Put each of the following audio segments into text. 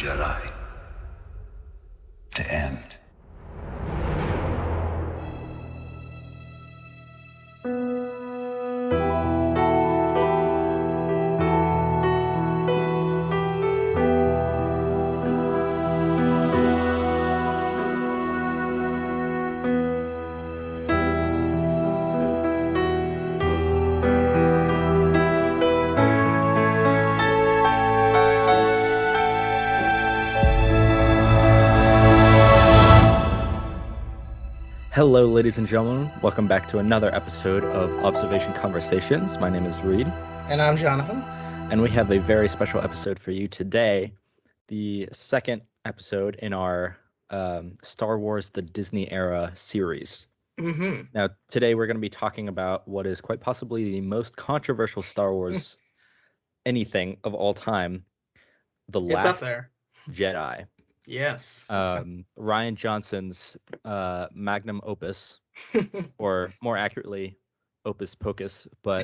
Jedi to end. Hello, ladies and gentlemen. Welcome back to another episode of Observation Conversations. My name is Reid. And I'm Jonathan. And we have a very special episode for you today. The second episode in our Star Wars The Disney Era series. Mm-hmm. Now, today we're going to be talking about what is quite possibly the most controversial Star Wars anything of all time. The Last Jedi. Yes. Rian Johnson's magnum opus, or more accurately, opus pocus. But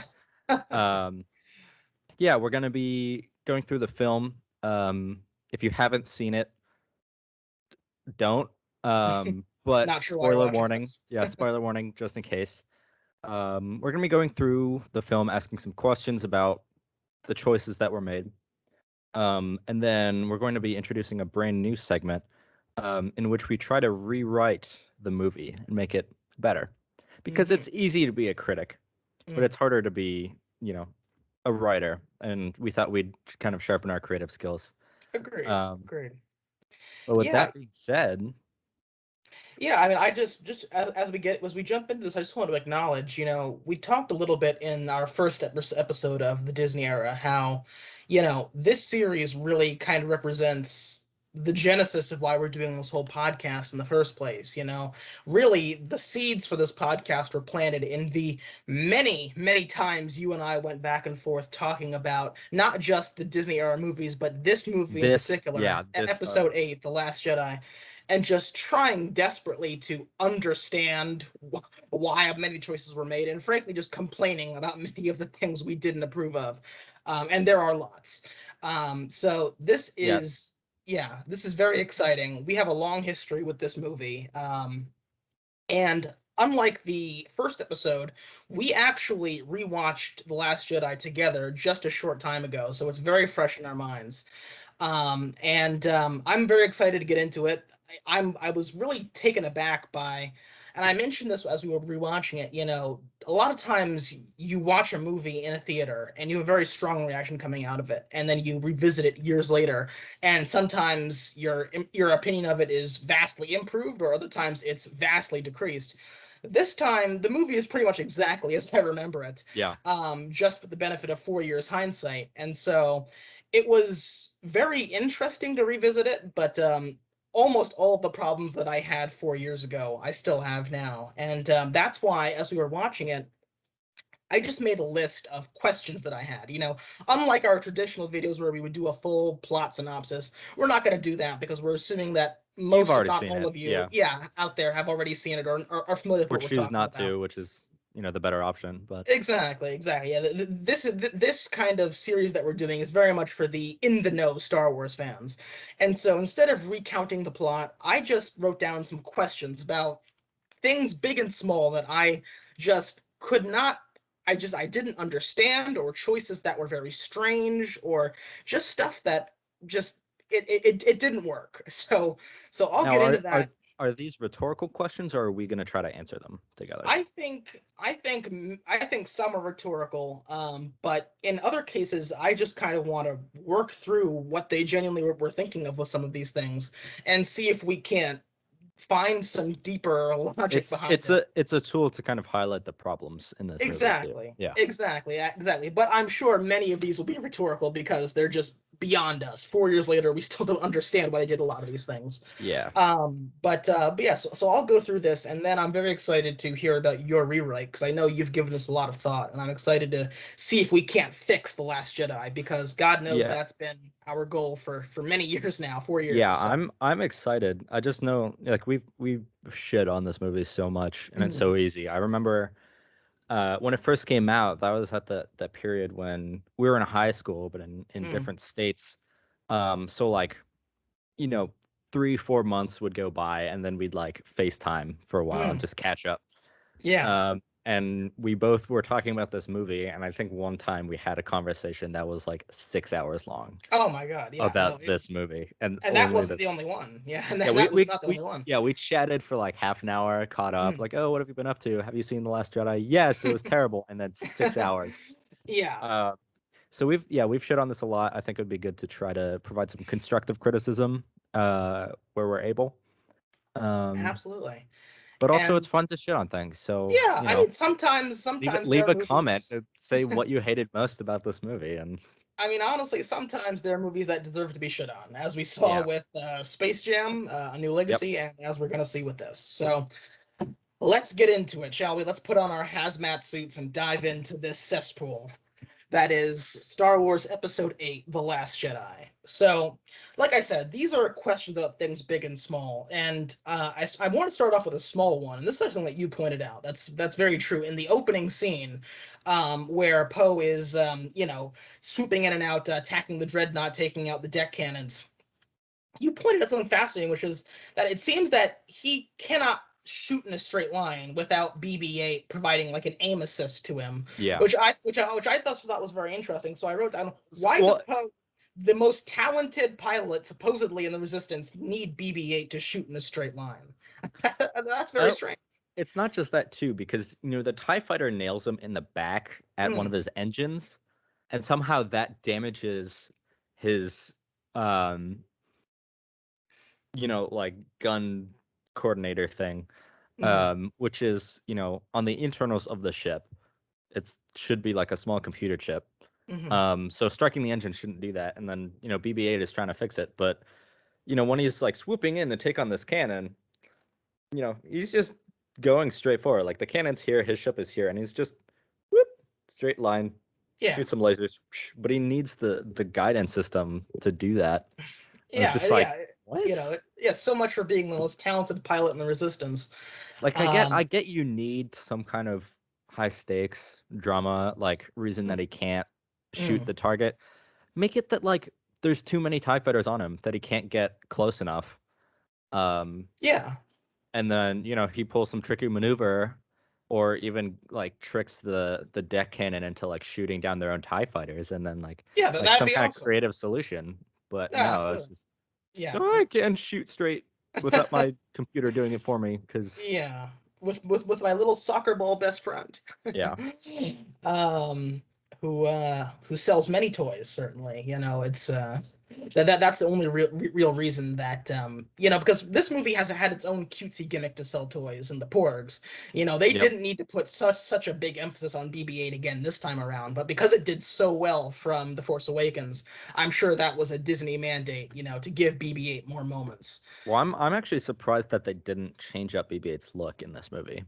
yeah, we're going to be going through the film. If you haven't seen it, don't. But Not sure spoiler warning. Yeah, spoiler warning, just in case. We're going to be going through the film, asking some questions about the choices that were made. And then we're going to be introducing a brand new segment in which we try to rewrite the movie and make it better. Because it's easy to be a critic, but it's harder to be, a writer. And we thought we'd kind of sharpen our creative skills. Agreed. But with that being said... Yeah, I mean, I just as we jump into this, I just want to acknowledge, we talked a little bit in our first episode of the Disney era how, this series really kind of represents the genesis of why we're doing this whole podcast in the first place. Really the seeds for this podcast were planted in the many, many times you and I went back and forth talking about not just the Disney era movies, but this movie in particular, episode 8, The Last Jedi. And just trying desperately to understand why many choices were made, and frankly, just complaining about many of the things we didn't approve of. And there are lots. So this is, this is very exciting. We have a long history with this movie. And unlike the first episode, we actually rewatched The Last Jedi together just a short time ago. So it's very fresh in our minds. I'm very excited to get into it. I was really taken aback by, and I mentioned this as we were rewatching it, a lot of times you watch a movie in a theater and you have a very strong reaction coming out of it, and then you revisit it years later, and sometimes your opinion of it is vastly improved, or other times it's vastly decreased. This time, the movie is pretty much exactly as I remember it. Yeah. Just with the benefit of 4 years hindsight. And so it was very interesting to revisit it, but almost all of the problems that I had 4 years ago, I still have now. And that's why, as we were watching it, I just made a list of questions that I had. Unlike our traditional videos where we would do a full plot synopsis, we're not going to do that because we're assuming that most, if not all of you, out there have already seen it or are familiar with what we're talking about. Or choose not to, which is the better option. But exactly. Yeah, this kind of series that we're doing is very much for the in the know Star Wars fans. And so instead of recounting the plot, I just wrote down some questions about things big and small that I just could not, I didn't understand, or choices that were very strange, or just stuff that just it didn't work. So I'll get into that. Are these rhetorical questions, or are we going to try to answer them together? I think some are rhetorical, but in other cases, I just kind of want to work through what they genuinely were thinking of with some of these things, and see if we can't find some deeper logic behind it. It's a tool to kind of highlight the problems in this. Exactly. Yeah. Exactly. But I'm sure many of these will be rhetorical because they're just beyond us. 4 years later, we still don't understand why they did a lot of these things. Yeah. But yeah, so I'll go through this, and then I'm very excited to hear about your rewrite, because I know you've given this a lot of thought, and I'm excited to see if we can't fix The Last Jedi, because God knows that's been our goal for many years now, 4 years. Yeah, so. I'm excited. I just know, like, we've shit on this movie so much, and it's so easy. I remember when it first came out, that was at that period when we were in high school, but in different states. So like 3-4 months would go by, and then we'd like FaceTime for a while and just catch up. Yeah. And we both were talking about this movie, and I think one time we had a conversation that was like 6 hours long Oh my God. Yeah. about this movie, and that only wasn't this. the only one. Yeah. And Yeah, that was not the only one. we chatted for like half an hour, caught up, like, oh, what have you been up to? Have you seen The Last Jedi? Yes, it was terrible, and then 6 hours. Yeah. So we've shit on this a lot. I think it would be good to try to provide some constructive criticism where we're able. Absolutely. But also, And it's fun to shit on things. So yeah, I mean, sometimes leave there a are comment movies. and say what you hated most about this movie. And I mean, honestly, sometimes there are movies that deserve to be shit on, as we saw with Space Jam, A New Legacy, and as we're gonna see with this. So let's get into it, shall we? Let's put on our hazmat suits and dive into this cesspool. That is Star Wars Episode 8, The Last Jedi. So, like I said, these are questions about things big and small. And I want to start off with a small one. And this is something that you pointed out. That's very true. In the opening scene, where Poe is, swooping in and out, attacking the dreadnought, taking out the deck cannons, you pointed out something fascinating, which is that it seems that he cannot shoot in a straight line without BB-8 providing like an aim assist to him. yeah, Which I thought was very interesting. So I wrote down, why does Poe, the most talented pilot supposedly in the Resistance, need BB-8 to shoot in a straight line? That's very strange. It's not just that too, because the TIE fighter nails him in the back at one of his engines, and somehow that damages his like gun coordinator thing, which is on the internals of the ship. It should be like a small computer chip. So striking the engine shouldn't do that. And then BB-8 is trying to fix it, but when he's like swooping in to take on this cannon, he's just going straight forward. Like the cannon's here, his ship is here, and he's just whoop, straight line. Yeah. Shoot some lasers, but he needs the guidance system to do that. Yeah, it's just like, what? So much for being the most talented pilot in the Resistance. Like I get you need some kind of high stakes drama, like reason that he can't shoot the target. Make it that like there's too many TIE fighters on him that he can't get close enough. Yeah. And then he pulls some tricky maneuver, or even like tricks the deck cannon into like shooting down their own TIE fighters, and then like that'd some be kind awesome. of creative solution. But no, absolutely. it's just I can't shoot straight without my computer doing it for me, because with my little soccer ball best friend. Who sells many toys, certainly. It's that's the only real reason that because this movie has had its own cutesy gimmick to sell toys, and the Porgs. They didn't need to put such a big emphasis on BB-8 again this time around, but because it did so well from The Force Awakens, I'm sure that was a Disney mandate, to give BB-8 more moments. Well, I'm actually surprised that they didn't change up BB-8's look in this movie,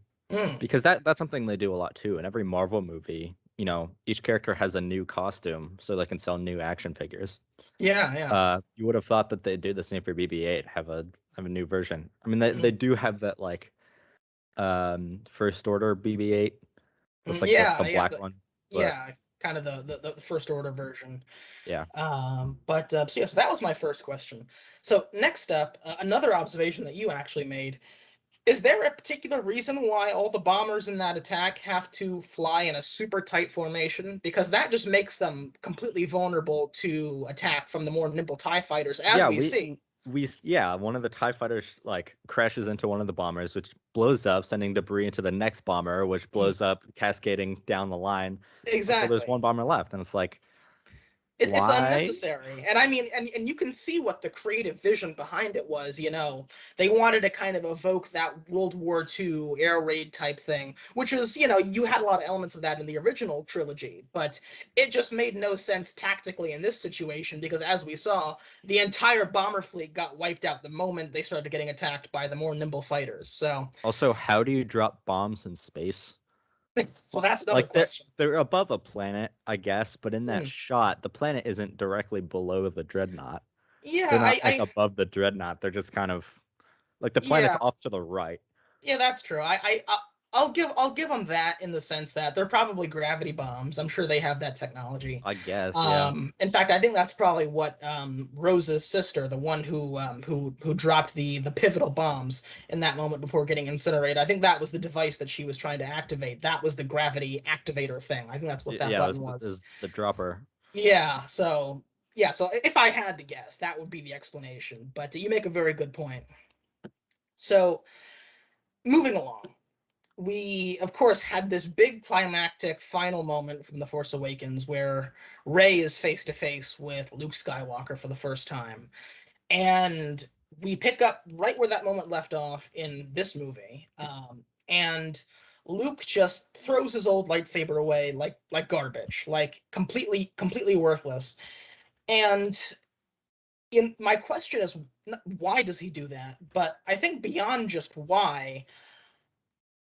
because that's something they do a lot too. In every Marvel movie, each character has a new costume so they can sell new action figures. You would have thought that they'd do the same for BB-8, have a new version. I mean, they do have that like First Order BB-8. It's like the black one. But, kind of the First Order version. Yeah. So that was my first question. So next up, another observation that you actually made. Is there a particular reason why all the bombers in that attack have to fly in a super tight formation? Because that just makes them completely vulnerable to attack from the more nimble TIE fighters, as we see. One of the TIE fighters like crashes into one of the bombers, which blows up, sending debris into the next bomber, which blows up, cascading down the line. Exactly. So there's one bomber left, and it's like, it's unnecessary. And I mean, and you can see what the creative vision behind it was. They wanted to kind of evoke that World War II air raid type thing, which is, you had a lot of elements of that in the original trilogy, but it just made no sense tactically in this situation, because as we saw, the entire bomber fleet got wiped out the moment they started getting attacked by the more nimble fighters. So also, how do you drop bombs in space? Well, that's another question. They're above a planet, I guess, but in that shot, the planet isn't directly below the dreadnought. Yeah, they're not above the dreadnought. They're just kind of like the planet's off to the right. Yeah, that's true. I'll give them that in the sense that they're probably gravity bombs. I'm sure they have that technology. I guess, yeah. In fact, I think that's probably what Rose's sister, the one who dropped the pivotal bombs in that moment before getting incinerated. I think that was the device that she was trying to activate. That was the gravity activator thing. I think that's what that button was. It was the dropper. Yeah. So if I had to guess, that would be the explanation. But you make a very good point. So moving along. We, of course, had this big climactic final moment from The Force Awakens where Rey is face to face with Luke Skywalker for the first time. And we pick up right where that moment left off in this movie. And Luke just throws his old lightsaber away like garbage, like completely worthless. And my question is, why does he do that? But I think beyond just why,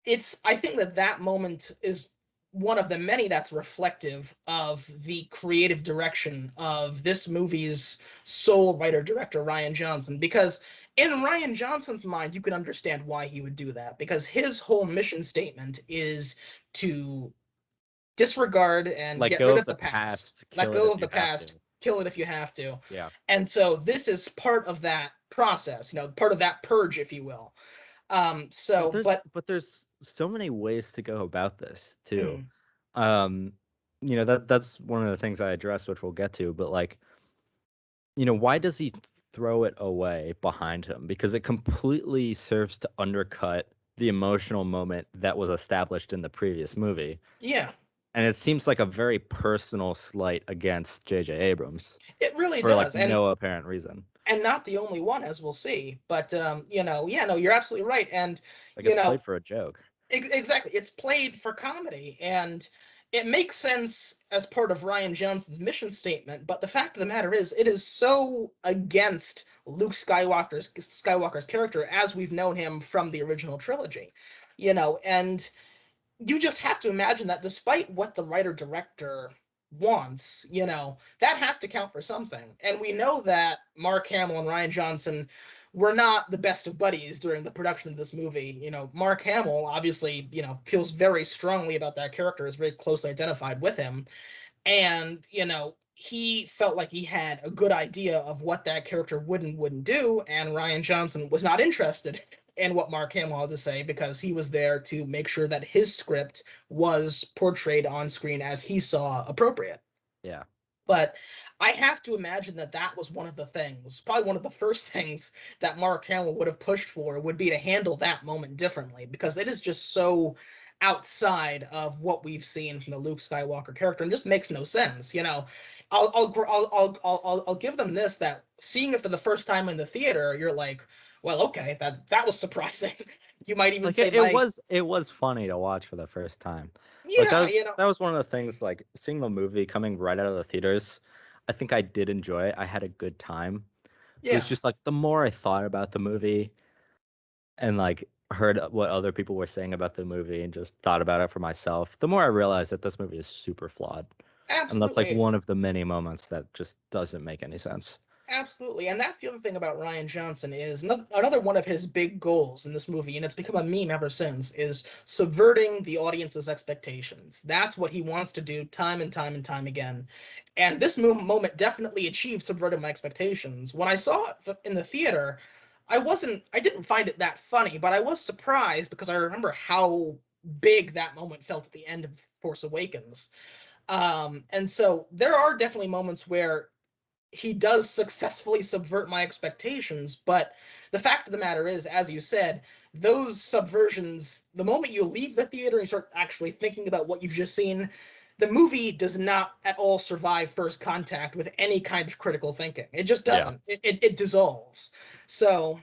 I think that moment is one of the many that's reflective of the creative direction of this movie's sole writer-director, Rian Johnson. Because in Rian Johnson's mind, you can understand why he would do that. Because his whole mission statement is to disregard and get rid of the past. Let go of the past. Kill it if you have to. Yeah. And so this is part of that process, part of that purge, if you will. But there's so many ways to go about this too. That's one of the things I addressed, which we'll get to. But why does he throw it away behind him? Because it completely serves to undercut the emotional moment that was established in the previous movie. Yeah. And it seems like a very personal slight against J.J. Abrams. It really does. For no apparent reason. And not the only one, as we'll see. But you're absolutely right. And it's played for a joke. Exactly, it's played for comedy, and it makes sense as part of Rian Johnson's mission statement. But the fact of the matter is, it is so against Luke Skywalker's character as we've known him from the original trilogy, and you just have to imagine that despite what the writer-director wants, that has to count for something. And we know that Mark Hamill and Rian Johnson were not the best of buddies during the production of this movie. Mark Hamill obviously, feels very strongly about that character, is very closely identified with him. And, he felt like he had a good idea of what that character would and wouldn't do. And Rian Johnson was not interested in what Mark Hamill had to say, because he was there to make sure that his script was portrayed on screen as he saw appropriate. Yeah. But I have to imagine that was one of the things, probably one of the first things that Mark Hamill would have pushed for, would be to handle that moment differently, because it is just so outside of what we've seen from the Luke Skywalker character, and just makes no sense. I'll give them this, that seeing it for the first time in the theater, you're like, well, okay, that was surprising. You might even say it was funny to watch for the first time. Yeah, that was one of the things, seeing the movie coming right out of the theaters. I think I did enjoy it. I had a good time. Yeah. It was just the more I thought about the movie and heard what other people were saying about the movie and just thought about it for myself, the more I realized that this movie is super flawed. Absolutely. And that's one of the many moments that just doesn't make any sense. Absolutely. And that's the other thing about Rian Johnson, is another one of his big goals in this movie, and it's become a meme ever since, is subverting the audience's expectations. That's what he wants to do time and time and time again. And this moment definitely achieved subverting my expectations. When I saw it in the theater, I didn't find it that funny, but I was surprised because I remember how big that moment felt at the end of Force Awakens. And so there are definitely moments where he does successfully subvert my expectations, but the fact of the matter is, as you said, those subversions, the moment you leave the theater and you start actually thinking about what you've just seen, the movie does not at all survive first contact with any kind of critical thinking. It just doesn't. Yeah. It dissolves. So,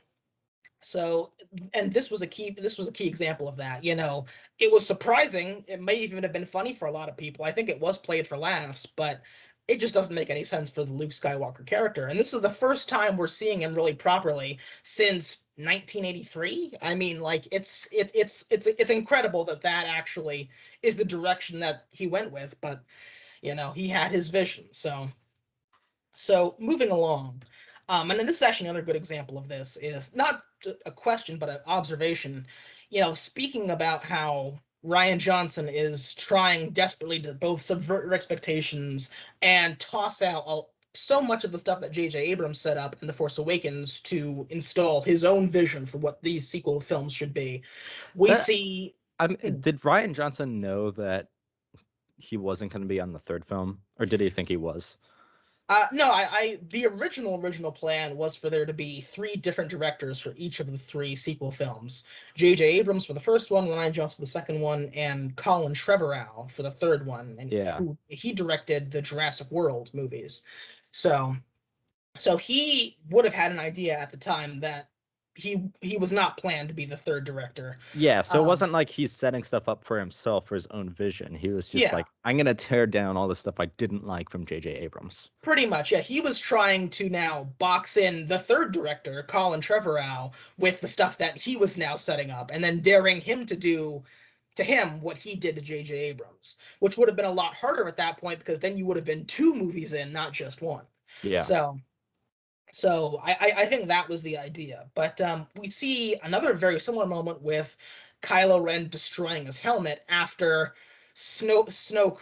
and this was a key example of that. It was surprising. It may even have been funny for a lot of people. I think it was played for laughs, but it just doesn't make any sense for the Luke Skywalker character. And this is the first time we're seeing him really properly since 1983. I mean, it's incredible that actually is the direction that he went with, but he had his vision. So moving along, And then this is actually another good example of this, is not a question, but an observation. Speaking about how Rian Johnson is trying desperately to both subvert your expectations and toss out so much of the stuff that J.J. Abrams set up in The Force Awakens to install his own vision for what these sequel films should be. We see. Did Rian Johnson know that he wasn't going to be on the third film, or did he think he was? No, the original plan was for there to be 3 different directors for each of the 3 sequel films. J.J. Abrams for the first one, Rian Johnson for the second one, and Colin Trevorrow for the third one, and he directed the Jurassic World movies. So he would have had an idea at the time that he was not planned to be the third director. Yeah, so it wasn't like he's setting stuff up for himself for his own vision. He was just like, I'm going to tear down all the stuff I didn't like from J.J. Abrams. Pretty much, yeah. He was trying to now box in the third director, Colin Trevorrow, with the stuff that he was now setting up, and then daring him to do to him what he did to J.J. Abrams, which would have been a lot harder at that point, because then you would have been 2 movies in, not just 1. Yeah. So I think that was the idea. But we see another very similar moment with Kylo Ren destroying his helmet after Snoke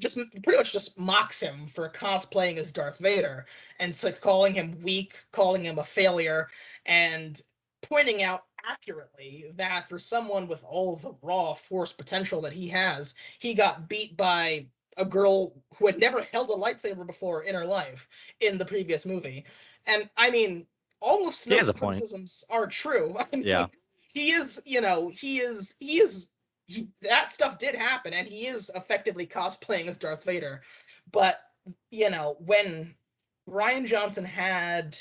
just pretty much just mocks him for cosplaying as Darth Vader, and so calling him weak, calling him a failure, and pointing out accurately that for someone with all the raw Force potential that he has, he got beat by a girl who had never held a lightsaber before in her life in the previous movie. And I mean, all of Snoke's criticisms are true. I mean, that stuff did happen, and he is effectively cosplaying as Darth Vader. But, when Rian Johnson had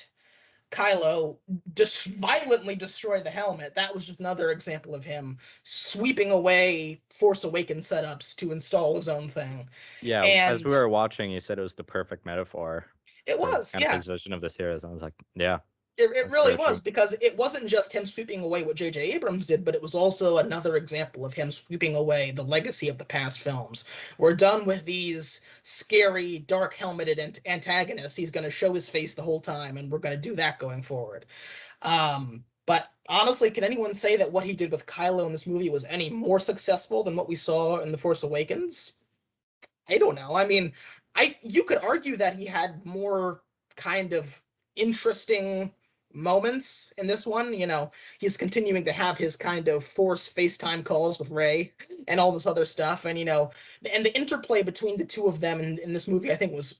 Kylo just violently destroy the helmet, that was just another example of him sweeping away Force Awakens setups to install his own thing. Yeah, and as we were watching, you said it was the perfect metaphor. It was, yeah. His vision of the series, and I was like, yeah. It really was, because it wasn't just him sweeping away what J.J. Abrams did, but it was also another example of him sweeping away the legacy of the past films. We're done with these scary, dark-helmeted antagonists. He's going to show his face the whole time, and we're going to do that going forward. But honestly, can anyone say that what he did with Kylo in this movie was any more successful than what we saw in The Force Awakens? I don't know. I mean, you could argue that he had more kind of interesting moments in this one. He's continuing to have his kind of Force FaceTime calls with Rey and all this other stuff, and and the interplay between the two of them in this movie, I think, was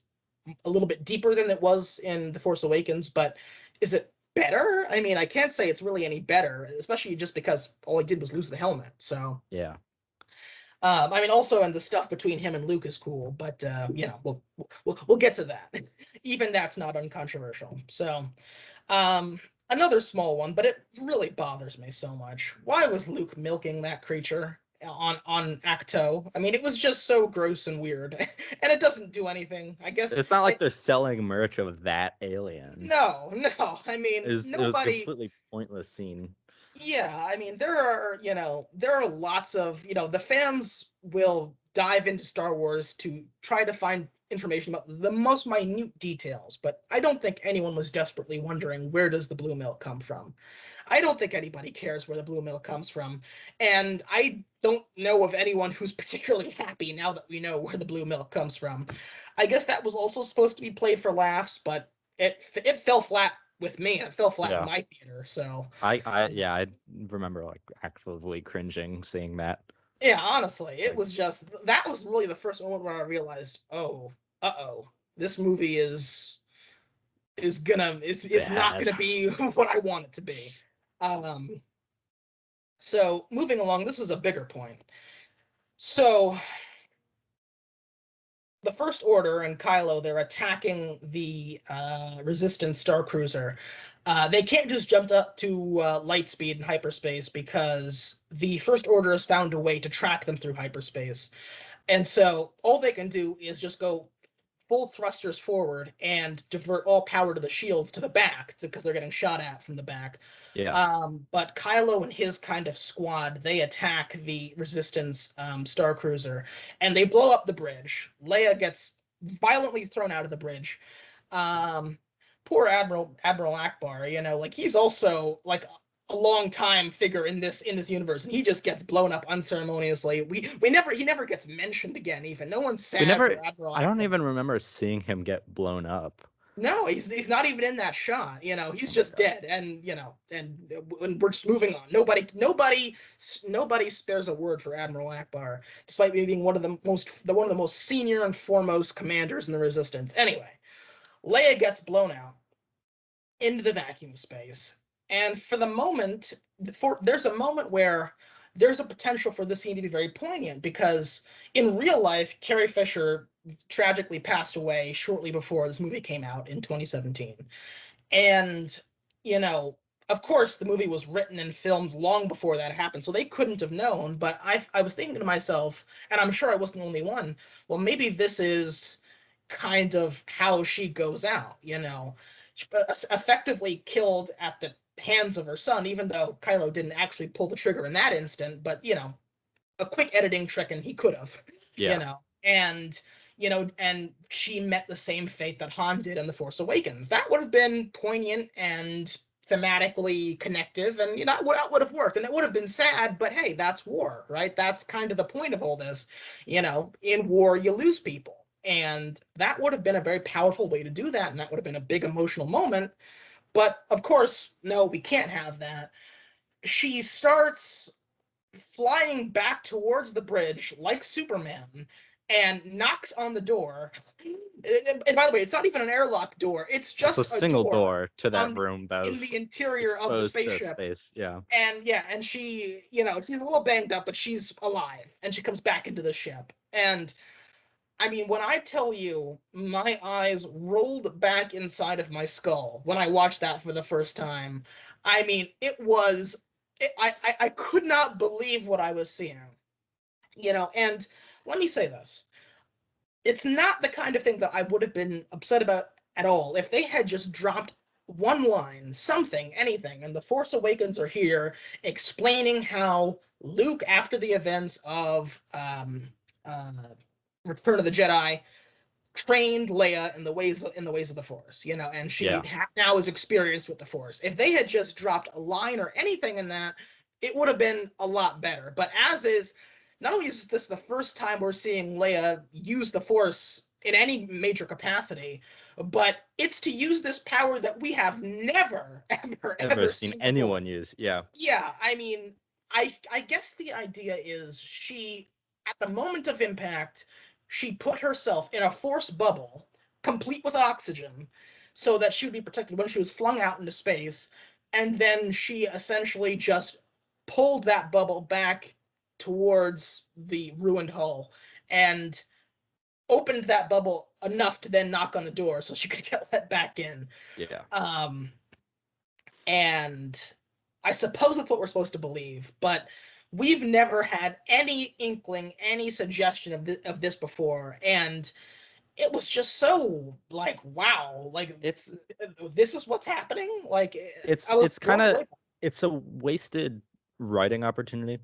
a little bit deeper than it was in The Force Awakens. But is it better? I mean, I can't say it's really any better, especially just because all he did was lose the helmet. So yeah. I mean, also, and the stuff between him and Luke is cool, but we'll get to that. Even that's not uncontroversial. So, another small one, but it really bothers me so much. Why was Luke milking that creature on Acto? I mean, it was just so gross and weird, and it doesn't do anything. I guess it's not like they're selling merch of that alien. No. I mean, it was a completely pointless scene. Yeah, I mean, there are lots of, the fans will dive into Star Wars to try to find information about the most minute details, but I don't think anyone was desperately wondering, where does the blue milk come from? I don't think anybody cares where the blue milk comes from, and I don't know of anyone who's particularly happy now that we know where the blue milk comes from. I guess that was also supposed to be played for laughs, but it fell flat with me. It fell flat in my theater. So I remember like actively cringing seeing that. Yeah, honestly, it was just, that was really the first moment where I realized, this movie is not gonna be what I want it to be. So moving along, this is a bigger point. So the First Order and Kylo, they're attacking the Resistance Star Cruiser. They can't just jump up to light speed in hyperspace, because the First Order has found a way to track them through hyperspace. And so all they can do is just go full thrusters forward and divert all power to the shields to the back, because they're getting shot at from the back. Yeah. But Kylo and his kind of squad, they attack the Resistance Star Cruiser, and they blow up the bridge. Leia gets violently thrown out of the bridge. poor Admiral Akbar, like he's also like a long time figure in this universe, and he just gets blown up unceremoniously. He never gets mentioned again. Even no one's sad for Admiral I don't Akbar. even remember seeing him get blown up. No, he's not even in that shot. He's just dead, and we're just moving on. Nobody spares a word for Admiral Akbar, despite being one of the most senior and foremost commanders in the Resistance. Anyway, Leia gets blown out into the vacuum space, and for the moment, there's a moment where there's a potential for this scene to be very poignant, because in real life, Carrie Fisher tragically passed away shortly before this movie came out in 2017. And, of course, the movie was written and filmed long before that happened, so they couldn't have known. But I was thinking to myself, and I'm sure I wasn't the only one, well, maybe this is kind of how she goes out, effectively killed at the hands of her son, even though Kylo didn't actually pull the trigger in that instant, but a quick editing trick and he could have. And she met the same fate that Han did in The Force Awakens. That would have been poignant and thematically connective, and that would have worked, and it would have been sad, but hey, that's war, right? That's kind of the point of all this. In war you lose people, and that would have been a very powerful way to do that, and that would have been a big emotional moment. But of course, no, we can't have that. She starts flying back towards the bridge like Superman and knocks on the door. And by the way, it's not even an airlock door. It's just a single door to that on, room that in the interior of the spaceship. Space. Yeah. And she, she's a little banged up, but she's alive, and she comes back into the ship. And I mean, when I tell you my eyes rolled back inside of my skull when I watched that for the first time, I mean, I could not believe what I was seeing. And let me say this. It's not the kind of thing that I would have been upset about at all if they had just dropped one line, something, anything, and The Force Awakens are here explaining how Luke, after the events of Return of the Jedi, trained Leia in the ways of the Force, and she now is experienced with the Force. If they had just dropped a line or anything in that, it would have been a lot better. But as is, not only is this the first time we're seeing Leia use the Force in any major capacity, but it's to use this power that we have never, ever seen anyone use. Yeah. Yeah, I mean, I guess the idea is she, at the moment of impact, she put herself in a Force bubble, complete with oxygen, so that she would be protected when she was flung out into space, and then she essentially just pulled that bubble back towards the ruined hull and opened that bubble enough to then knock on the door so she could get let back in. Yeah. And I suppose that's what we're supposed to believe, but we've never had any inkling, any suggestion of this before, and it was just so like, wow, like this is what's happening. Like it's a wasted writing opportunity,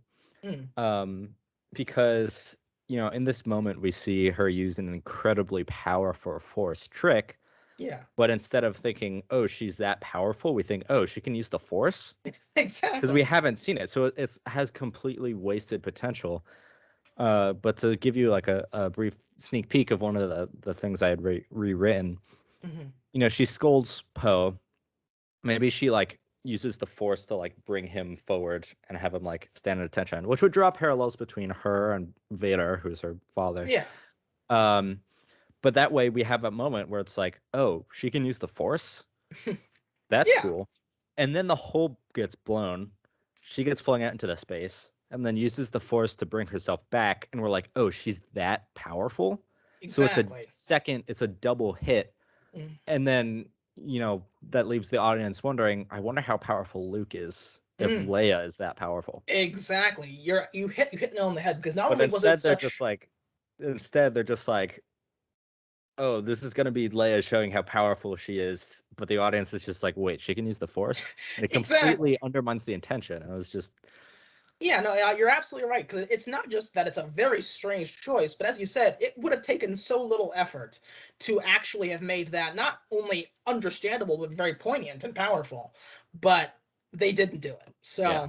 because in this moment we see her use an incredibly powerful Force trick. Yeah. But instead of thinking, oh, she's that powerful, we think, oh, she can use the Force. Exactly. Because we haven't seen it, so it has completely wasted potential. But to give you like a brief sneak peek of one of the things I had rewritten, she scolds Poe. Maybe she like uses the Force to like bring him forward and have him like stand at attention, which would draw parallels between her and Vader, who's her father. Yeah. But that way we have a moment where it's like, oh, she can use the Force? That's cool. And then the hole gets blown. She gets flung out into the space and then uses the Force to bring herself back. And we're like, oh, she's that powerful? Exactly. So it's a double hit. And then, that leaves the audience wondering, I wonder how powerful Luke is if Leia is that powerful. Exactly. You hit the nail on the head, because not but only was it instead they're just like, oh, this is going to be Leia showing how powerful she is, but the audience is just like, wait, she can use the Force? And it completely undermines the intention. It was just Yeah, no, you're absolutely right. Because it's not just that it's a very strange choice, but as you said, it would have taken so little effort to actually have made that not only understandable, but very poignant and powerful. But they didn't do it. Yeah.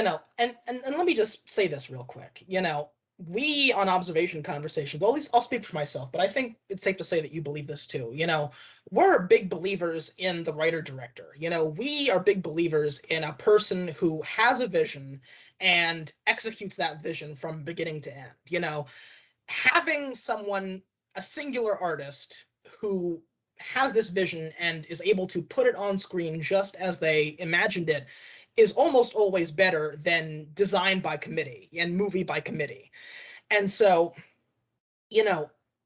So, and let me just say this real quick. We on observation conversations, well, at least I'll speak for myself, but I think it's safe to say that you believe this too. We're big believers in the writer director. We are big believers in a person who has a vision and executes that vision from beginning to end. Having someone, a singular artist who has this vision and is able to put it on screen just as they imagined it is almost always better than design by committee and movie by committee. And so,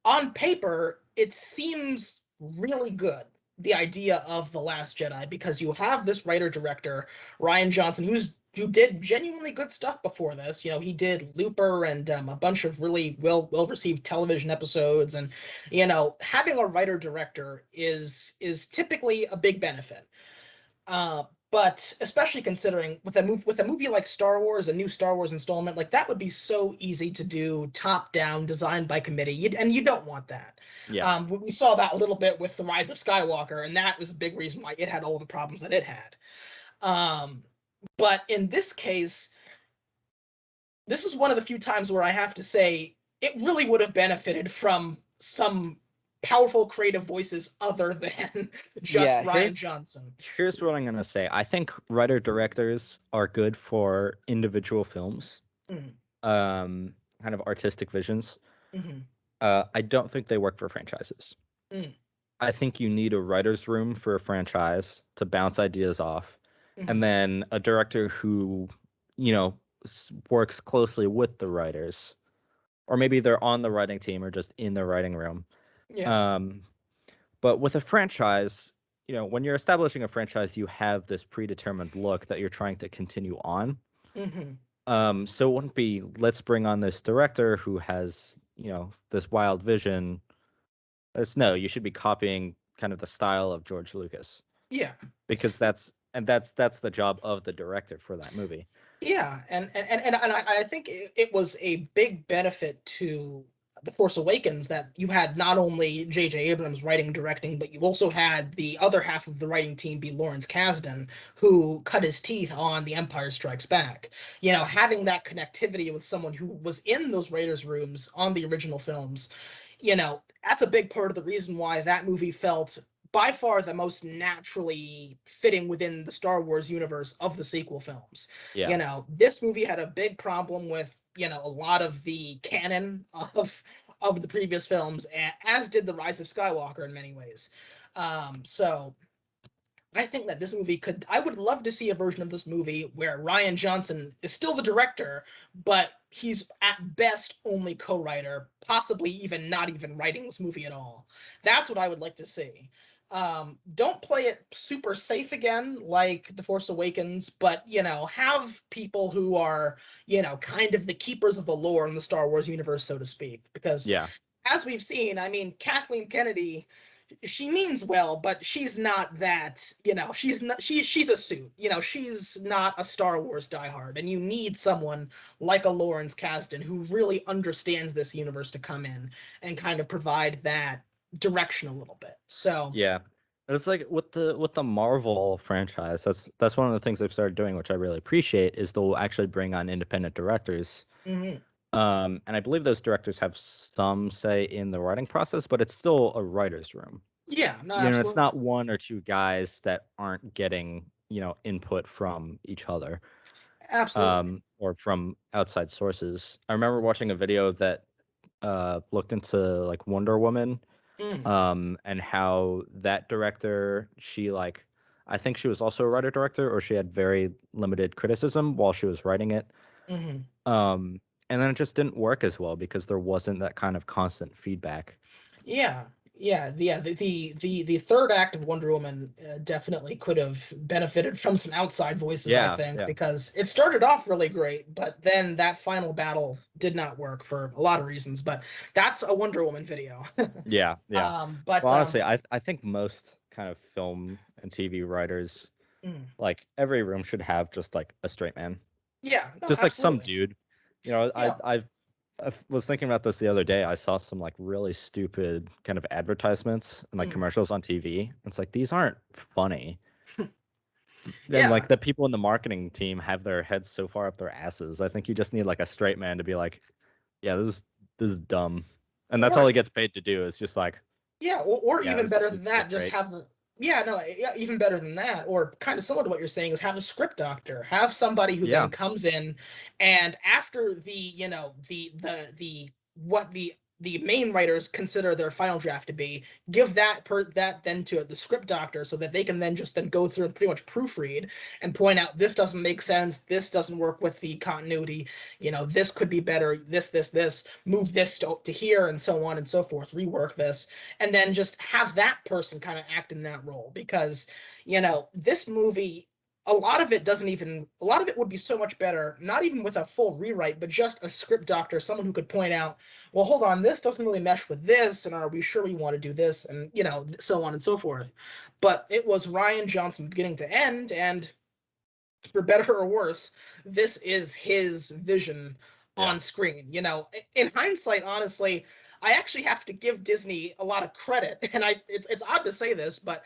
on paper, it seems really good, the idea of The Last Jedi, because you have this writer director, Rian Johnson, who did genuinely good stuff before this. He did Looper and a bunch of really well received television episodes, and having a writer director is typically a big benefit. But especially considering with a movie like Star Wars, a new Star Wars installment, like that would be so easy to do, top down, designed by committee, and you don't want that. Yeah. We saw that a little bit with the Rise of Skywalker, and that was a big reason why it had all the problems that it had. But in this case, this is one of the few times where I have to say it really would have benefited from some powerful creative voices other than just Rian Johnson. Here's what I'm gonna say. I think writer directors are good for individual films, kind of artistic visions. I don't think they work for franchises. I think you need a writer's room for a franchise to bounce ideas off, and then a director who, works closely with the writers, or maybe they're on the writing team or just in the writing room. Yeah. But with a franchise, when you're establishing a franchise, you have this predetermined look that you're trying to continue on. So it wouldn't be, let's bring on this director who has, this wild vision. No, you should be copying kind of the style of George Lucas. Yeah. Because that's the job of the director for that movie. Yeah, and I think it was a big benefit to The Force Awakens that you had not only J.J. Abrams writing and directing, but you also had the other half of the writing team be Lawrence Kasdan, who cut his teeth on The Empire Strikes Back. Having that connectivity with someone who was in those writers' rooms on the original films, that's a big part of the reason why that movie felt by far the most naturally fitting within the Star Wars universe of the sequel films. Yeah. This movie had a big problem with, a lot of the canon of the previous films, as did the Rise of Skywalker in many ways. So I think that this movie I would love to see a version of this movie where Rian Johnson is still the director, but he's at best only co-writer, possibly even not even writing this movie at all. That's what I would like to see. Don't play it super safe again like The Force Awakens, but have people who are kind of the keepers of the lore in the Star Wars universe, so to speak, because as we've seen, I mean, Kathleen Kennedy, she means well, but she's not that, she's a suit, she's not a Star Wars diehard, and you need someone like a Lawrence Kasdan who really understands this universe to come in and kind of provide that direction a little bit. So yeah, it's like with the Marvel franchise, that's one of the things they've started doing, which I really appreciate, is they'll actually bring on independent directors. And I believe those directors have some say in the writing process, but it's still a writer's room. Yeah, no, absolutely. It's not one or two guys that aren't getting, input from each other. Absolutely. Or from outside sources. I remember watching a video that looked into like Wonder Woman, and how that director, I think she was also a writer director, or she had very limited criticism while she was writing it. And then it just didn't work as well because there wasn't that kind of constant feedback. Yeah. The third act of Wonder Woman definitely could have benefited from some outside voices, I think, because it started off really great, but then that final battle did not work for a lot of reasons. But that's a Wonder Woman video. Yeah. But well, honestly, I think most kind of film and TV writers, like every room should have just like a straight man. Yeah, no, Just like some absolutely. dude. You know, Yeah. I was thinking about this the other day. I saw some like really stupid kind of advertisements and like Mm. commercials on TV. It's like these aren't funny. And Yeah. like the people in the marketing team have their heads so far up their asses. I think you just need like a straight man to be like, yeah, this is dumb. And that's all Or he gets paid to do is just like, yeah, or yeah, even better than this is that, just great. have the yeah, no, yeah, even better than that, or kind of similar to what you're saying, is have a script doctor, have somebody who Yeah. then comes in, and after the, the what the main writers consider their final draft to be, give that then to the script doctor so that they can then just then go through and pretty much proofread and point out this doesn't make sense, this doesn't work with the continuity, this could be better, this, move this to here, and so on and so forth, rework this, and then just have that person kind of act in that role, because this movie, a lot of it would be so much better, not even with a full rewrite, but just a script doctor, someone who could point out, well, hold on, this doesn't really mesh with this, and are we sure we want to do this, and so on and so forth. But it was Rian Johnson beginning to end, and for better or worse, this is his vision Yeah. on screen. In hindsight, honestly, I actually have to give Disney a lot of credit, and it's odd to say this, but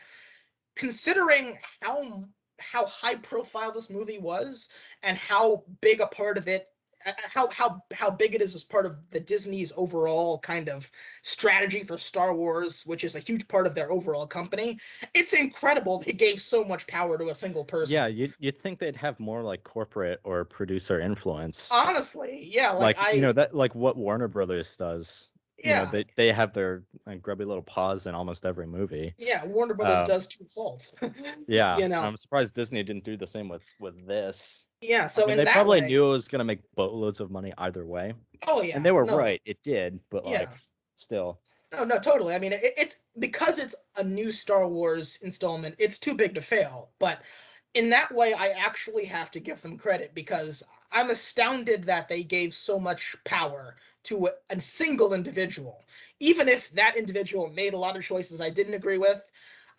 considering how high profile this movie was, and how big a part of it, how big it is as part of the Disney's overall kind of strategy for Star Wars, which is a huge part of their overall company, it's incredible they gave so much power to a single person. Yeah, you'd think they'd have more like corporate or producer influence. Honestly, yeah, like Like, I that like what Warner Brothers does. yeah, They have their like, grubby little paws in almost every movie. yeah, Warner Brothers Um, does to a fault. yeah, you and know. I'm surprised Disney didn't do the same with this. Yeah, I so mean, in they that probably way, knew it was gonna make boatloads of money either way, oh and yeah, they were no, right. It did, but yeah. like, still, No, no, totally. I mean, it's because it's a new Star Wars installment, it's too big to fail. But in that way, I actually have to give them credit, because I'm astounded that they gave so much power to a single individual. Even if that individual made a lot of choices I didn't agree with,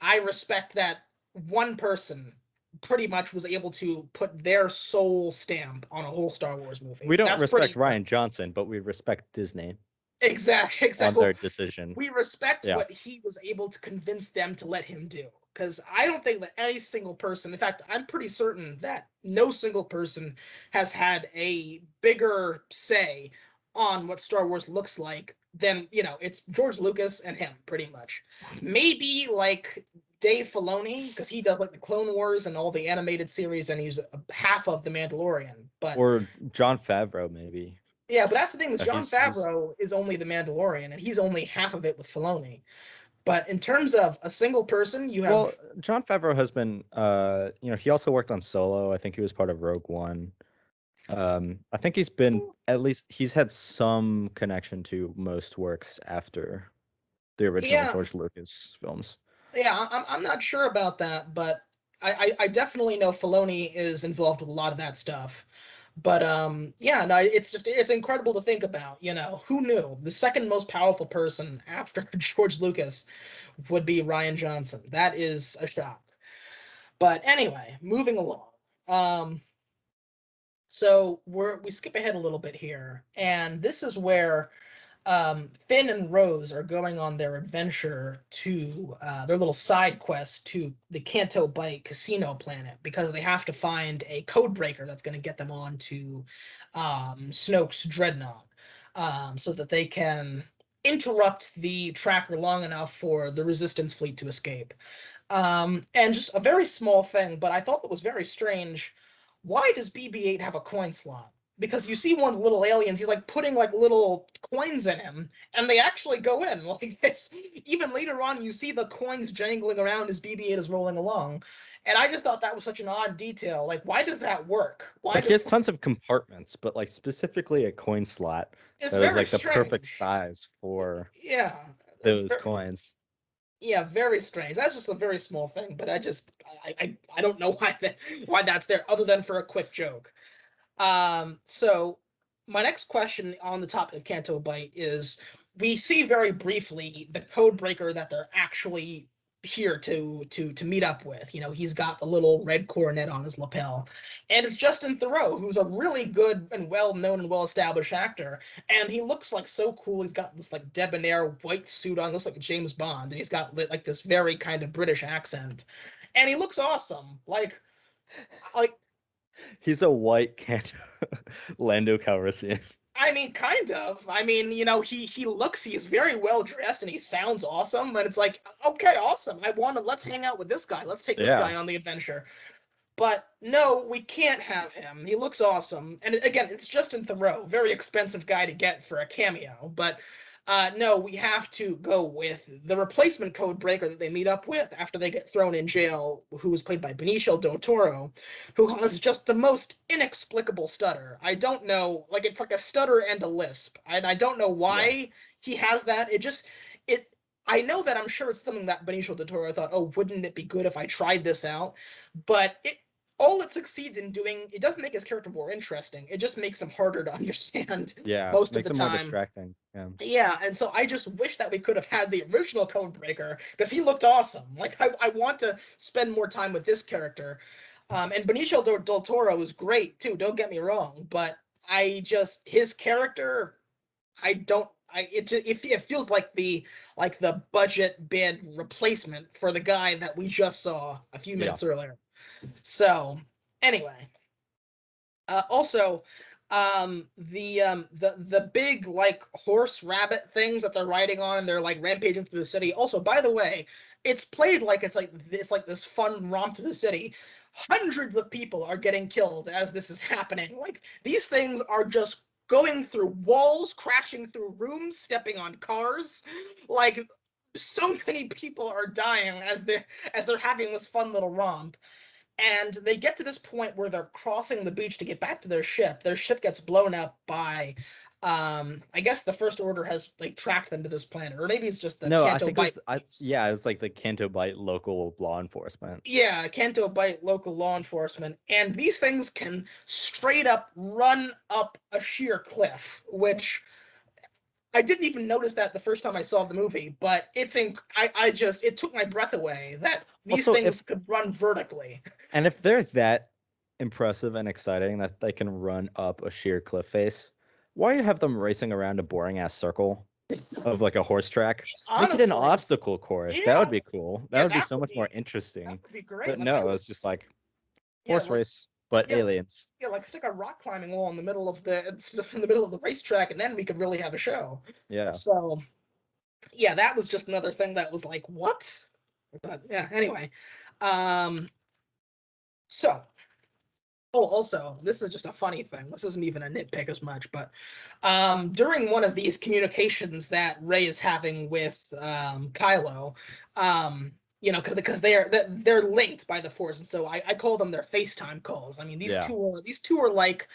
I respect that one person pretty much was able to put their soul stamp on a whole Star Wars movie. we don't That's pretty respect incredible. Ryan Johnson, but we respect Disney on Exactly. their decision. We respect Yeah, what he was able to convince them to let him do. Because I don't think that any single person, in fact, I'm pretty certain that no single person has had a bigger say on what Star Wars looks like than, it's George Lucas and him, pretty much. Maybe like Dave Filoni, because he does like the Clone Wars and all the animated series, and he's half of The Mandalorian. But or Jon Favreau maybe. yeah, but that's the thing with Jon He's Favreau is only The Mandalorian, and he's only half of it with Filoni. But in terms of a single person, you well, have Jon Favreau has been he also worked on Solo. I think he was part of Rogue One. I think he's been at least he's had some connection to most works after the original yeah, George Lucas films. yeah. I'm not sure about that, but I definitely know Filoni is involved with a lot of that stuff. But yeah, no, it's incredible to think about. Who knew the second most powerful person after George Lucas would be Rian Johnson? That is a shock. But anyway, moving along. Um, so we skip ahead a little bit here, and this is where Finn and Rose are going on their adventure to their little side quest to the Canto Bight casino planet, because they have to find a code breaker that's going to get them on to Snoke's dreadnought, so that they can interrupt the tracker long enough for the Resistance fleet to escape. And just a very small thing, but I thought it was very strange. Why does BB-8 have a coin slot? Because you see one of the little aliens, he's like putting like little coins in him, and they actually go in like this. Even later on, you see the coins jangling around as BB-8 is rolling along, and I just thought that was such an odd detail. Like, why does that work? Why Like he does has tons of compartments, but like specifically a coin slot it's that is very like the perfect strange. size for Yeah, it's those very coins. yeah, very strange. That's just a very small thing, but I don't know why that's there other than for a quick joke. So my next question on the topic of Canto Bight is, we see very briefly the code breaker that they're actually here to meet up with. He's got the little red coronet on his lapel, and it's Justin Theroux, who's a really good and well-known and well-established actor, and he looks like so cool. He's got this like debonair white suit on, looks like James Bond, and he's got like this very kind of British accent, and he looks awesome. Like he's a white Lando Calrissian. I mean, kind of. I mean, he's very well dressed and he sounds awesome. But it's like, okay, awesome. Let's hang out with this guy. Let's take this guy on the adventure. But no, we can't have him. He looks awesome. And again, it's Justin Theroux, very expensive guy to get for a cameo. But no, we have to go with the replacement code breaker that they meet up with after they get thrown in jail, who is played by Benicio del Toro, who has just the most inexplicable stutter. I don't know, like it's like a stutter and a lisp. And I don't know why he has that. I know that I'm sure it's something that Benicio del Toro thought, oh, wouldn't it be good if I tried this out? But all it succeeds in doing, it doesn't make his character more interesting. It just makes him harder to understand. Most of the time. More distracting. Yeah, and so I just wish that we could have had the original Codebreaker because he looked awesome. Like I want to spend more time with this character. And Benicio del Toro is great too. Don't get me wrong, but his character, it feels like the budget bid replacement for the guy that we just saw a few minutes earlier. So anyway, also the big like horse rabbit things that they're riding on and they're like rampaging through the city. Also, by the way, it's played like it's like this fun romp through the city. Hundreds of people are getting killed as this is happening. Like these things are just going through walls, crashing through rooms, stepping on cars. Like so many people are dying as they're having this fun little romp. And they get to this point where they're crossing the beach to get back to their ship. Their ship gets blown up by, I guess the First Order has like tracked them to this planet, or maybe it's just the Canto Bight. It was like the Canto Bight local law enforcement. Yeah, Canto Bight local law enforcement, and these things can straight up run up a sheer cliff, which I didn't even notice that the first time I saw the movie, but it took my breath away that these things could run vertically. And if they're that impressive and exciting that they can run up a sheer cliff face, why do you have them racing around a boring ass circle of like a horse track? Honestly, make it an obstacle course. That would be cool. That would be so much more interesting. That would be great. But no, it's just like horse race. But aliens. Yeah, like stick a rock climbing wall in the middle of the racetrack, and then we could really have a show. Yeah. So, yeah, that was just another thing that was like, what? But yeah. Anyway, so. Oh, also, this is just a funny thing. This isn't even a nitpick as much, but during one of these communications that Rey is having with Kylo, because they're linked by the Force, and so I call them their FaceTime calls. I mean, these two are like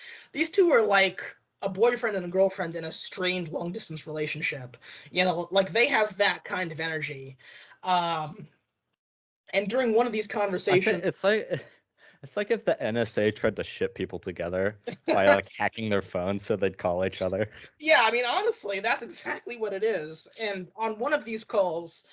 a boyfriend and a girlfriend in a strained long distance relationship. Like they have that kind of energy. And during one of these conversations, it's like if the NSA tried to ship people together by like hacking their phones so they'd call each other. Yeah, I mean, honestly, that's exactly what it is. And on one of these calls,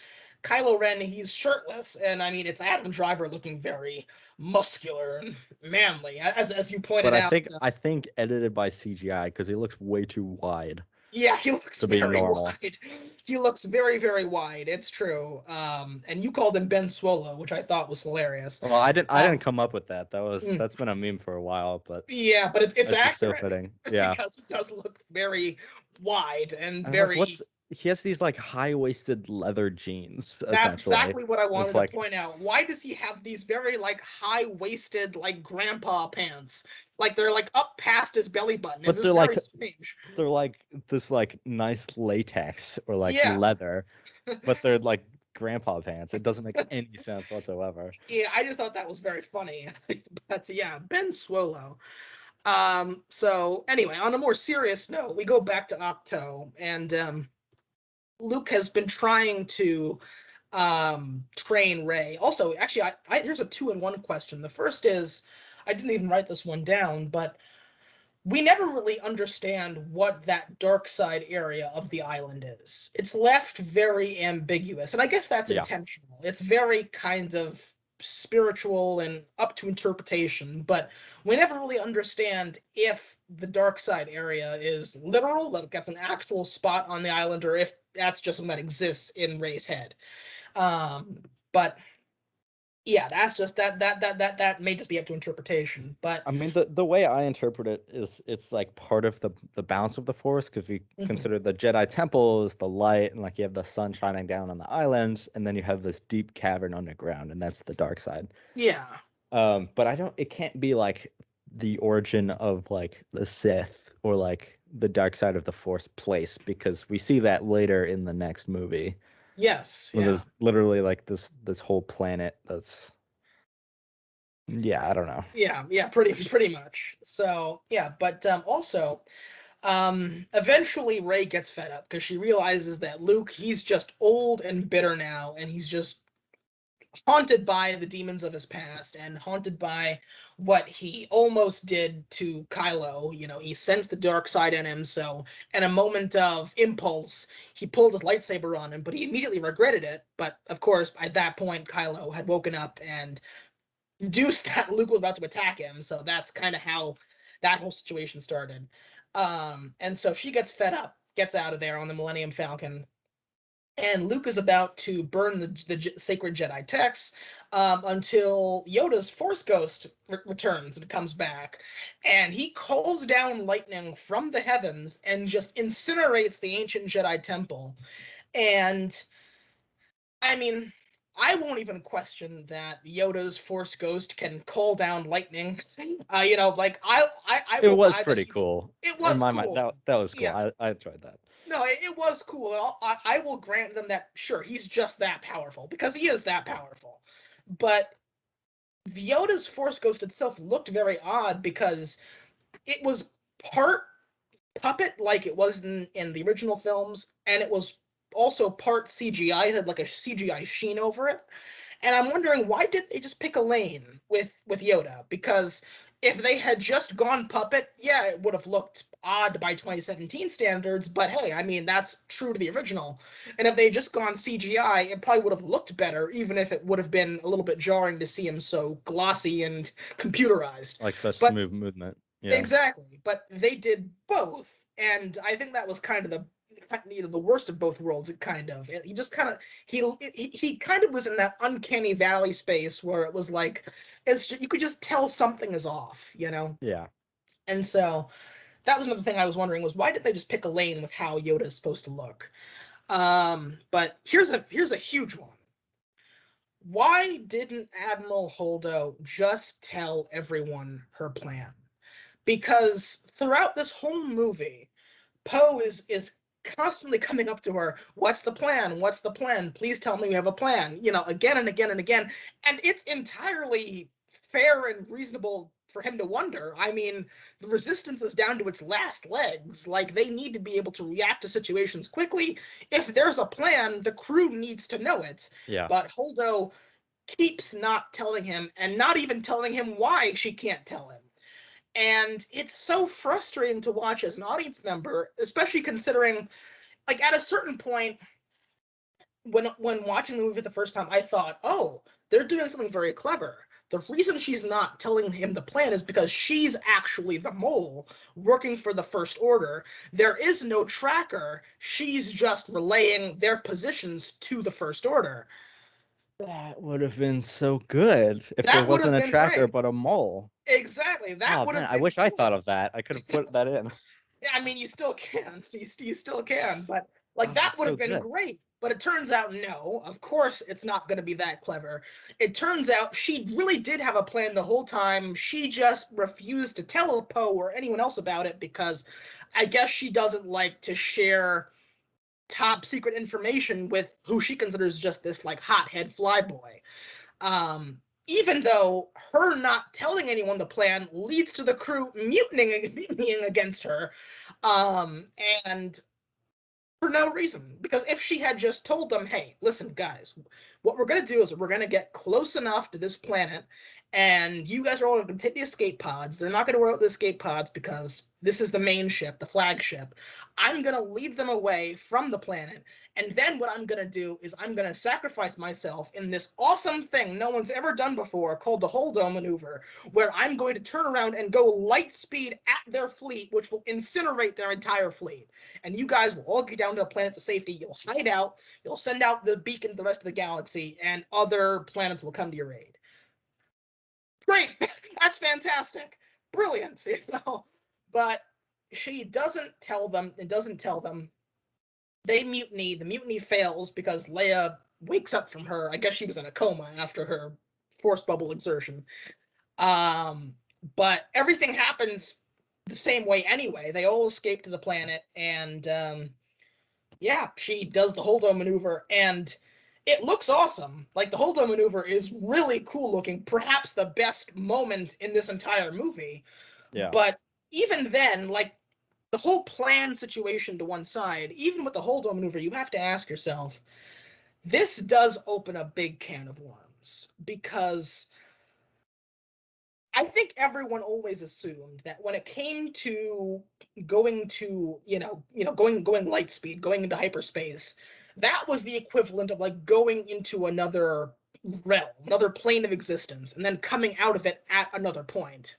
Kylo Ren, he's shirtless, and I mean, it's Adam Driver looking very muscular and manly, as you pointed out. But I think edited by CGI because he looks way too wide. Yeah, he looks very wide. He looks very, very wide. It's true. And you called him Ben Swolo, which I thought was hilarious. Well, I didn't come up with that. That's been a meme for a while, but yeah, but it's accurate. So fitting. Yeah, because it does look very wide and very. He has these like high-waisted leather jeans. That's exactly what I wanted to point out. Why does he have these very like high-waisted like grandpa pants? Like they're like up past his belly button. It's just very strange. They're like this like nice latex or like leather, but they're like grandpa pants. It doesn't make any sense whatsoever. Yeah, I just thought that was very funny. But yeah, Ben Swolo. So anyway, on a more serious note, we go back to Octo, and Luke has been trying to train Rey. Also, actually, here's a 2-in-1 question. The first is, I didn't even write this one down, but we never really understand what that dark side area of the island is. It's left very ambiguous, and I guess that's Yeah. intentional. It's very kind of spiritual and up to interpretation, but we never really understand if the dark side area is literal, like that's an actual spot on the island, or if that's just something that exists in Rey's head. But yeah, that's just that may just be up to interpretation. But I mean, the way I interpret it is it's like part of the balance of the Force, because we consider the Jedi Temple is the light, and like you have the sun shining down on the islands, and then you have this deep cavern underground, and that's the dark side. Yeah. But it can't be like the origin of like the Sith or like the dark side of the Force place, because we see that later in the next movie. Yes. Where Yeah. there's literally like this whole planet that's, yeah, I don't know. Yeah, pretty much. So yeah, but also, eventually Rey gets fed up because she realizes that Luke, he's just old and bitter now, and he's just haunted by the demons of his past and haunted by what he almost did to Kylo. You know, he sensed the dark side in him, so in a moment of impulse, he pulled his lightsaber on him, but he immediately regretted it. But of course, at that point, Kylo had woken up and deduced that Luke was about to attack him, so that's kind of how that whole situation started. And so she gets fed up, gets out of there on the Millennium Falcon, and Luke is about to burn the sacred Jedi texts until Yoda's Force Ghost returns and comes back, and he calls down lightning from the heavens and just incinerates the ancient Jedi temple. And I mean, I won't even question that Yoda's Force Ghost can call down lightning. You know, like I It will was buy that pretty cool. It was in my cool. mind. That was cool. Yeah. I enjoyed that. No, it was cool. And I will grant them that, sure, he's just that powerful, because he is that powerful. But Yoda's Force Ghost itself looked very odd because it was part puppet like it was in the original films, and it was also part CGI. It had like a CGI sheen over it. And I'm wondering, why did they just pick a lane with Yoda? Because if they had just gone puppet, yeah, it would have looked odd by 2017 standards, but hey, I mean, that's true to the original. And if they had just gone CGI, it probably would have looked better, even if it would have been a little bit jarring to see him so glossy and computerized. Like such But smooth movement. Yeah. exactly. But they did both. And I think that was kind of the worst of both worlds. It kind of, he just kind of, he kind of was in that uncanny valley space where it was like, you could just tell something is off, you know? Yeah. And so that was another thing I was wondering, was why did they just pick a lane with how Yoda is supposed to look? But here's a huge one. Why didn't Admiral Holdo just tell everyone her plan? Because throughout this whole movie, Poe is constantly coming up to her, what's the plan? What's the plan? Please tell me you have a plan, you know, again and again and again. And it's entirely fair and reasonable for him to wonder. I mean, the Resistance is down to its last legs. Like, they need to be able to react to situations quickly. If there's a plan, the crew needs to know it. Yeah. But Holdo keeps not telling him, and not even telling him why she can't tell him. And it's so frustrating to watch as an audience member, especially considering, like, at a certain point, when watching the movie the first time, I thought, oh, they're doing something very clever. The reason she's not telling him the plan is because she's actually the mole working for the First Order. There is no tracker. She's just relaying their positions to the First Order. That would have been so good if That there would have wasn't a been tracker great. but a mole. Exactly. That would have been I wish I cool. thought of that. I could have put that in. Yeah, I mean, you still can. You still can. But, like, that that's would so have been good. great. But it turns out, no. Of course, it's not going to be that clever. It turns out she really did have a plan the whole time. She just refused to tell Poe or anyone else about it because I guess she doesn't like to share top secret information with who she considers just this, like, hothead flyboy. Even though her not telling anyone the plan leads to the crew mutinying against her, and for no reason. Because if she had just told them, hey, listen, guys, what we're going to do is we're going to get close enough to this planet, and you guys are all going to take the escape pods. They're not going to worry about the escape pods because this is the main ship, the flagship. I'm going to lead them away from the planet, and then what I'm going to do is I'm going to sacrifice myself in this awesome thing no one's ever done before called the Holdo maneuver, where I'm going to turn around and go light speed at their fleet, which will incinerate their entire fleet. And you guys will all get down to the planet to safety. You'll hide out. You'll send out the beacon to the rest of the galaxy, and other planets will come to your aid. Great. That's fantastic. Brilliant. You know? But she doesn't tell them. It doesn't tell them. They mutiny. The mutiny fails because Leia wakes up from her. I guess she was in a coma after her force bubble exertion. But everything happens the same way anyway. They all escape to the planet, and yeah, she does the Holdo maneuver, and it looks awesome. Like, the Holdo maneuver is really cool looking, perhaps the best moment in this entire movie. Yeah. But even then, like, the whole plan situation to one side, even with the Holdo maneuver, you have to ask yourself, this does open a big can of worms, because I think everyone always assumed that when it came to going to, going light speed, going into hyperspace, that was the equivalent of like going into another realm, another plane of existence, and then coming out of it at another point.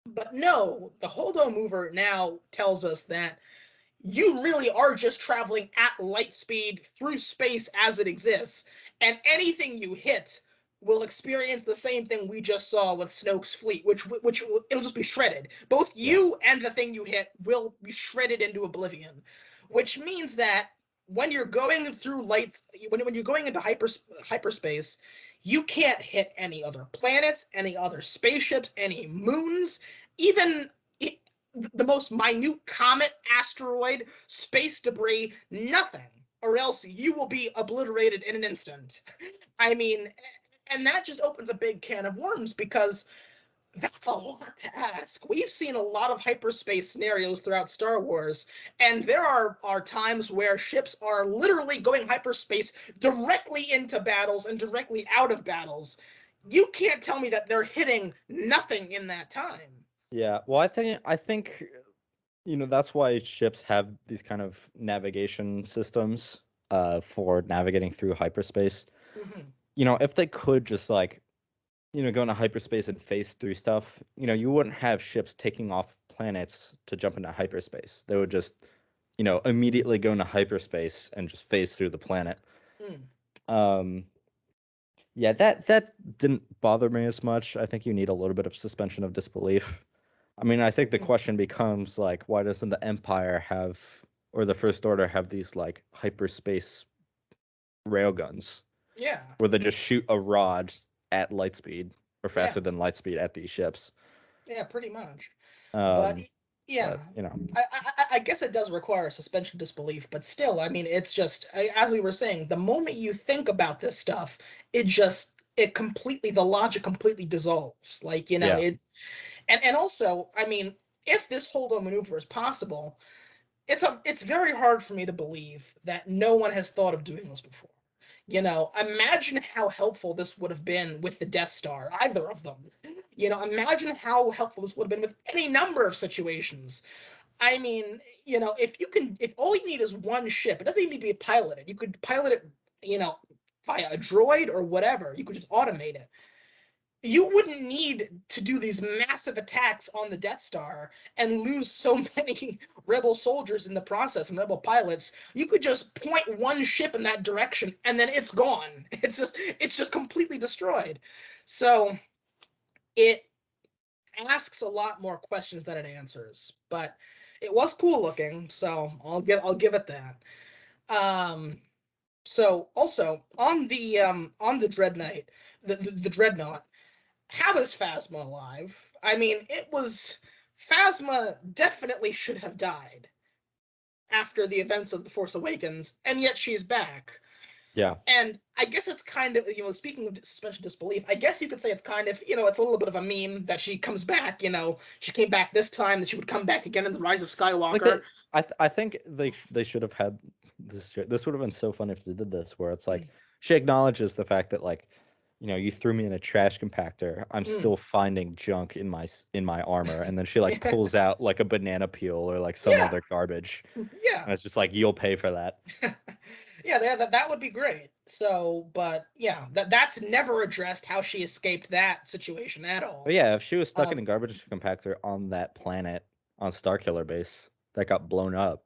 But no, the Holdo mover now tells us that you really are just traveling at light speed through space as it exists, and anything you hit will experience the same thing we just saw with Snoke's fleet, which it'll just be shredded. Both you and the thing you hit will be shredded into oblivion, which means that when you're going through when you're going into hyperspace, you can't hit any other planets, any other spaceships, any moons, even the most minute comet, asteroid, space debris, nothing, or else you will be obliterated in an instant. I mean, and that just opens a big can of worms, because that's a lot to ask. We've seen a lot of hyperspace scenarios throughout Star Wars, and there are times where ships are literally going hyperspace directly into battles and directly out of battles. You can't tell me that they're hitting nothing in that time. Yeah, well, I think that's why ships have these kind of navigation systems for navigating through hyperspace. Mm-hmm. If they could just like go into hyperspace and phase through stuff, you wouldn't have ships taking off planets to jump into hyperspace. They would just immediately go into hyperspace and just phase through the planet. Yeah, that didn't bother me as much. I think you need a little bit of suspension of disbelief. I mean, I think the question becomes like, why doesn't the Empire have, or the First Order have these like hyperspace railguns? Yeah. Where they just shoot a rod at light speed or faster than light speed at these ships. Yeah, pretty much. But yeah, but, I guess it does require suspension of disbelief, but still, I mean, it's just, as we were saying, the moment you think about this stuff, the logic completely dissolves. Like, it, and also, I mean, if this Holdo maneuver is possible, it's very hard for me to believe that no one has thought of doing this before. Imagine how helpful this would have been with the Death Star, either of them. Imagine how helpful this would have been with any number of situations. I mean, if all you need is one ship, it doesn't even need to be piloted. You could pilot it, via a droid or whatever. You could just automate it. You wouldn't need to do these massive attacks on the Death Star and lose so many rebel soldiers in the process and rebel pilots. You could just point one ship in that direction and then it's gone. It's just completely destroyed. So it asks a lot more questions than it answers, but it was cool looking, so I'll give it that. So also on the Dreadnought, how is Phasma alive? I mean, Phasma definitely should have died after the events of The Force Awakens, and yet she's back. Yeah. And I guess it's kind of, speaking of suspension of disbelief, I guess you could say it's kind of, it's a little bit of a meme that she comes back, she came back this time, that she would come back again in The Rise of Skywalker. I think they should have had this would have been so fun if they did this, where it's like, she acknowledges the fact that, like, you threw me in a trash compactor. I'm still finding junk in my armor, and then she like pulls out like a banana peel or like some other garbage. Yeah. And it's just like, you'll pay for that. Yeah, that would be great. So, but yeah, that's never addressed how she escaped that situation at all. But yeah, if she was stuck in a garbage compactor on that planet on Starkiller Base that got blown up.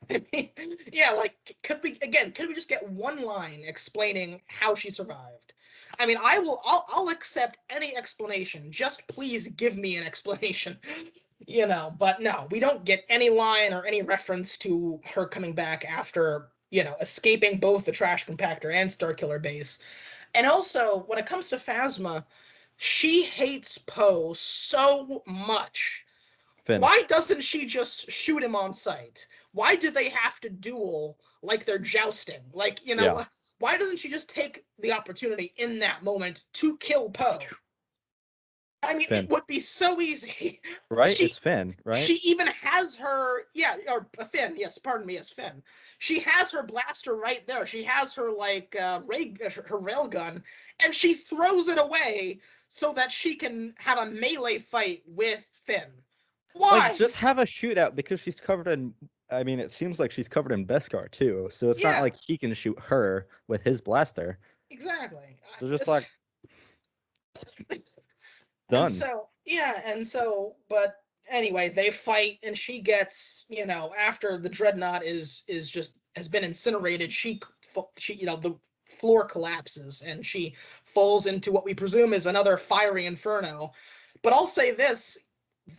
I mean, yeah, like could we just get one line explaining how she survived? I mean, I'll accept any explanation. Just please give me an explanation. But no, we don't get any line or any reference to her coming back after, escaping both the trash compactor and Starkiller Base. And also, when it comes to Phasma, she hates Poe so much. Finn. Why doesn't she just shoot him on sight? Why do they have to duel like they're jousting? Like, why doesn't she just take the opportunity in that moment to kill Poe? I mean, Finn. It would be so easy. Right? It's Finn, right? She even has her, Finn, yes, pardon me, yes, Finn. She has her blaster right there. She has her, like, her railgun, and she throws it away so that she can have a melee fight with Finn. Why? Like, just have a shootout, because she's covered in, I mean, it seems like she's covered in Beskar, too, so it's not like he can shoot her with his blaster. Exactly. So just, like... Done. But anyway, they fight, and she gets, after the dreadnought has been incinerated, she the floor collapses and she falls into what we presume is another fiery inferno. But I'll say this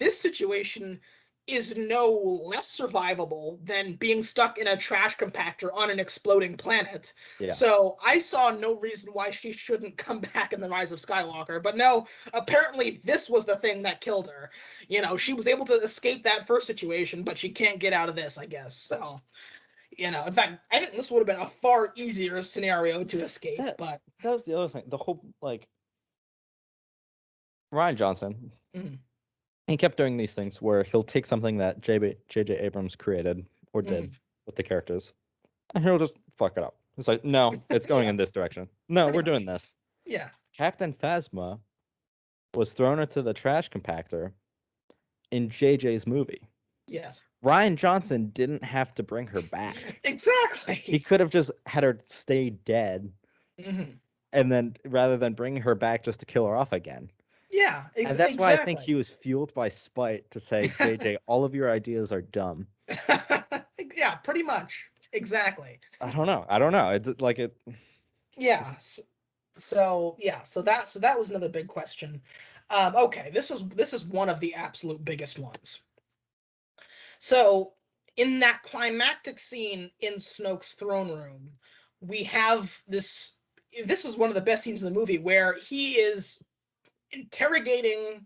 situation is no less survivable than being stuck in a trash compactor on an exploding planet. Yeah. So I saw no reason why she shouldn't come back in the Rise of Skywalker. But no, apparently this was the thing that killed her. She was able to escape that first situation, but she can't get out of this, I guess. So, in fact, I think this would have been a far easier scenario to escape. But that was the other thing. The whole, like, Rian Johnson. Mm-hmm. He kept doing these things where he'll take something that J.J. Abrams created or did with the characters, and he'll just fuck it up. It's like, no, it's going in this direction. No, we're doing this. Yeah. Captain Phasma was thrown into the trash compactor in J.J.'s movie. Yes. Rian Johnson didn't have to bring her back. Exactly. He could have just had her stay dead, and then rather than bringing her back just to kill her off again. Yeah, and that's why I think he was fueled by spite to say, JJ, all of your ideas are dumb. Yeah, pretty much. Exactly. I don't know. It's like it. Yeah. So that was another big question. Okay, this is one of the absolute biggest ones. So in that climactic scene in Snoke's throne room, we have this. This is one of the best scenes in the movie where he is interrogating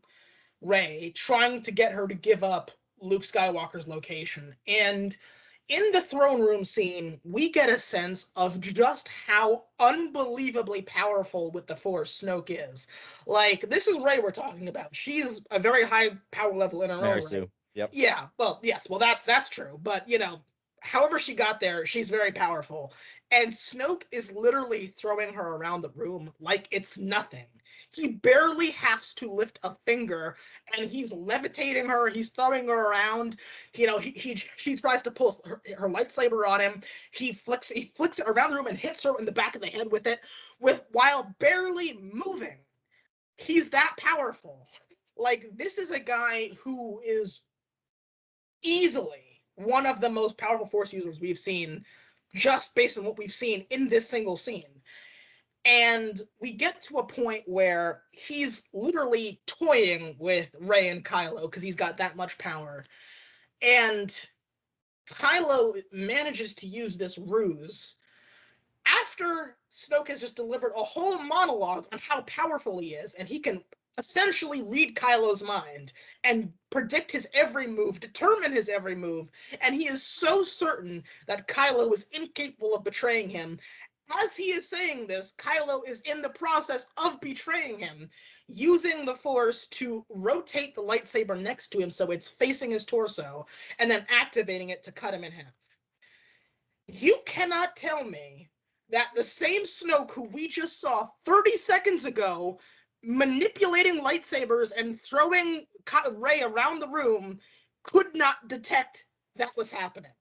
Rey, trying to get her to give up Luke Skywalker's location. And in the throne room scene, we get a sense of just how unbelievably powerful with the Force Snoke is. Like, this is Rey we're talking about. She's a very high power level in her own right. Yep. Yeah, well, yes, well, that's true. But, however she got there, she's very powerful. And Snoke is literally throwing her around the room like it's nothing. He barely has to lift a finger, and he's levitating her. He's throwing her around. She tries to pull her lightsaber on him. He flicks it around the room and hits her in the back of the head with it, while barely moving. He's that powerful. Like, this is a guy who is easily one of the most powerful Force users we've seen, just based on what we've seen in this single scene. And we get to a point where he's literally toying with Rey and Kylo because he's got that much power. And Kylo manages to use this ruse after Snoke has just delivered a whole monologue on how powerful he is, and he can essentially read Kylo's mind and predict his every move, determine his every move, and he is so certain that Kylo is incapable of betraying him. As he is saying this, Kylo is in the process of betraying him, using the Force to rotate the lightsaber next to him so it's facing his torso, and then activating it to cut him in half. You cannot tell me that the same Snoke who we just saw 30 seconds ago manipulating lightsabers and throwing Rey around the room could not detect that was happening.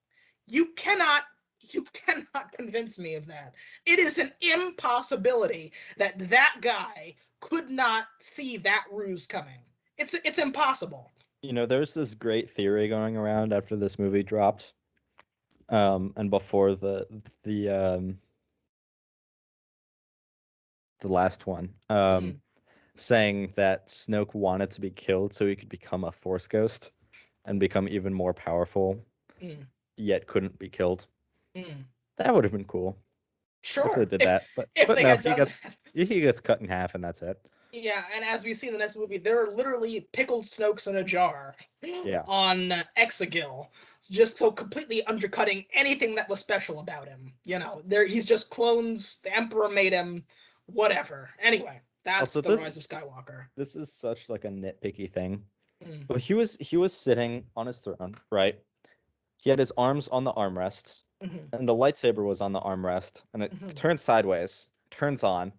You cannot convince me of that. It is an impossibility that guy could not see that ruse coming. It's impossible. You know, there's this great theory going around after this movie dropped, and before the last one, saying that Snoke wanted to be killed so he could become a Force ghost and become even more powerful, yet couldn't be killed. That would have been cool. Sure. If they did that, but no, he gets cut in half and that's it. Yeah, and as we see in the next movie, there are literally pickled Snokes in a jar on Exegil, just so completely undercutting anything that was special about him. You know, he's just clones. The Emperor made him, whatever. Anyway, that's also, the Rise of Skywalker. This is such like a nitpicky thing. But he was sitting on his throne, right? He had his arms on the armrest, and the lightsaber was on the armrest, and it turns sideways, turns on.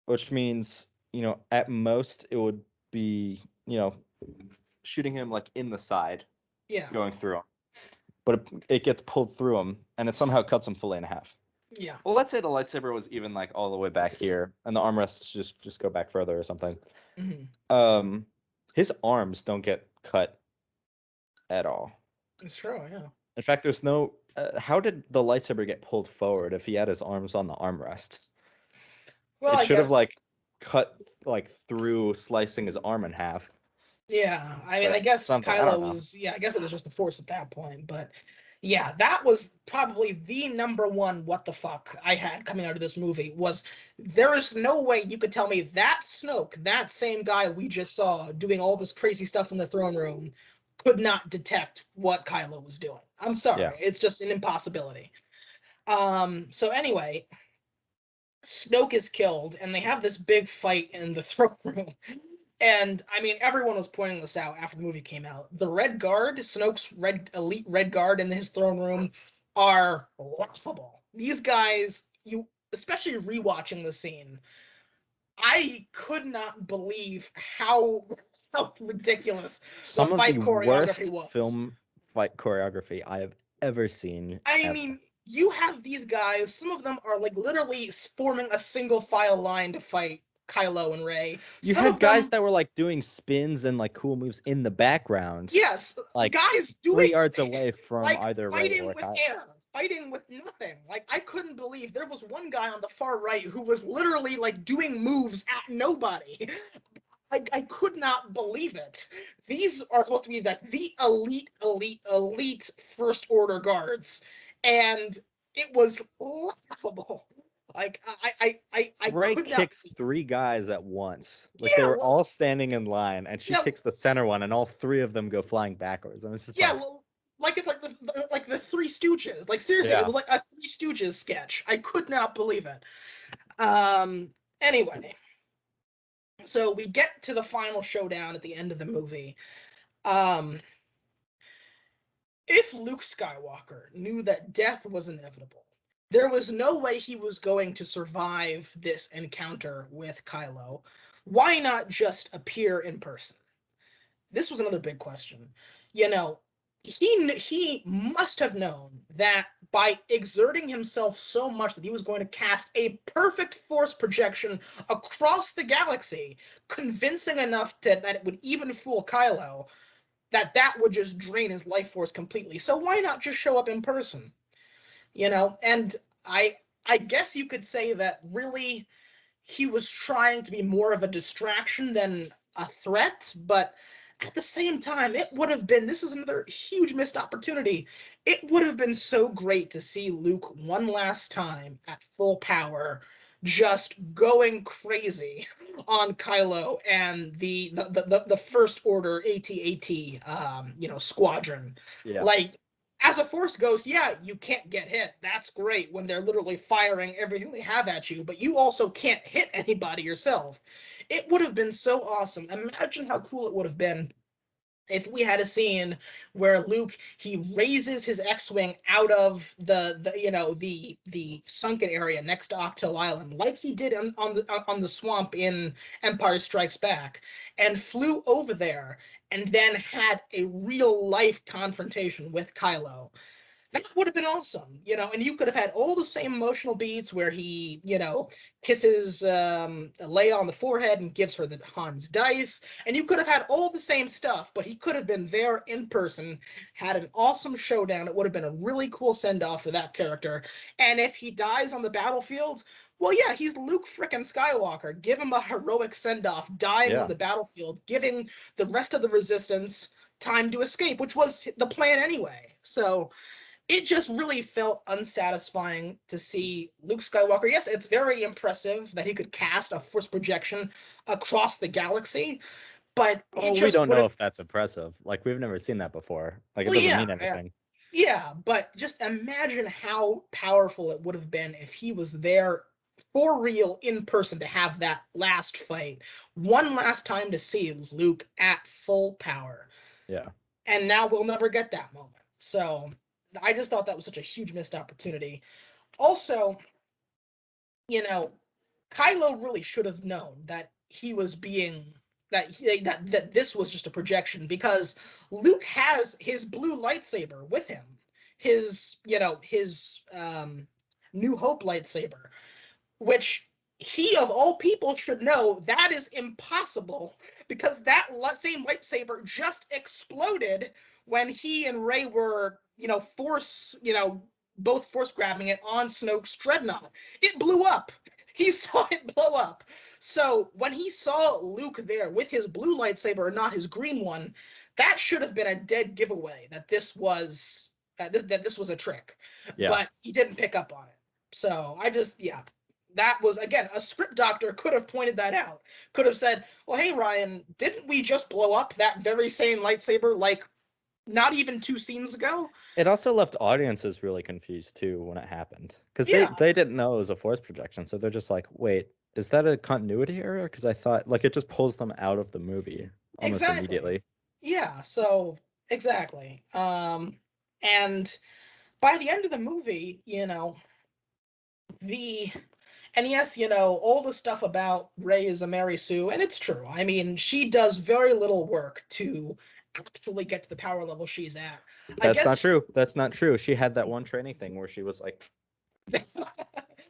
Which means, you know, at most it would be, you know, shooting him like in the side, going through him. But it gets pulled through him, and it somehow cuts him fully in half. Yeah. Well, let's say the lightsaber was even like all the way back here, and the armrests just go back further or something. His arms don't get cut at all. It's true, yeah. In fact, there's no. How did the lightsaber get pulled forward if he had his arms on the armrest? Well, it should have like cut like through, slicing his arm in half. Yeah, I mean, I guess Kylo was. Yeah, I guess it was just the Force at that point, but yeah, that was probably the number one what the fuck I had coming out of this movie. Was there is no way you could tell me that Snoke, that same guy we just saw doing all this crazy stuff in the throne room, could not detect what Kylo was doing. I'm sorry, it's just an impossibility. So anyway, Snoke is killed, and they have this big fight in the throne room. And, I mean, everyone was pointing this out after the movie came out. The Red Guard, Snoke's elite Red Guard in his throne room, are laughable. These guys, especially rewatching the scene, I could not believe how ridiculous the fight choreography was. Some of the worst film fight choreography I have ever seen. I mean, you have these guys, some of them are like literally forming a single file line to fight Kylo and Rey. You had guys that were like doing spins and like cool moves in the background. Yes, like guys doing 3 yards away from like either Rey or Kylo. Fighting with nothing. Like, I couldn't believe there was one guy on the far right who was literally like doing moves at nobody. I could not believe it. These are supposed to be like the elite First Order guards, and it was laughable. Like Rey kicks 3 guys at once. Like they were all standing in line, and she kicks the center one, and all 3 of them go flying backwards. And it's just like it's like the Three Stooges. Like seriously, it was like a Three Stooges sketch. I could not believe it. Anyway, so we get to the final showdown at the end of the movie. If Luke Skywalker knew that death was inevitable, there was no way he was going to survive this encounter with Kylo. Why not just appear in person? This was another big question. You know, he must have known that by exerting himself so much that he was going to cast a perfect force projection across the galaxy, convincing enough that it would even fool Kylo, that would just drain his life force completely. So why not just show up in person? You know, and I guess you could say that really he was trying to be more of a distraction than a threat, but at the same time, it would have been, this is another huge missed opportunity, it would have been so great to see Luke one last time at full power, just going crazy on Kylo and the First Order AT-AT squadron. Yeah. Like, as a Force Ghost, you can't get hit. That's great when they're literally firing everything they have at you, but you also can't hit anybody yourself. It would have been so awesome. Imagine how cool it would have been if we had a scene where Luke, he raises his X-wing out of the sunken area next to Octo Island, like he did on the swamp in Empire Strikes Back, and flew over there, and then had a real life confrontation with Kylo. That would have been awesome, and you could have had all the same emotional beats where he, kisses Leia on the forehead and gives her the Han's dice, and you could have had all the same stuff, but he could have been there in person, had an awesome showdown. It would have been a really cool send-off for that character, and if he dies on the battlefield, well, yeah, he's Luke frickin' Skywalker. Give him a heroic send-off, dying on the battlefield, giving the rest of the Resistance time to escape, which was the plan anyway. So it just really felt unsatisfying to see Luke Skywalker. Yes, it's very impressive that he could cast a force projection across the galaxy, but we don't know if that's impressive. Like, we've never seen that before. Like, it doesn't mean anything. Yeah, but just imagine how powerful it would have been if he was there for real in person to have that last fight. One last time to see Luke at full power. Yeah. And now we'll never get that moment. So I just thought that was such a huge missed opportunity. Also, Kylo really should have known that he was being that this was just a projection, because Luke has his blue lightsaber with him, his New Hope lightsaber, which he of all people should know that is impossible, because that same lightsaber just exploded when he and Rey were both force grabbing it on Snoke's dreadnought. It blew up. He saw it blow up. So when he saw Luke there with his blue lightsaber and not his green one, that should have been a dead giveaway that this was this was a trick. Yeah. But he didn't pick up on it. So that was, again, a script doctor could have pointed that out. Could have said, well, hey, Ryan, didn't we just blow up that very same lightsaber like not even 2 scenes ago? It also left audiences really confused too when it happened, because they didn't know it was a force projection, so they're just like, wait, is that a continuity error? Because I thought, like, it just pulls them out of the movie almost immediately. Yeah, so exactly. And by the end of the movie, all the stuff about Rey is a Mary Sue, and it's true. I mean, she does very little work to actually get to the power level she's at. Not true. That's not true. She had that one training thing where she was like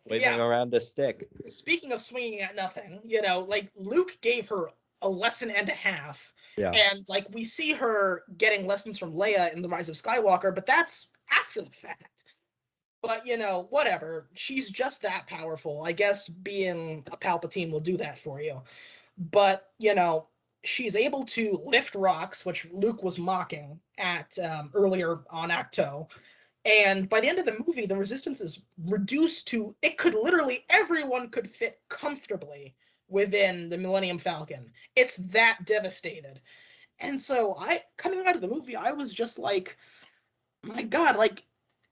waving around the stick. Speaking of swinging at nothing, like, Luke gave her a lesson and a half. Yeah. And like, we see her getting lessons from Leia in the Rise of Skywalker, but that's after the fact. But, whatever. She's just that powerful. I guess being a Palpatine will do that for you. But, she's able to lift rocks, which Luke was mocking at earlier on Acto. And by the end of the movie, the Resistance is reduced to, everyone could fit comfortably within the Millennium Falcon. It's that devastated. And so coming out of the movie, I was just like, my God, like,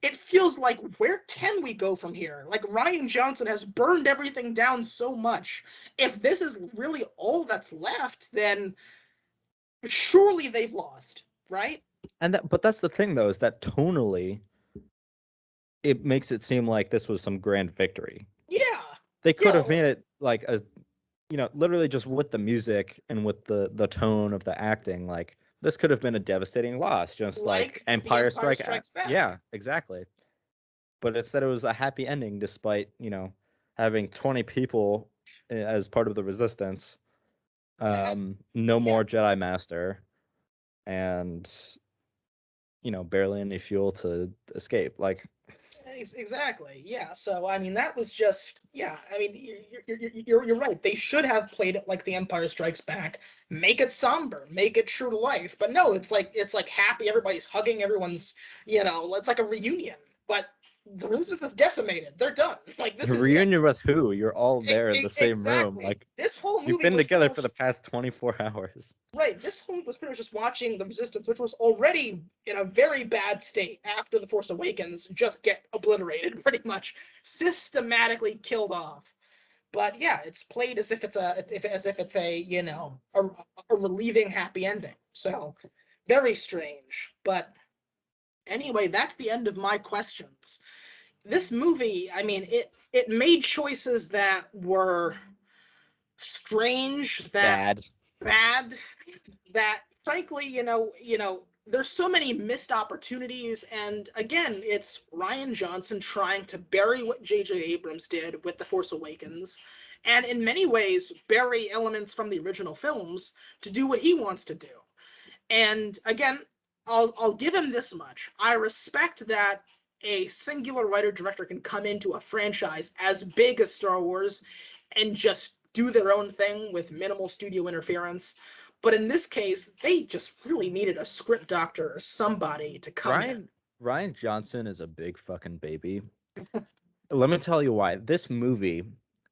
it feels like, where can we go from here? Like, Rian Johnson has burned everything down so much. If this is really all that's left, then surely they've lost, right? But that's the thing, though, is that tonally, it makes it seem like this was some grand victory. Yeah. They could have made it like literally just with the music and with the tone of the acting, like, this could have been a devastating loss, just like Empire Strikes Back. Yeah, exactly. But instead, it was a happy ending, despite having 20 people as part of the Resistance, no more Jedi Master, and barely any fuel to escape. Like, exactly, yeah. So I mean, that was just, I mean, you're right. They should have played it like The Empire Strikes Back. Make it somber, make it true to life. But no, it's like happy. Everybody's hugging. Everyone's, it's like a reunion. But the Resistance is decimated. They're done. Like, this is reunion with who? You're all there in the same room. Like, this whole movie you've been together for the past 24 hours. Right. This whole movie was pretty much just watching the Resistance, which was already in a very bad state after The Force Awakens, just get obliterated, pretty much systematically killed off. But yeah, it's played as if it's a relieving happy ending. So Very strange. But anyway, that's the end of my questions. This movie, I mean, it made choices that were strange, that bad, that frankly, there's so many missed opportunities. And again, it's Rian Johnson trying to bury what J.J. Abrams did with The Force Awakens, and in many ways bury elements from the original films to do what he wants to do. And again, I'll give him this much. I respect that a singular writer director can come into a franchise as big as Star Wars and just do their own thing with minimal studio interference. But in this case, they just really needed a script doctor or somebody to come in. Rian Johnson is a big fucking baby. Let me tell you why. This movie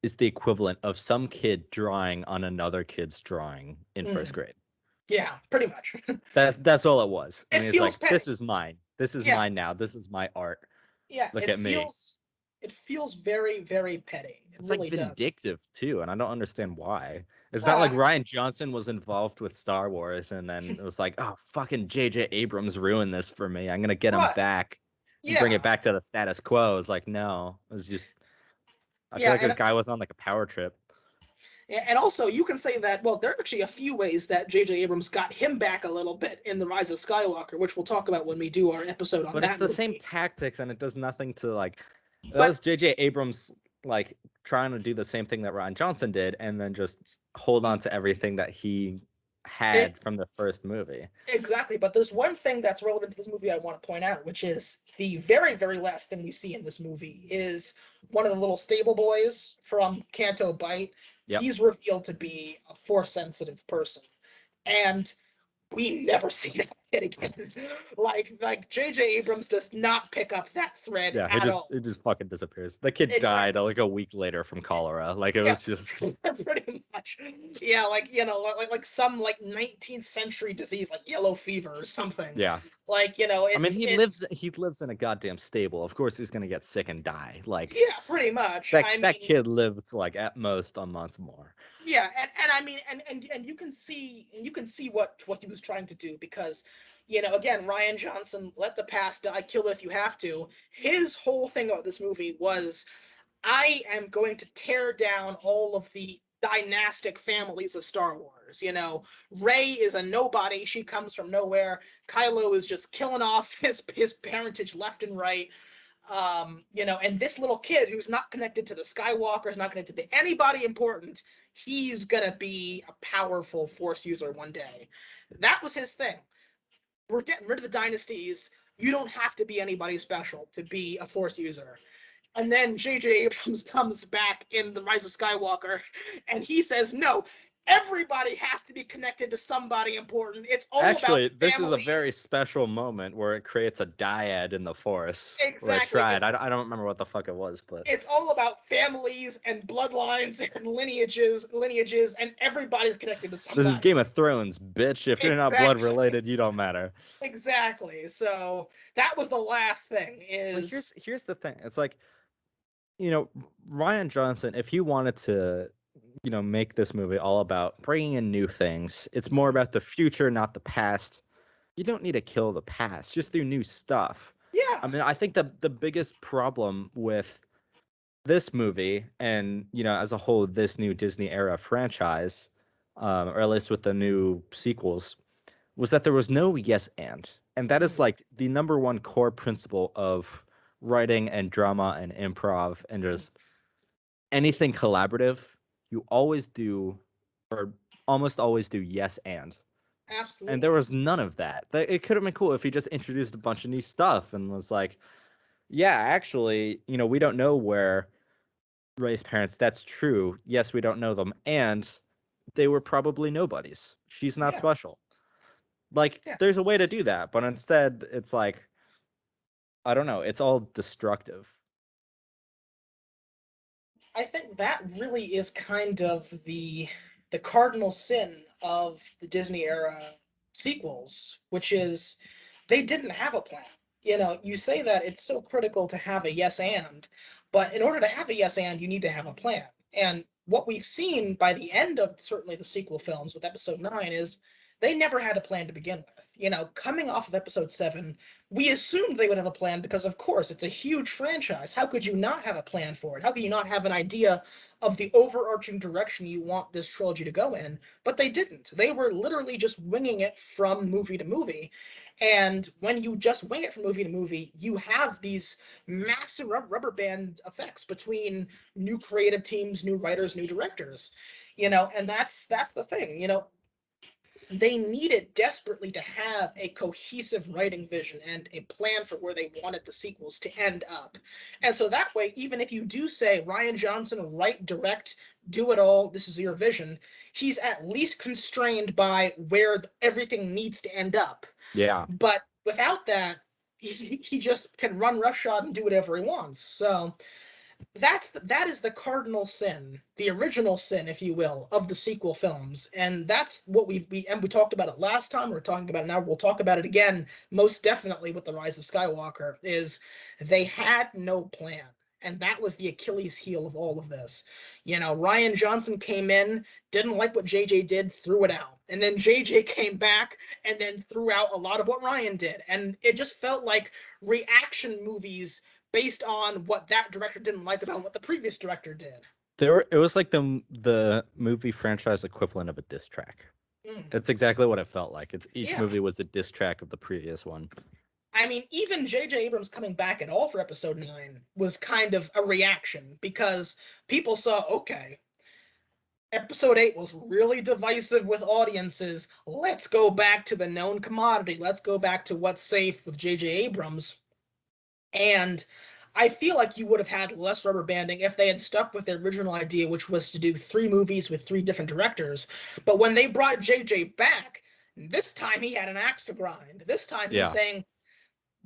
is the equivalent of some kid drawing on another kid's drawing in first grade. Yeah, pretty much. That's all it was. It feels like, petty. this is mine. This is mine now. This is my art. Yeah, Look at me. It feels very, very petty. It's really like vindictive too, and I don't understand why. It's Well, not like Rian Johnson was involved with Star Wars and then it was like, oh, fucking J.J. Abrams ruined this for me. I'm gonna get him back and bring it back to the status quo. It's like, no, it was just. I feel like this guy was on like a power trip. And also, you can say that, well, there are actually a few ways that J.J. Abrams got him back a little bit in The Rise of Skywalker, which we'll talk about when we do our episode on that. But it's the same tactics, and it does nothing to, like... That was J.J. Abrams, like, trying to do the same thing that Rian Johnson did, and then just hold on to everything that he had from the first movie. Exactly, but there's one thing that's relevant to this movie I want to point out, which is the very, very last thing we see in this movie is one of the little stable boys from Canto Bight. Yep. He's revealed to be a Force-sensitive person, and we never see that kid again. Like J.J. Abrams does not pick up that thread at all. It just fucking disappears. The kid died like a week later from cholera. Like it was just pretty much. Yeah, like some 19th century disease like yellow fever or something. Yeah. Like, I mean, he lives in a goddamn stable. Of course he's gonna get sick and die. Like, yeah, pretty much. That kid lived like at most a month more. Yeah, and I mean, and you can see what he was trying to do, because, again, Rian Johnson, let the past die, kill it if you have to. His whole thing about this movie was, I am going to tear down all of the dynastic families of Star Wars. Rey is a nobody. She comes from nowhere. Kylo is just killing off his parentage left and right. And this little kid who's not connected to the Skywalkers, not connected to anybody important, he's gonna be a powerful Force user one day. That was his thing. We're getting rid of the dynasties. You don't have to be anybody special to be a Force user. And then J.J. Abrams comes back in The Rise of Skywalker, and he says, no, everybody has to be connected to somebody important. It's all about families. This is a very special moment where it creates a dyad in the Force. Exactly. I don't remember what the fuck it was, but it's all about families and bloodlines and lineages, and everybody's connected to somebody. This is Game of Thrones, bitch. If you're not blood related, you don't matter. Exactly. So that was the last thing. Here's the thing. It's like, Rian Johnson, if he wanted to make this movie all about bringing in new things. It's more about the future, not the past. You don't need to kill the past. Just do new stuff. Yeah. I mean, I think the biggest problem with this movie and, as a whole, this new Disney era franchise, or at least with the new sequels, was that there was no yes and. And that is like the number one core principle of writing and drama and improv and just anything collaborative. You always do, or almost always do, yes and. Absolutely. And there was none of that. It could have been cool if he just introduced a bunch of new stuff and was like, yeah, actually, we don't know where Rey's parents, that's true. Yes, we don't know them. And they were probably nobodies. She's not special. There's a way to do that. But instead, it's like, I don't know. It's all destructive. I think that really is kind of the cardinal sin of the Disney era sequels, which is they didn't have a plan. You say that it's so critical to have a yes and, but in order to have a yes and, you need to have a plan. And what we've seen by the end of certainly the sequel films with Episode 9 is they never had a plan to begin with. You know, coming off of episode 7, we assumed they would have a plan because, of course, it's a huge franchise. How could you not have a plan for it? How could you not have an idea of the overarching direction you want this trilogy to go in? But they didn't. They were literally just winging it from movie to movie. And when you just wing it from movie to movie, you have these massive rubber band effects between new creative teams, new writers, new directors. You know, and that's the thing. You know, they needed desperately to have a cohesive writing vision and a plan for where they wanted the sequels to end up. And so that way, even if you do say, Rian Johnson, write, direct, do it all, this is your vision, he's at least constrained by where everything needs to end up. Yeah. But without that, he just can run roughshod and do whatever he wants. So that is the cardinal sin, the original sin, if you will, of the sequel films. And that's what we talked about it last time. We're talking about it now. We'll talk about it again, most definitely with the Rise of Skywalker, is they had no plan. And that was the Achilles heel of all of this. You know, Rian Johnson came in, didn't like what JJ did, threw it out. And then JJ came back and then threw out a lot of what Rian did. And it just felt like reaction movies based on what that director didn't like about what the previous director did. It was like the movie franchise equivalent of a diss track. It's exactly what it felt like. Each movie was a diss track of the previous one. I mean, even J.J. Abrams coming back at all for episode 9 was kind of a reaction, because people saw, okay, episode 8 was really divisive with audiences. Let's go back to the known commodity. Let's go back to what's safe with J.J. Abrams. And I feel like you would have had less rubber banding if they had stuck with their original idea, which was to do 3 movies with 3 different directors. But when they brought JJ back, this time he had an axe to grind. This time he's saying,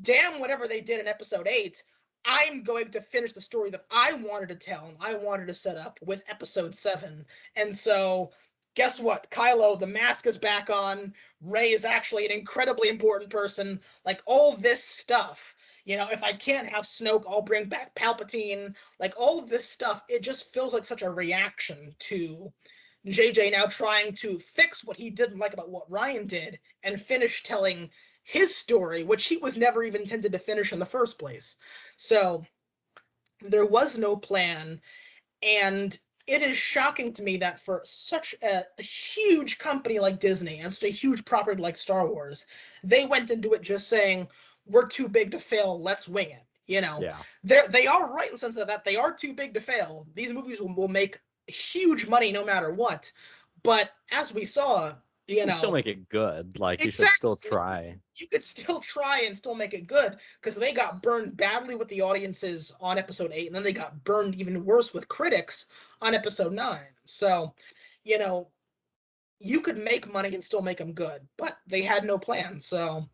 damn whatever they did in episode 8, I'm going to finish the story that I wanted to tell and I wanted to set up with episode 7. And so guess what? Kylo, the mask is back on. Rey is actually an incredibly important person. Like, all this stuff. You know, if I can't have Snoke, I'll bring back Palpatine. Like, all of this stuff, it just feels like such a reaction to JJ now trying to fix what he didn't like about what Rian did and finish telling his story, which he was never even intended to finish in the first place. So there was no plan, and it is shocking to me that for such a huge company like Disney and such a huge property like Star Wars, they went into it just saying, we're too big to fail, let's wing it. You know, they are right in the sense that they are too big to fail. These movies will make huge money no matter what. But as we saw, you know, still make it good. Like, you should still try. You could still try and still make it good, because they got burned badly with the audiences on episode 8, and then they got burned even worse with critics on episode 9. So, you know, you could make money and still make them good, but they had no plan. So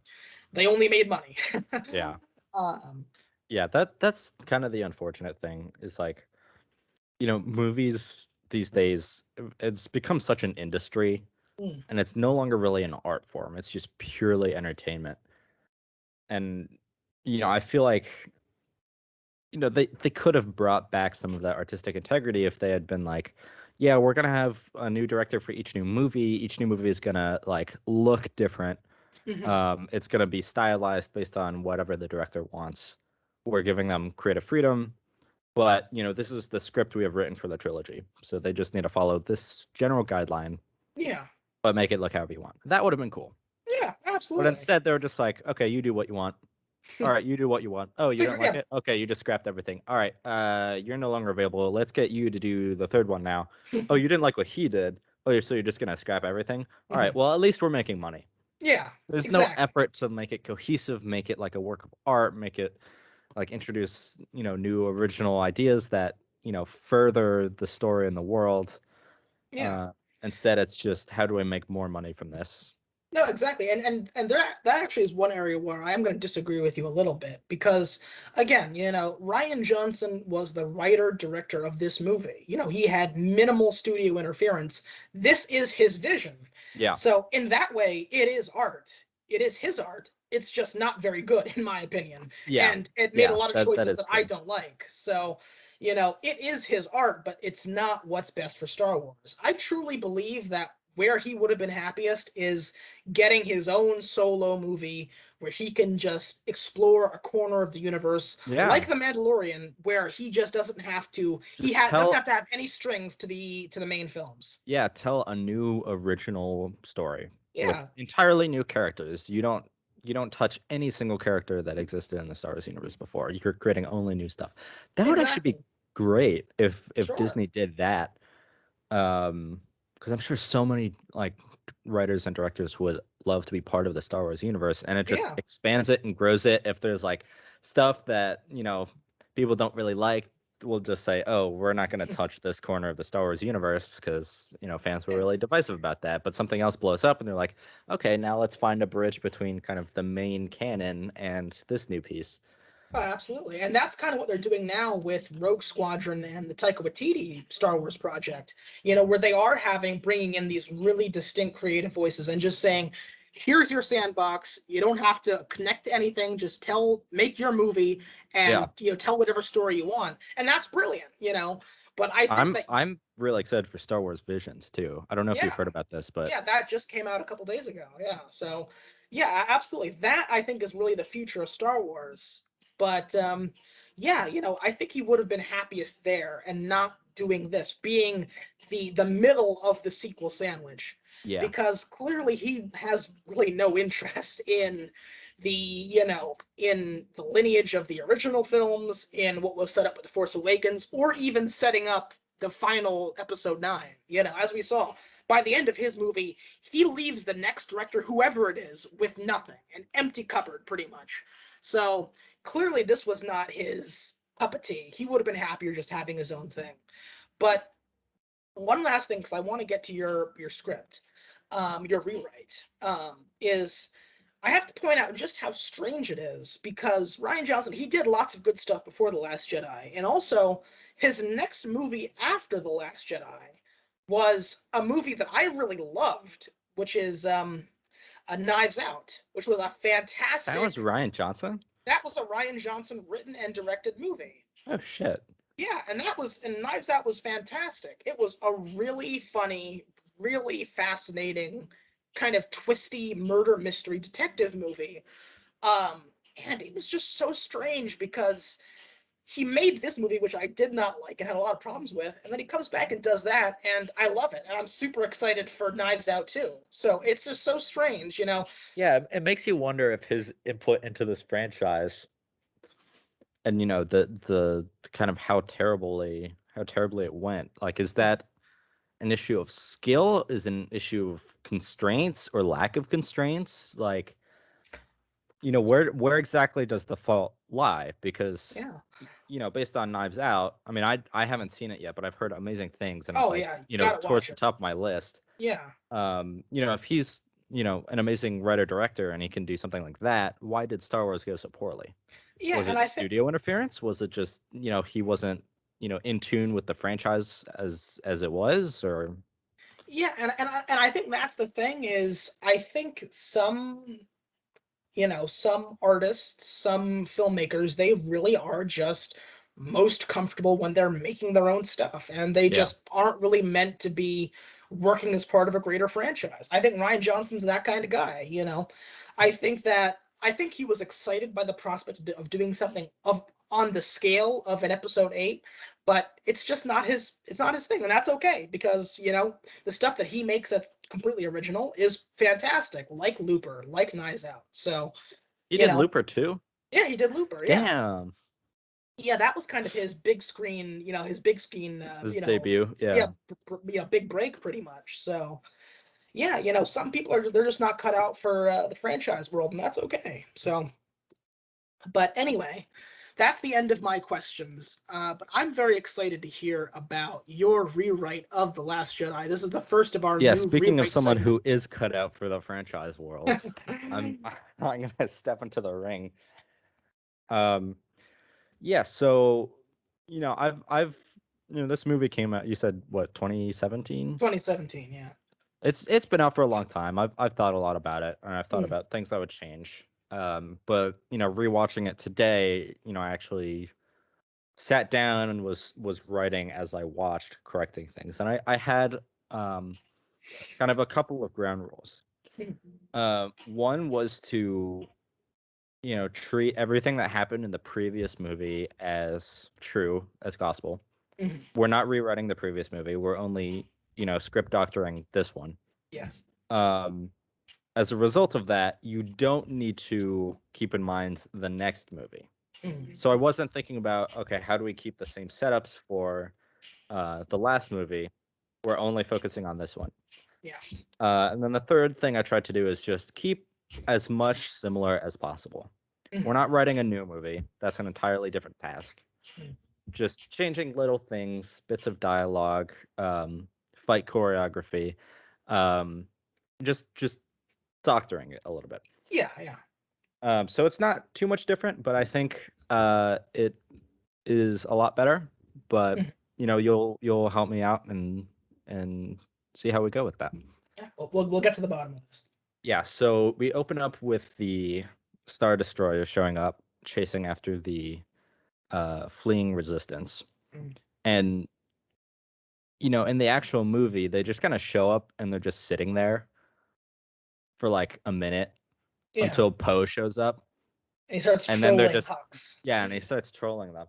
they only made money. That's kind of the unfortunate thing, is like, you know, movies these days, it's become such an industry, and it's no longer really an art form. It's just purely entertainment. And, you know, I feel like, you know, they could have brought back some of that artistic integrity if they had been like, yeah, we're going to have a new director for each new movie. Each new movie is going to, like, look different. It's going to be stylized based on whatever the director wants. We're giving them creative freedom, but, you know, this is the script we have written for the trilogy, so they just need to follow this general guideline. But make it look however you want. That would have been cool. Yeah, absolutely. But instead, they were just like, okay, you do what you want. All right, you do what you want. Oh, you don't like it? Okay, you just scrapped everything. All right, you're no longer available. Let's get you to do the third one now. Oh, you didn't like what he did. Oh, so you're just going to scrap everything? All right, well, at least we're making money. Yeah, There's no effort to make it cohesive, make it like a work of art, make it like introduce, you know, new original ideas that, you know, further the story in the world. Instead, it's just, how do I make more money from this? No, exactly. And that actually is one area where I am going to disagree with you a little bit, because, again, you know, Rian Johnson was the writer-director of this movie. You know, he had minimal studio interference. This is his vision. Yeah. So in that way, it is art. It is his art. It's just not very good, in my opinion. Yeah. And it made a lot of choices that I don't like. So, you know, it is his art, but it's not what's best for Star Wars. I truly believe that where he would have been happiest is getting his own solo movie where he can just explore a corner of the universe, like The Mandalorian, where he just doesn't have to. Doesn't have to have any strings to the main films. Yeah, tell a new original story with Yeah. entirely new characters. You don't touch any single character that existed in the Star Wars universe before. You're creating only new stuff. That would actually be great if Sure. Disney did that. Because I'm sure so many like writers and directors would love to be part of the Star Wars universe, and it just expands it and grows it. If there's like stuff that people don't really like, we'll just say, oh, we're not going to touch this corner of the Star Wars universe because fans were really divisive about that. But something else blows up, and they're like, okay, now let's find a bridge between kind of the main canon and this new piece. Oh, absolutely. And that's kind of what they're doing now with Rogue Squadron and the Taika Waititi Star Wars project, where they are bringing in these really distinct creative voices and just saying, here's your sandbox. You don't have to connect to anything. Just make your movie and, tell whatever story you want. And that's brilliant, But I'm really excited for Star Wars Visions too. I don't know if you've heard about this, but that just came out a couple days ago. Yeah. So yeah, absolutely. That I think is really the future of Star Wars. But I think he would have been happiest there and not doing this, being the middle of the sequel sandwich. Yeah. Because clearly he has really no interest in the lineage of the original films, in what was set up with The Force Awakens, or even setting up the final episode 9. As we saw, by the end of his movie, he leaves the next director, whoever it is, with nothing, an empty cupboard pretty much. So clearly this was not his cup of tea. He would have been happier just having his own thing. But one last thing, because I want to get to your script, your rewrite, is I have to point out just how strange it is, because Rian Johnson, he did lots of good stuff before The Last Jedi, and also his next movie after The Last Jedi was a movie that I really loved, which is a Knives Out, which was a fantastic... That was Rian Johnson? That was a Rian Johnson written and directed movie. Oh, shit. Yeah, and Knives Out was fantastic. It was a really funny, really fascinating, kind of twisty murder mystery detective movie. And it was just so strange because he made this movie, which I did not like and had a lot of problems with, and then he comes back and does that, and I love it. And I'm super excited for Knives Out too. So it's just so strange, Yeah, it makes you wonder if his input into this franchise and the kind of how terribly it went. Like, is that an issue of skill? Is it an issue of constraints or lack of constraints? Like, where exactly does the fault lie? Because based on Knives Out, I mean, I haven't seen it yet, but I've heard amazing things, and it's towards the top of my list. Yeah. If he's an amazing writer director and he can do something like that, why did Star Wars go so poorly? Yeah, was it studio interference? Was it just he wasn't in tune with the franchise as it was? Or and I think that's the thing, is I think some artists, some filmmakers, they really are just most comfortable when they're making their own stuff, and they just aren't really meant to be working as part of a greater franchise. I think Rian Johnson's that kind of guy. I think he was excited by the prospect of doing something on the scale of an episode 8, but it's just not his thing, and that's okay, because the stuff that he makes that's completely original is fantastic, like Looper, like Knives Out. So he did Looper too? Yeah, he did Looper. Damn. Yeah, that was kind of his big screen, his debut. Big break pretty much. So yeah, some people they're just not cut out for the franchise world, and that's okay. So, but anyway, that's the end of my questions. But I'm very excited to hear about your rewrite of The Last Jedi. This is the first of our new speaking of someone segments. who is cut out for the franchise world, I'm gonna step into the ring. So I've this movie came out, you said what, 2017? 2017, yeah. It's been out for a long time. I've thought a lot about it, and I've thought about things that would change. But rewatching it today, I actually sat down and was writing as I watched, correcting things. And I had kind of a couple of ground rules. One was to, treat everything that happened in the previous movie as true, as gospel. We're not rewriting the previous movie. We're only, script doctoring this one. Yes. As a result of that, you don't need to keep in mind the next movie. So I wasn't thinking about, okay, how do we keep the same setups for the last movie? We're only focusing on this one. Yeah. And then the third thing I tried to do is just keep as much similar as possible. We're not writing a new movie. That's an entirely different task. Just changing little things, bits of dialogue, fight choreography, just doctoring it a little bit. Yeah. So it's not too much different, but I think it is a lot better. But you'll help me out and see how we go with that. Yeah, we'll get to the bottom of this. Yeah, so we open up with the Star Destroyer showing up, chasing after the fleeing resistance. And, in the actual movie, they just kind of show up and they're just sitting there for like a minute until Poe shows up. And he starts and trolling then they're just Hux. Yeah, and he starts trolling them.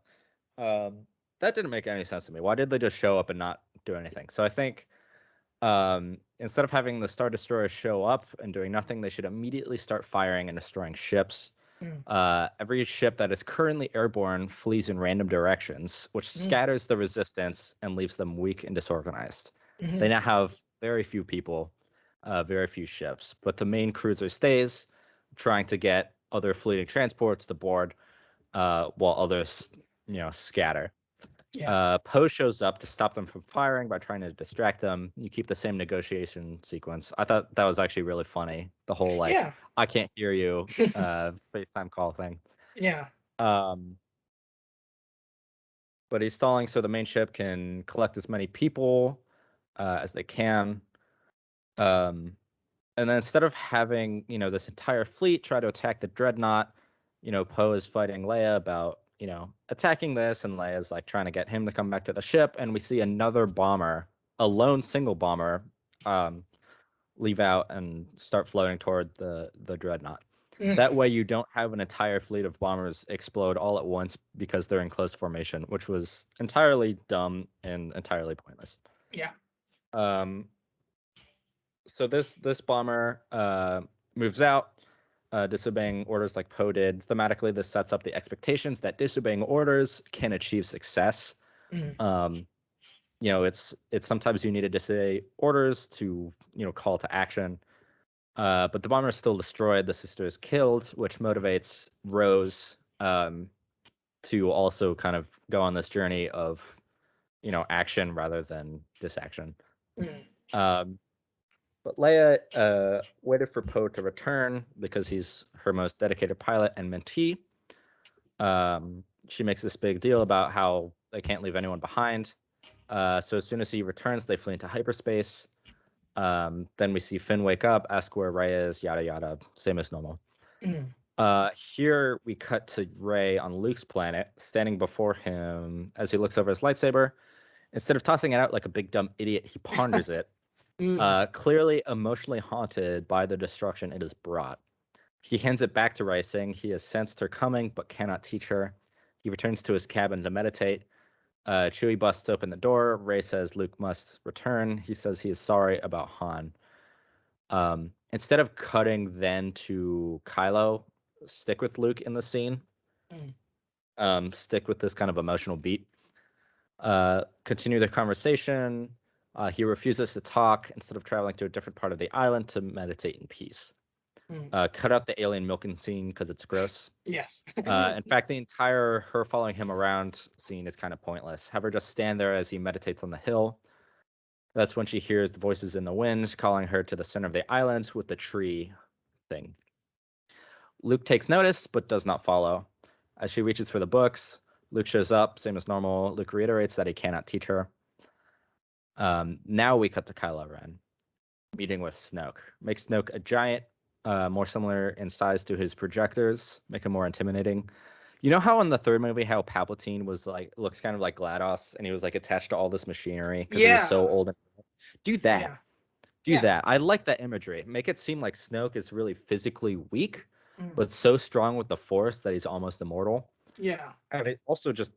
That didn't make any sense to me. Why did they just show up and not do anything? So I think instead of having the Star Destroyer show up and doing nothing, they should immediately start firing and destroying ships. Every ship that is currently airborne flees in random directions, which scatters the resistance and leaves them weak and disorganized. They now have very few people, very few ships, but the main cruiser stays, trying to get other fleeting transports to board, while others, scatter. Poe shows up to stop them from firing by trying to distract them. You keep the same negotiation sequence. I thought that was actually really funny. The whole I can't hear you FaceTime call thing. Yeah. But he's stalling so the main ship can collect as many people as they can. And then instead of having, this entire fleet try to attack the dreadnought, Poe is fighting Leia about, attacking this, and Leia's like trying to get him to come back to the ship, and we see another bomber, a lone single bomber, leave out and start floating toward the dreadnought. That way you don't have an entire fleet of bombers explode all at once because they're in close formation, which was entirely dumb and entirely pointless. Yeah. So this bomber moves out, disobeying orders like Poe did. Thematically, this sets up the expectations that disobeying orders can achieve success. It's sometimes you need to disobey orders to, call to action. But the bomber is still destroyed. The sister is killed, which motivates Rose to also kind of go on this journey of, action rather than disaction. But Leia waited for Poe to return because he's her most dedicated pilot and mentee. She makes this big deal about how they can't leave anyone behind. So as soon as he returns, they flee into hyperspace. Then we see Finn wake up, ask where Rey is, yada yada, same as normal. Here we cut to Rey on Luke's planet, standing before him as he looks over his lightsaber. Instead of tossing it out like a big dumb idiot, he ponders it. Clearly emotionally haunted by the destruction it has brought. He hands it back to Rey, saying he has sensed her coming but cannot teach her. He returns to his cabin to meditate. Chewie busts open the door. Rey says Luke must return. He says he is sorry about Han. Instead of cutting then to Kylo, stick with Luke in the scene. Stick with this kind of emotional beat. Continue the conversation. He refuses to talk instead of traveling to a different part of the island to meditate in peace. Cut out the alien milking scene because it's gross. Yes. In fact, the entire her following him around scene is kind of pointless. Have her just stand there as he meditates on the hill. That's when she hears the voices in the wind calling her to the center of the island with the tree thing. Luke takes notice but does not follow. As she reaches for the books, Luke shows up, same as normal. Luke reiterates that he cannot teach her. Now we cut to Kylo Ren meeting with Snoke. Make Snoke a giant, more similar in size to his projectors, make him more intimidating. You know how in the third movie how Palpatine was like looks kind of like GLaDOS and he was like attached to all this machinery because he was so old. Do that. Do that. I like that imagery. Make it seem like Snoke is really physically weak, but so strong with the Force that he's almost immortal. Yeah. And it also just,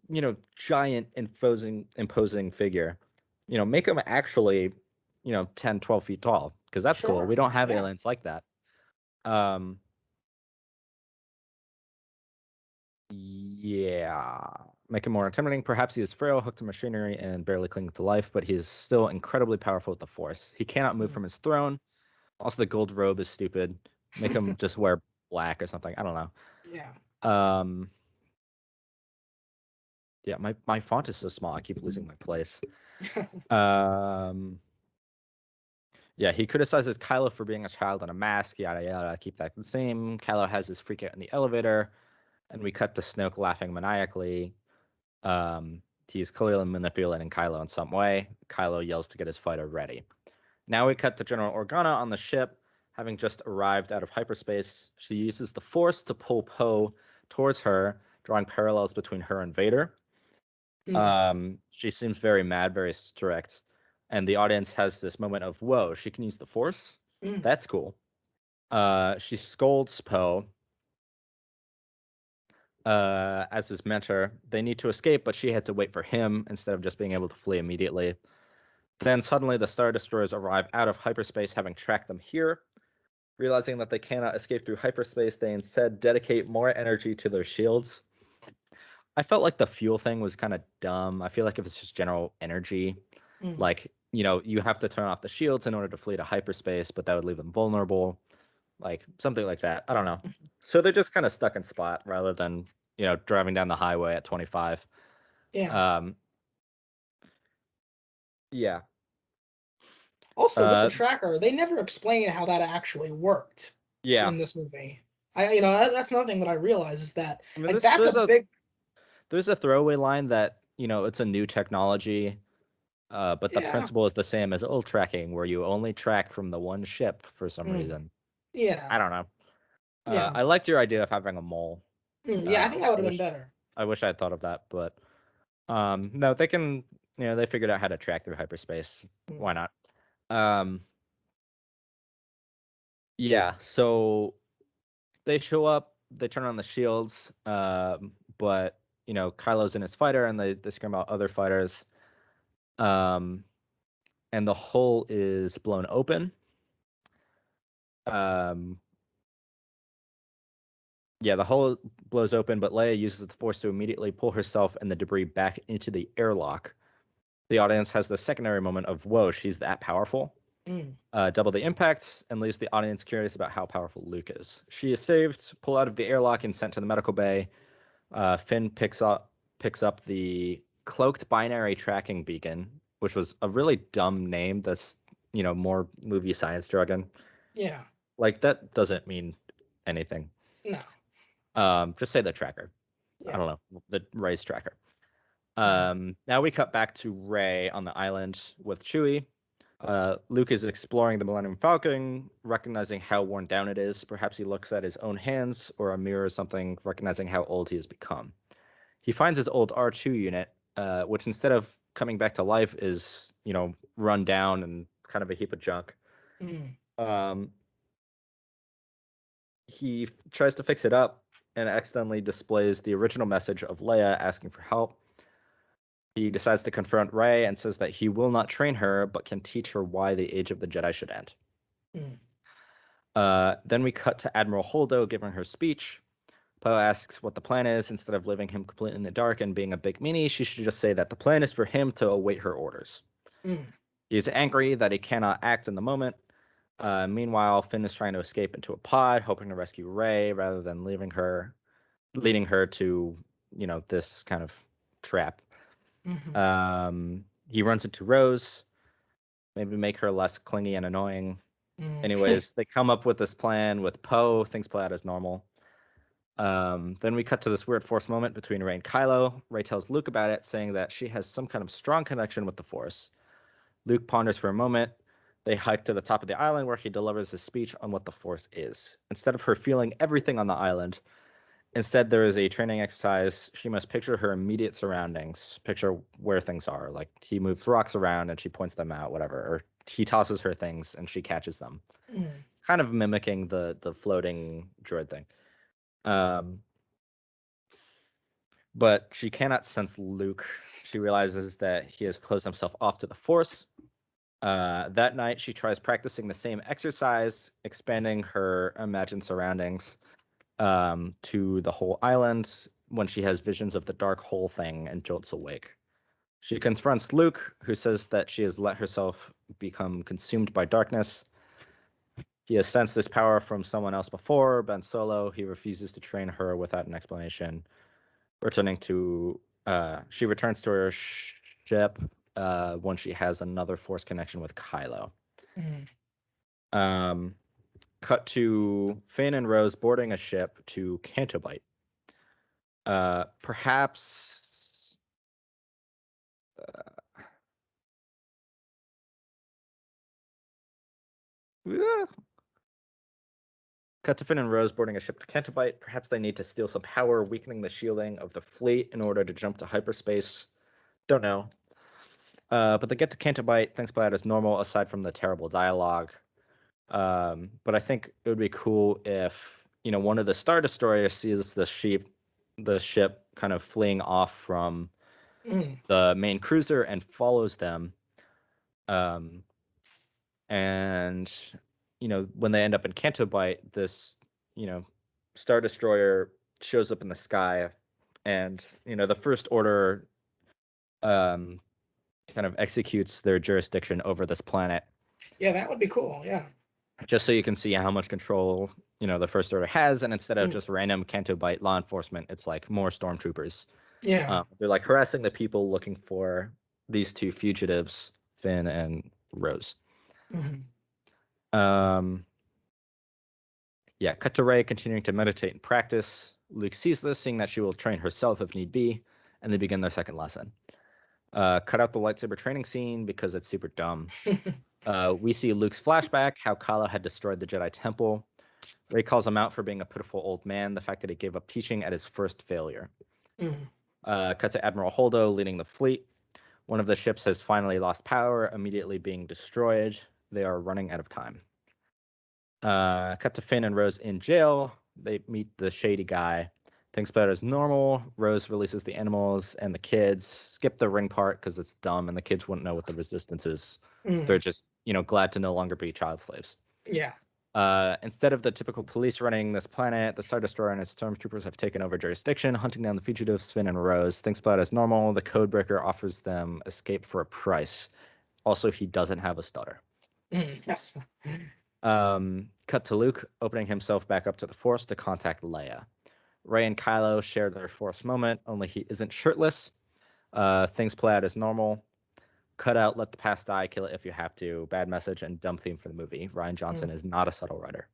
giant, imposing figure. Make him actually, 10, 12 feet tall, because that's cool. We don't have aliens like that. Yeah. Make him more intimidating. Perhaps he is frail, hooked to machinery, and barely clinging to life, but he is still incredibly powerful with the Force. He cannot move from his throne. Also, the gold robe is stupid. Make him just wear black or something. I don't know. Yeah. Yeah, my font is so small. I keep losing my place. Yeah, he criticizes Kylo for being a child in a mask, yada yada. Keep that the same. Kylo has his freak out in the elevator, and we cut to Snoke laughing maniacally. He's clearly manipulating Kylo in some way. Kylo yells to get his fighter ready. Now we cut to General Organa on the ship, having just arrived out of hyperspace. She uses the Force to pull Poe towards her, drawing parallels between her and Vader. She seems very mad, very strict, and the audience has this moment of, whoa, she can use the Force? That's cool. She scolds Poe as his mentor. They need to escape, but she had to wait for him instead of just being able to flee immediately. Then suddenly the Star Destroyers arrive out of hyperspace, having tracked them here. Realizing that they cannot escape through hyperspace, they instead dedicate more energy to their shields. I felt like the fuel thing was kind of dumb. I feel like if it's just general energy, like, you have to turn off the shields in order to flee to hyperspace, but that would leave them vulnerable. Like, something like that. I don't know. So they're just kind of stuck in spot rather than, driving down the highway at 25. Yeah. Yeah. Also, with the tracker, they never explain how that actually worked. Yeah. In this movie, that's another thing that I realize is that There's a throwaway line that it's a new technology, but the principle is the same as old tracking, where you only track from the one ship for some reason. Yeah. I don't know. I liked your idea of having a mole. Yeah, I think that would have been better. I wish I had thought of that, but no, they can. They figured out how to track through hyperspace. Why not? Yeah, so they show up, they turn on the shields, but Kylo's in his fighter, and they scream out other fighters, and the hull is blown open. Yeah, the hull blows open, but Leia uses the Force to immediately pull herself and the debris back into the airlock. The audience has the secondary moment of, whoa, she's that powerful. Double the impact, and leaves the audience curious about how powerful Luke is. She is saved, pulled out of the airlock, and sent to the medical bay. Finn picks up the cloaked binary tracking beacon, which was a really dumb name. That's more movie science jargon. Yeah. Like, that doesn't mean anything. No. Just say the tracker. Yeah. I don't know, the Rey's tracker. Now we cut back to Rey on the island with Chewie. Luke is exploring the Millennium Falcon, recognizing how worn down it is. Perhaps he looks at his own hands or a mirror or something, recognizing how old he has become. He finds his old R2 unit, which instead of coming back to life is, run down and kind of a heap of junk. He tries to fix it up and accidentally displays the original message of Leia asking for help. He decides to confront Rey and says that he will not train her, but can teach her why the Age of the Jedi should end. Then we cut to Admiral Holdo giving her speech. Poe asks what the plan is. Instead of leaving him completely in the dark and being a big meanie, she should just say that the plan is for him to await her orders. He's angry that he cannot act in the moment. Meanwhile, Finn is trying to escape into a pod, hoping to rescue Rey rather than leading her to, this kind of trap. He runs into Rose, maybe make her less clingy and annoying. Anyways, they come up with this plan with Poe. Things play out as normal. Then we cut to this weird Force moment between Rey and Kylo. Rey tells Luke about it, saying that she has some kind of strong connection with the Force. Luke ponders for a moment. They hike to the top of the island where he delivers his speech on what the Force is. Instead of her feeling everything on the island, instead there is a training exercise. She must picture her immediate surroundings, picture where things are. Like, he moves rocks around and she points them out, whatever. Or he tosses her things and she catches them, kind of mimicking the floating droid thing. But she cannot sense Luke. She realizes that he has closed himself off to the Force. That night, she tries practicing the same exercise, expanding her imagined surroundings to the whole island when she has visions of the dark hole thing and jolts awake. She confronts Luke, who says that she has let herself become consumed by darkness. He has sensed this power from someone else before, Ben Solo. He refuses to train her without an explanation. She returns to her ship when she has another Force connection with Kylo. Cut to Finn and Rose boarding a ship to Canto Bight. Perhaps Cut to Finn and Rose boarding a ship to Canto Bight. Perhaps they need to steal some power, weakening the shielding of the fleet in order to jump to hyperspace. Don't know. But they get to Canto Bight. Things play out as normal, aside from the terrible dialogue. But I think it would be cool if, one of the Star Destroyers sees the ship kind of fleeing off from the main cruiser and follows them. And when they end up in Canto Bight, this, Star Destroyer shows up in the sky, and, the First Order kind of executes their jurisdiction over this planet. Yeah, that would be cool, yeah. Just so you can see how much control, the First Order has, and instead of just random Canto Bight law enforcement, it's like more stormtroopers. Yeah. They're like harassing the people looking for these two fugitives, Finn and Rose. Cut to Rey continuing to meditate and practice. Luke sees this, seeing that she will train herself if need be, and they begin their second lesson. Cut out the lightsaber training scene because it's super dumb. We see Luke's flashback, how Kylo had destroyed the Jedi Temple. Rey calls him out for being a pitiful old man, the fact that he gave up teaching at his first failure. Cut to Admiral Holdo leading the fleet. One of the ships has finally lost power, immediately being destroyed. They are running out of time. Cut to Finn and Rose in jail. They meet the shady guy. Things play out as normal. Rose releases the animals and the kids. Skip the ring part because it's dumb and the kids wouldn't know what the resistance is. They're just, glad to no longer be child slaves. Yeah. Instead of the typical police running this planet, the Star Destroyer and its stormtroopers have taken over jurisdiction, hunting down the fugitives, Finn and Rose. Things play out as normal. The Codebreaker offers them escape for a price. Also, he doesn't have a stutter. Yes. Cut to Luke opening himself back up to the Force to contact Leia. Rey and Kylo share their Force moment, only he isn't shirtless. Things play out as normal. Cut out Let the Past Die, Kill It If You Have To. Bad message and dumb theme for the movie. Rian Johnson is not a subtle writer.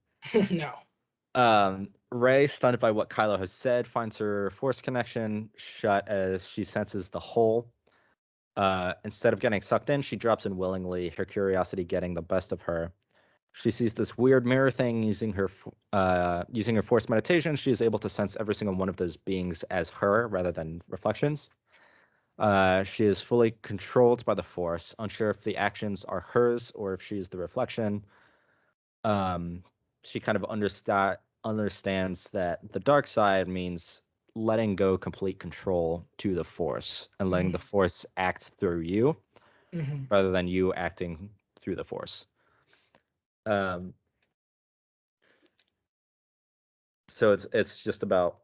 No. Rey, stunned by what Kylo has said, finds her Force connection shut as she senses the hole. Instead of getting sucked in, she drops in willingly, her curiosity getting the best of her. She sees this weird mirror thing. Using her Force meditation, she is able to sense every single one of those beings as her rather than reflections. She is fully controlled by the Force, unsure if the actions are hers or if she is the reflection. She kind of understands that the dark side means letting go complete control to the Force and letting the Force act through you rather than you acting through the Force. So it's just about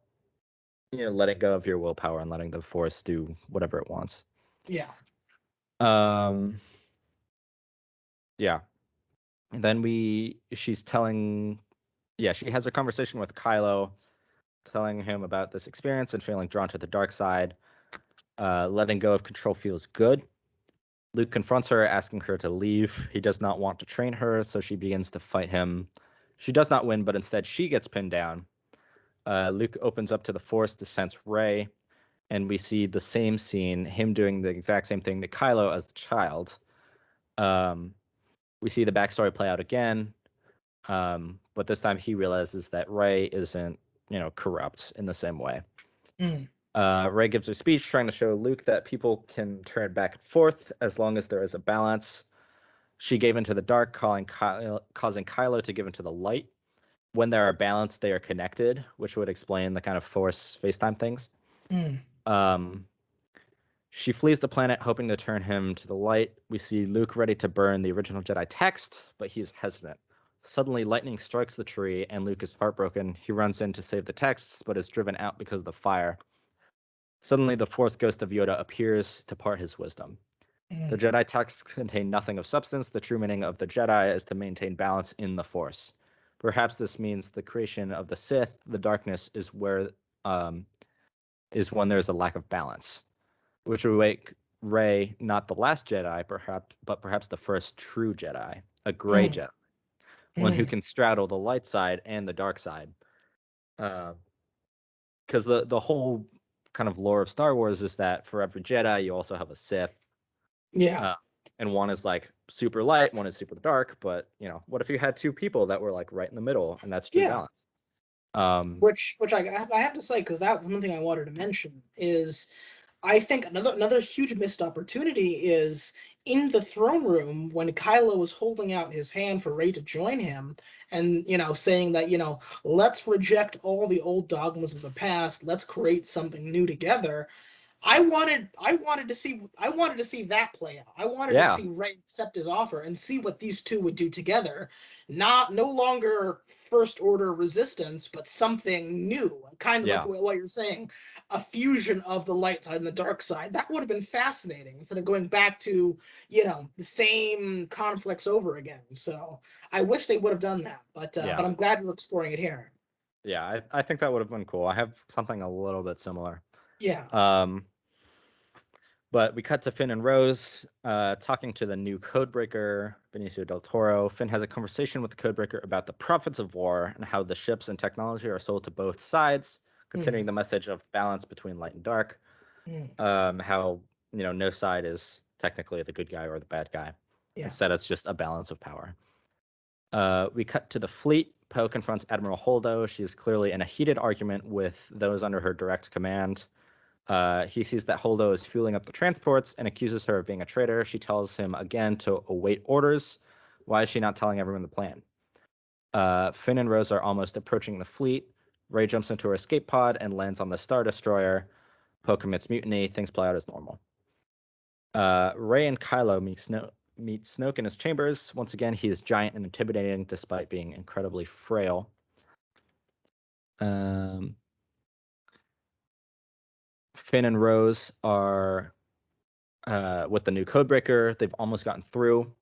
letting go of your willpower and letting the Force do whatever it wants. Yeah. Yeah. And then she has a conversation with Kylo, telling him about this experience and feeling drawn to the dark side. Letting go of control feels good. Luke confronts her, asking her to leave. He does not want to train her, so she begins to fight him. She does not win, but instead she gets pinned down. Luke opens up to the Force to sense Rey, and we see the same scene, him doing the exact same thing to Kylo as a child. We see the backstory play out again, but this time he realizes that Rey isn't, corrupt in the same way. Rey gives a speech trying to show Luke that people can turn back and forth as long as there is a balance. She gave into the dark, causing Kylo to give into the light. When they are balanced, they are connected, which would explain the kind of Force FaceTime things. She flees the planet, hoping to turn him to the light. We see Luke ready to burn the original Jedi text, but he is hesitant. Suddenly, lightning strikes the tree, and Luke is heartbroken. He runs in to save the texts, but is driven out because of the fire. Suddenly, the Force ghost of Yoda appears to part his wisdom. The Jedi texts contain nothing of substance. The true meaning of the Jedi is to maintain balance in the Force. Perhaps this means the creation of the Sith, the darkness, is when there's a lack of balance, which would make Rey not the last Jedi, but perhaps the first true Jedi, a gray Jedi, one who can straddle the light side and the dark side. Because the whole kind of lore of Star Wars is that for every Jedi, you also have a Sith. Yeah. And one is like super light, one is super dark. But what if you had two people that were like right in the middle, and that's true balance? Which I have to say, because that one thing I wanted to mention is, I think another huge missed opportunity is in the throne room when Kylo was holding out his hand for Rey to join him, and saying that let's reject all the old dogmas of the past, let's create something new together. I wanted to see that play out. I wanted to see Rey accept his offer and see what these two would do together. No longer First Order resistance, but something new. Kind of like what you're saying, a fusion of the light side and the dark side. That would have been fascinating instead of going back to the same conflicts over again. So I wish they would have done that, but I'm glad you're exploring it here. Yeah, I think that would have been cool. I have something a little bit similar. Yeah. But we cut to Finn and Rose talking to the new codebreaker, Benicio del Toro. Finn has a conversation with the codebreaker about the profits of war and how the ships and technology are sold to both sides, considering the message of balance between light and dark. How no side is technically the good guy or the bad guy. Instead, it's just a balance of power. We cut to the fleet. Poe confronts Admiral Holdo. She is clearly in a heated argument with those under her direct command. He sees that Holdo is fueling up the transports and accuses her of being a traitor. She tells him again to await orders. Why is she not telling everyone the plan? Finn and Rose are almost approaching the fleet. Rey jumps into her escape pod and lands on the Star Destroyer. Poe commits mutiny. Things play out as normal. Rey and Kylo meet Snoke in his chambers. Once again, he is giant and intimidating despite being incredibly frail. Finn and Rose are with the new codebreaker. They've almost gotten through.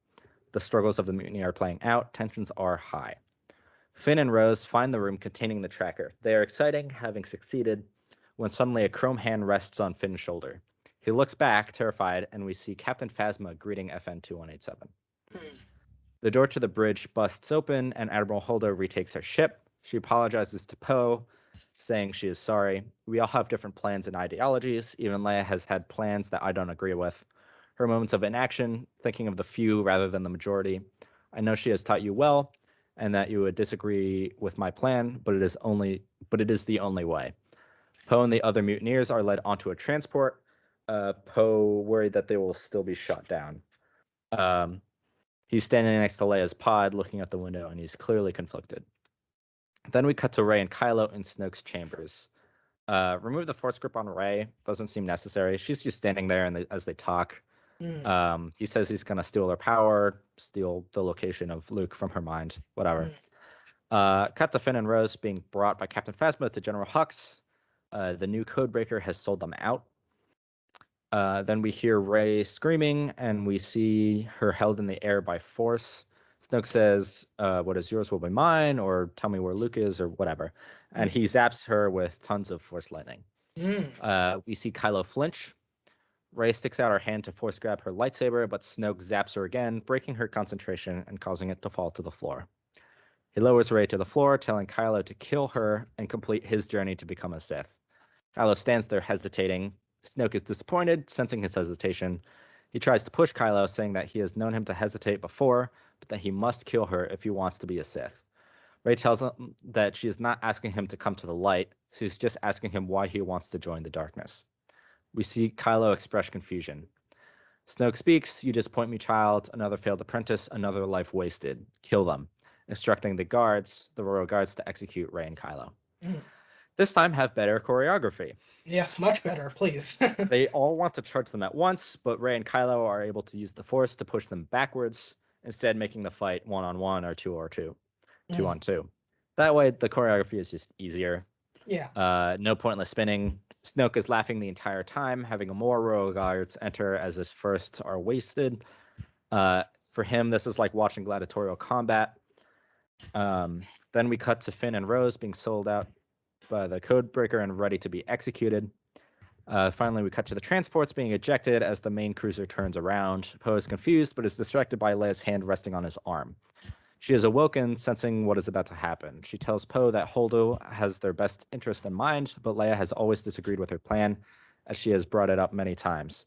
The struggles of the mutiny are playing out. Tensions are high. Finn and Rose find the room containing the tracker. They are exciting, having succeeded, when suddenly a chrome hand rests on Finn's shoulder. He looks back, terrified, and we see Captain Phasma greeting FN-2187. The door to the bridge busts open, and Admiral Holdo retakes her ship. She apologizes to Poe, saying she is sorry. We all have different plans and ideologies. Even Leia has had plans that I don't agree with. Her moments of inaction, thinking of the few rather than the majority. I know she has taught you well, and that you would disagree with my plan, but it is the only way. Poe and the other mutineers are led onto a transport. Poe worried that they will still be shot down. He's standing next to Leia's pod, looking out the window, and he's clearly conflicted. Then we cut to Rey and Kylo in Snoke's chambers. Remove the Force grip on Rey. Doesn't seem necessary. She's just standing there as they talk. He says he's going to steal her power, steal the location of Luke from her mind, whatever. Cut to Finn and Rose being brought by Captain Phasma to General Hux. The new codebreaker has sold them out. Then we hear Rey screaming, and we see her held in the air by Force. Snoke says, what is yours will be mine, or tell me where Luke is, or whatever. And he zaps her with tons of Force lightning. We see Kylo flinch. Rey sticks out her hand to Force grab her lightsaber, but Snoke zaps her again, breaking her concentration and causing it to fall to the floor. He lowers Rey to the floor, telling Kylo to kill her and complete his journey to become a Sith. Kylo stands there hesitating. Snoke is disappointed, sensing his hesitation. He tries to push Kylo, saying that he has known him to hesitate before, but that he must kill her if he wants to be a Sith. Rey tells him that she is not asking him to come to the light, she's just asking him why he wants to join the darkness. We see Kylo express confusion. Snoke speaks, "You disappoint me, child. Another failed apprentice, another life wasted. Kill them," instructing the royal guards, to execute Rey and Kylo. Mm. This time have better choreography. Yes, much better, please. They all want to charge them at once, but Rey and Kylo are able to use the Force to push them backwards, instead making the fight 1-on-1 or 2-on-2. 2-on-2. That way, the choreography is just easier. Yeah. No pointless spinning. Snoke is laughing the entire time, having more royal guards enter as his firsts are wasted. For him, this is like watching gladiatorial combat. Then we cut to Finn and Rose being sold out by the codebreaker and ready to be executed. Finally, we cut to the transports being ejected as the main cruiser turns around. Poe is confused, but is distracted by Leia's hand resting on his arm. She is awoken, sensing what is about to happen. She tells Poe that Holdo has their best interest in mind, but Leia has always disagreed with her plan, as she has brought it up many times.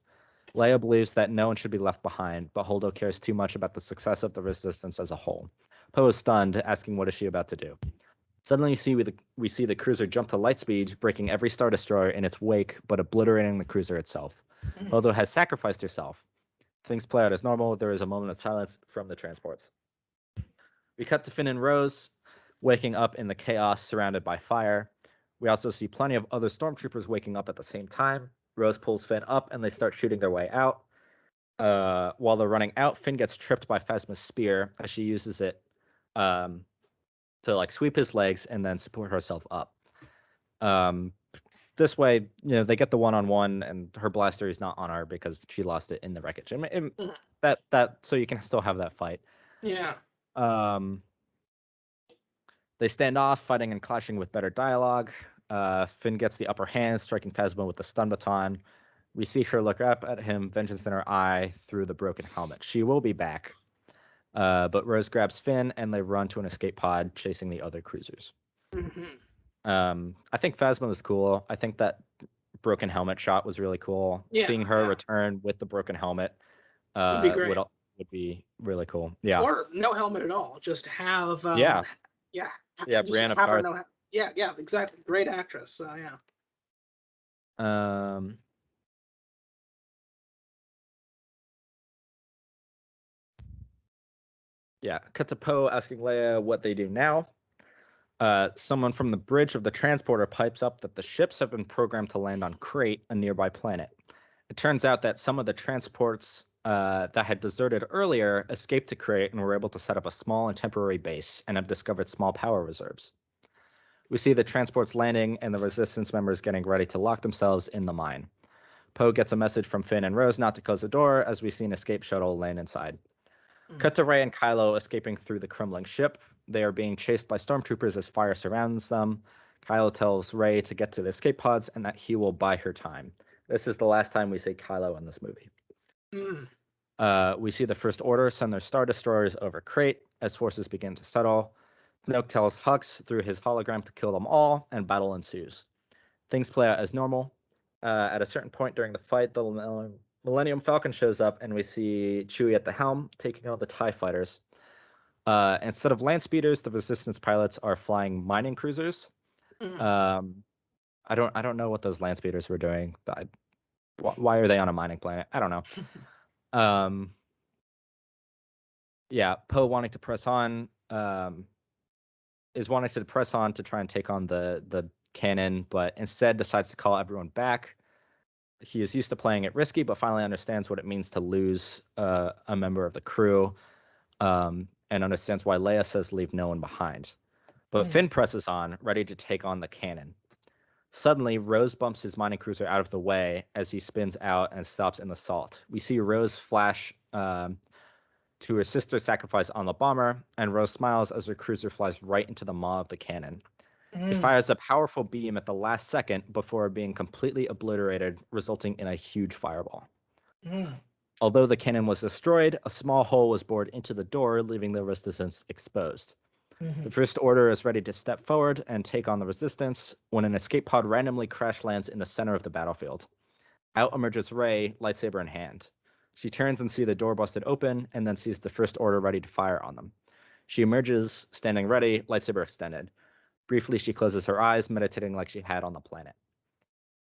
Leia believes that no one should be left behind, but Holdo cares too much about the success of the Resistance as a whole. Poe is stunned, asking what is she about to do. Suddenly, we see the cruiser jump to light speed, breaking every Star Destroyer in its wake, but obliterating the cruiser itself. Holdo has sacrificed herself. Things play out as normal. There is a moment of silence from the transports. We cut to Finn and Rose, waking up in the chaos, surrounded by fire. We also see plenty of other stormtroopers waking up at the same time. Rose pulls Finn up, and they start shooting their way out. While they're running out, Finn gets tripped by Phasma's spear as she uses it to like sweep his legs and then support herself up. This way, they get the 1-on-1, and her blaster is not on her because she lost it in the wreckage. So you can still have that fight. Yeah. They stand off, fighting and clashing with better dialogue. Finn gets the upper hand, striking Phasma with the stun baton. We see her look up at him, vengeance in her eye, through the broken helmet. She will be back. But Rose grabs Finn, and they run to an escape pod, chasing the other cruisers. Mm-hmm. I think Phasma was cool. I think that broken helmet shot was really cool. Yeah, Seeing her return with the broken helmet would be great. Would be really cool. Yeah. Or no helmet at all. Just have yeah, Brianna Parth. Yeah, exactly. Great actress. So yeah. Yeah. Cut to Poe asking Leia what they do now. Someone from the bridge of the transporter pipes up that the ships have been programmed to land on Crate, a nearby planet. It turns out that some of the transports that had deserted earlier escaped to Crate and were able to set up a small and temporary base and have discovered small power reserves. We see the transports landing and the Resistance members getting ready to lock themselves in the mine. Poe gets a message from Finn and Rose not to close the door as we see an escape shuttle land inside. Cut to Rey and Kylo escaping through the crumbling ship. They are being chased by stormtroopers as fire surrounds them. Kylo tells Rey to get to the escape pods and that he will buy her time. This is the last time we see Kylo in this movie. We see the First Order send their Star Destroyers over Crate as forces begin to settle. Snoke tells Hux through his hologram to kill them all, and battle ensues. Things play out as normal. At a certain point during the fight, the Millennium Falcon shows up, and we see Chewie at the helm taking out the TIE fighters. Instead of land speeders, the Resistance pilots are flying mining cruisers. I don't know what those land speeders were doing. But why are they on a mining planet? I don't know. Poe wanting to press on to try and take on the cannon, but instead decides to call everyone back. He is used to playing it risky, but finally understands what it means to lose a member of the crew, and understands why Leia says leave no one behind. But Finn presses on, ready to take on the cannon. Suddenly, Rose bumps his mining cruiser out of the way as he spins out and stops in the salt. We see Rose flash to her sister's sacrifice on the bomber, and Rose smiles as her cruiser flies right into the maw of the cannon. It fires a powerful beam at the last second before being completely obliterated, resulting in a huge fireball. Although the cannon was destroyed, a small hole was bored into the door, leaving the Resistance exposed. The First Order is ready to step forward and take on the Resistance when an escape pod randomly crash lands in the center of the battlefield. Out emerges Rey, lightsaber in hand. She turns and sees the door busted open, and then sees the First Order ready to fire on them. She emerges, standing ready, lightsaber extended. Briefly, she closes her eyes, meditating like she had on the planet.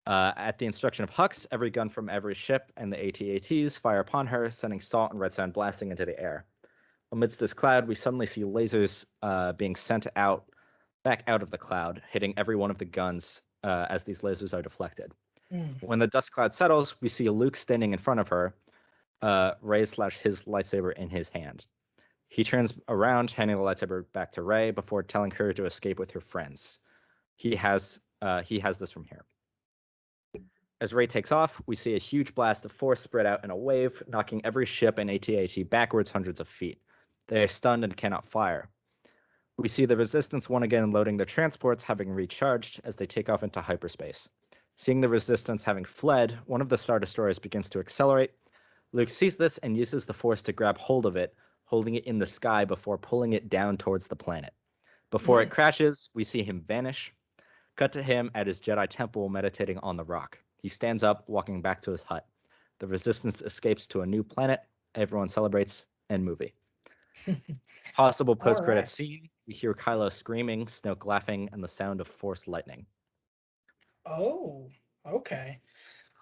At the instruction of Hux, every gun from every ship and the AT-ATs fire upon her, sending salt and red sand blasting into the air. Amidst this cloud, we suddenly see lasers being sent back out of the cloud, hitting every one of the guns as these lasers are deflected. When the dust cloud settles, we see Luke standing in front of her, Rey/his lightsaber in his hand. He turns around, handing the lightsaber back to Rey before telling her to escape with her friends. He has this from here. As Rey takes off, we see a huge blast of force spread out in a wave, knocking every ship and AT-AT backwards hundreds of feet. They are stunned and cannot fire. We see the Resistance once again loading their transports, having recharged as they take off into hyperspace. Seeing the Resistance having fled, one of the Star Destroyers begins to accelerate. Luke sees this and uses the Force to grab hold of it, holding it in the sky before pulling it down towards the planet. Before it crashes, we see him vanish. Cut to him at his Jedi temple meditating on the rock. He stands up, walking back to his hut. The Resistance escapes to a new planet. Everyone celebrates. End movie. Possible post-credit scene. We hear Kylo screaming, Snoke laughing, and the sound of Force lightning. Oh, okay.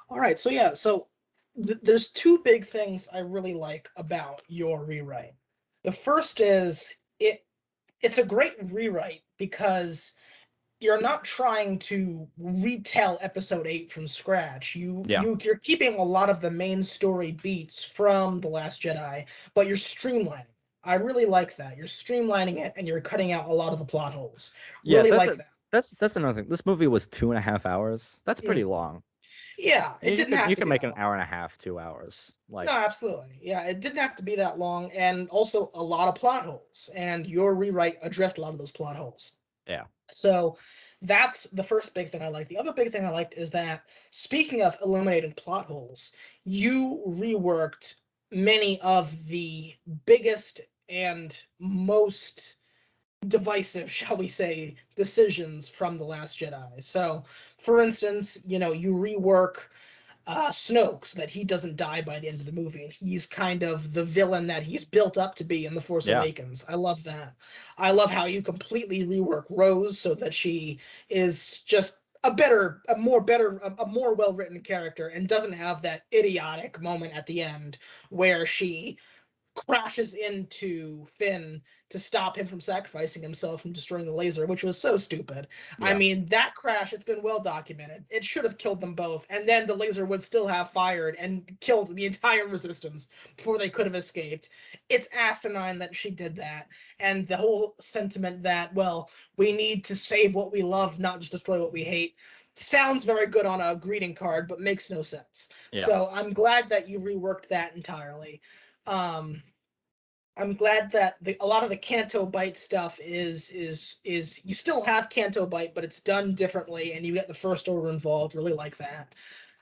All right. So yeah. So there's two big things I really like about your rewrite. The first is it's a great rewrite because you're not trying to retell episode 8 from scratch. You're keeping a lot of the main story beats from The Last Jedi, but you're streamlining. I really like that. You're streamlining it and you're cutting out a lot of the plot holes. Really like that. That's another thing. This movie was 2.5 hours. That's pretty long. Yeah, it didn't have to be. You can make an hour and a half, 2 hours. No, absolutely. Yeah, it didn't have to be that long, and also a lot of plot holes. And your rewrite addressed a lot of those plot holes. Yeah. So that's the first big thing I liked. The other big thing I liked is that, speaking of eliminating plot holes, you reworked many of the biggest and most divisive, shall we say, decisions from The Last Jedi. So, for instance, you rework Snoke so that he doesn't die by the end of the movie, and he's kind of the villain that he's built up to be in The Force Awakens. I love that. I love how you completely rework Rose so that she is just a more well-written character and doesn't have that idiotic moment at the end where she crashes into Finn to stop him from sacrificing himself and destroying the laser, which was so stupid. Yeah. I mean, that crash, it's been well documented. It should have killed them both, and then the laser would still have fired and killed the entire Resistance before they could have escaped. It's asinine that she did that, and the whole sentiment that, well, we need to save what we love, not just destroy what we hate, sounds very good on a greeting card, but makes no sense. Yeah. So I'm glad that you reworked that entirely. I'm glad that a lot of the Canto Bite stuff is you still have Canto Bite, but it's done differently, and you get the First Order involved. Really like that.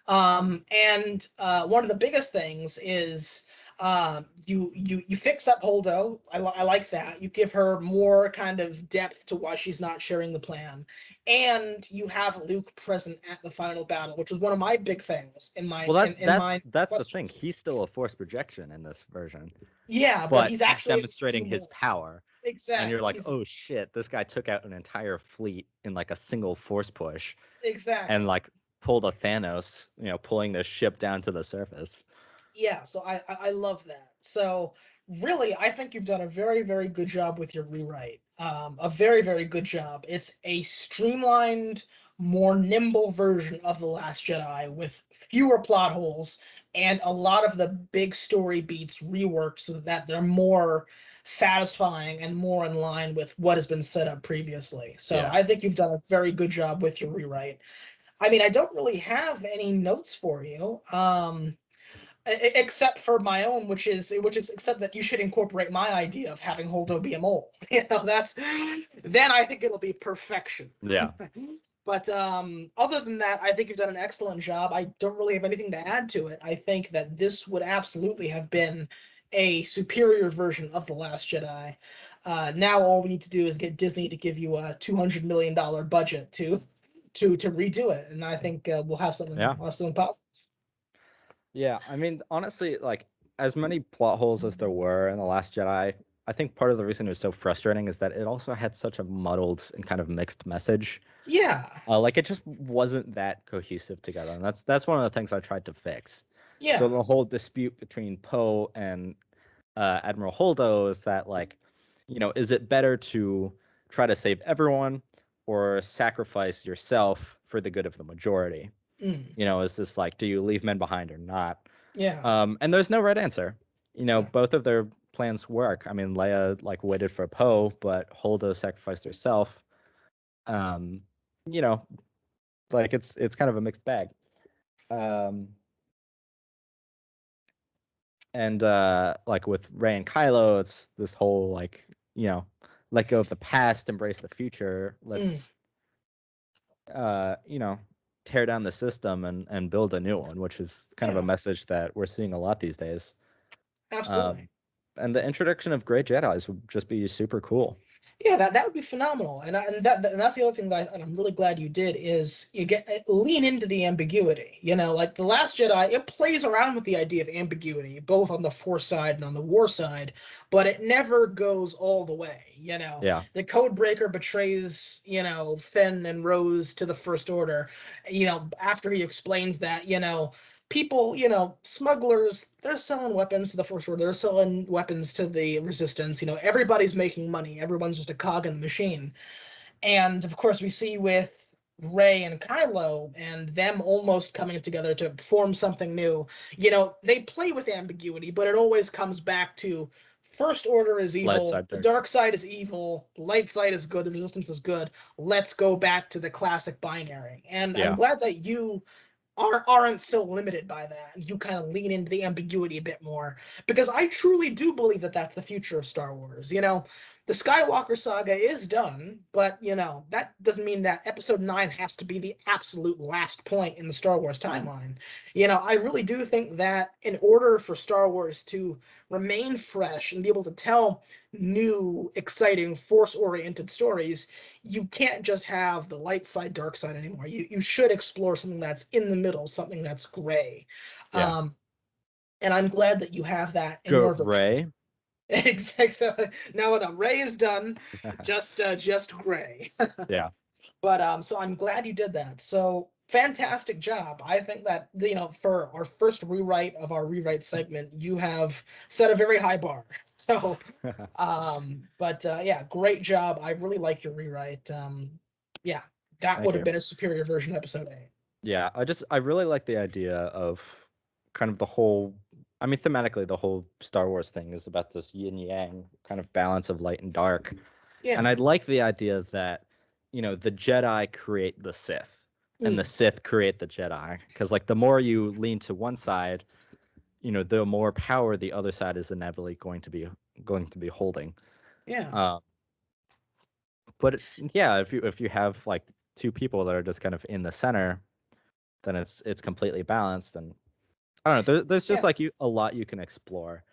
And one of the biggest things is you fix up Holdo. I like that. You give her more kind of depth to why she's not sharing the plan, and you have Luke present at the final battle, which was one of my big things in my. Well, that's the thing. He's still a Force projection in this version. Yeah, but he's actually demonstrating his power. Exactly. And you're like, oh shit, this guy took out an entire fleet in like a single Force push. Exactly. And like pulled a Thanos, pulling this ship down to the surface. Yeah, so I love that. So really, I think you've done a very, very good job with your rewrite. A very, very good job. It's a streamlined, more nimble version of The Last Jedi with fewer plot holes and a lot of the big story beats reworked so that they're more satisfying and more in line with what has been set up previously. So yeah. I think you've done a very good job with your rewrite. I mean, I don't really have any notes for you. Except for my own, which is except that you should incorporate my idea of having Holdo be a mole. Then I think it'll be perfection. Yeah. But other than that, I think you've done an excellent job. I don't really have anything to add to it. I think that this would absolutely have been a superior version of The Last Jedi. Now all we need to do is get Disney to give you a $200 million budget to redo it, and I think we'll have something positive. Yeah, I mean, honestly, like, as many plot holes as there were in The Last Jedi, I think part of the reason it was so frustrating is that it also had such a muddled and kind of mixed message. Yeah. Like it just wasn't that cohesive together, and that's one of the things I tried to fix. So Yeah. the whole dispute between Poe and Admiral Holdo is that, like, is it better to try to save everyone or sacrifice yourself for the good of the majority? Mm. Is this like, do you leave men behind or not? Yeah. And there's no right answer. Yeah. Both of their plans work. I mean, Leia like waited for Poe, but Holdo sacrificed herself. Um, you know, like it's kind of a mixed bag. Um, and like with Rey and Kylo, it's this whole like, let go of the past, embrace the future. Mm. Let's tear down the system and build a new one, which is kind of a Yeah. message that we're seeing a lot these days. Absolutely. And the introduction of Grey Jedis would just be super cool. Yeah, that would be phenomenal, and that's the other thing that I'm really glad you did is you lean into the ambiguity. Like the Last Jedi, it plays around with the idea of ambiguity, both on the Force side and on the War side, but it never goes all the way. Yeah. The Codebreaker betrays Finn and Rose to the First Order. After he explains that people, smugglers, they're selling weapons to the First Order, they're selling weapons to the Resistance. Everybody's making money. Everyone's just a cog in the machine. And of course, we see with Rey and Kylo and them almost coming together to form something new. They play with ambiguity, but it always comes back to First Order is evil, the dark side is evil, the light side is good, the Resistance is good. Let's go back to the classic binary. And I'm glad that you aren't so limited by that. You kind of lean into the ambiguity a bit more, because I truly do believe that that's the future of Star Wars. The Skywalker saga is done, but that doesn't mean that Episode 9 has to be the absolute last point in the Star Wars timeline. I really do think that in order for Star Wars to remain fresh and be able to tell new, exciting, Force-oriented stories, you can't just have the light side, dark side anymore. You should explore something that's in the middle, something that's gray. Yeah. And I'm glad that you have that in your version. Rey. Exactly. So, no, Rey is done. just gray. Yeah. But so I'm glad you did that. So fantastic job. I think that for our first rewrite of our rewrite segment, you have set a very high bar. So but yeah, great job. I really like your rewrite. Yeah, that would have been a superior version of Episode 8. Yeah, I really like the idea of kind of the whole, I mean, thematically, the whole Star Wars thing is about this yin yang kind of balance of light and dark. Yeah. And I like the idea that, the Jedi create the Sith and the Sith create the Jedi. Because, like, the more you lean to one side, the more power the other side is inevitably going to be holding. Yeah. But yeah, if you have like two people that are just kind of in the center, then it's completely balanced. And I don't know, there's just like a lot you can explore.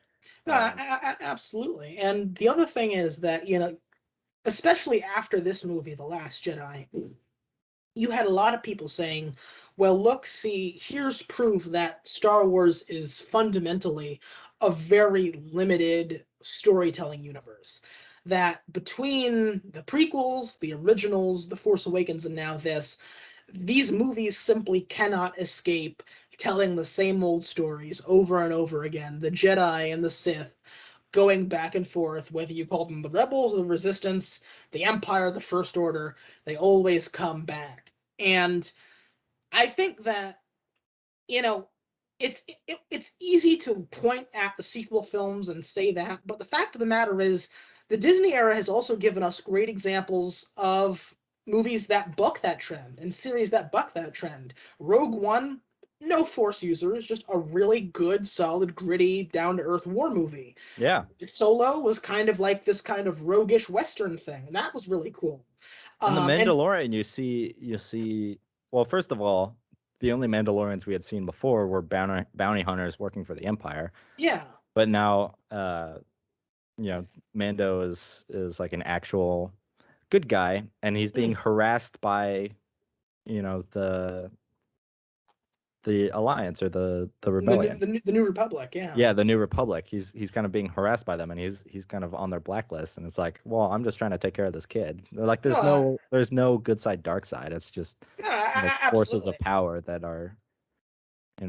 No, absolutely. And the other thing is that especially after this movie, The Last Jedi, you had a lot of people saying, well, look, see, here's proof that Star Wars is fundamentally a very limited storytelling universe. That between the prequels, the originals, The Force Awakens, and now this, these movies simply cannot escape telling the same old stories over and over again. The Jedi and the Sith going back and forth, whether you call them the Rebels or the Resistance, the Empire, the First Order, they always come back. And I think that, it's easy to point at the sequel films and say that, but the fact of the matter is the Disney era has also given us great examples of movies that buck that trend and series that buck that trend. Rogue One, no Force users, just a really good, solid, gritty, down-to-earth war movie. Yeah. Solo was kind of like this kind of roguish Western thing, and that was really cool. And the Mandalorian, you see. Well, first of all, the only Mandalorians we had seen before were bounty hunters working for the Empire. Yeah. But now, Mando is like an actual good guy, and he's being harassed by, the the Alliance or the The, Rebellion. the New Republic, yeah. Yeah, the New Republic. He's kind of being harassed by them, and he's kind of on their blacklist. And it's like, well, I'm just trying to take care of this kid. They're like, there's no good side, dark side. It's just forces of power that are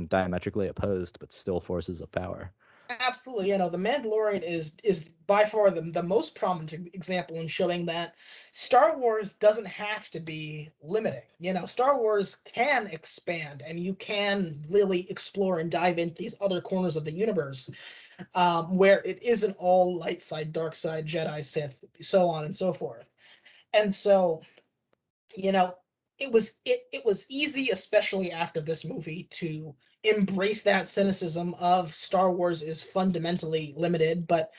diametrically opposed, but still forces of power. Absolutely, the Mandalorian is by far the most prominent example in showing that Star Wars doesn't have to be limiting. Star Wars can expand, and you can really explore and dive into these other corners of the universe, where it isn't all light side, dark side, Jedi, Sith, so on and so forth. And so, it was easy, especially after this movie, to embrace that cynicism of Star Wars is fundamentally limited. But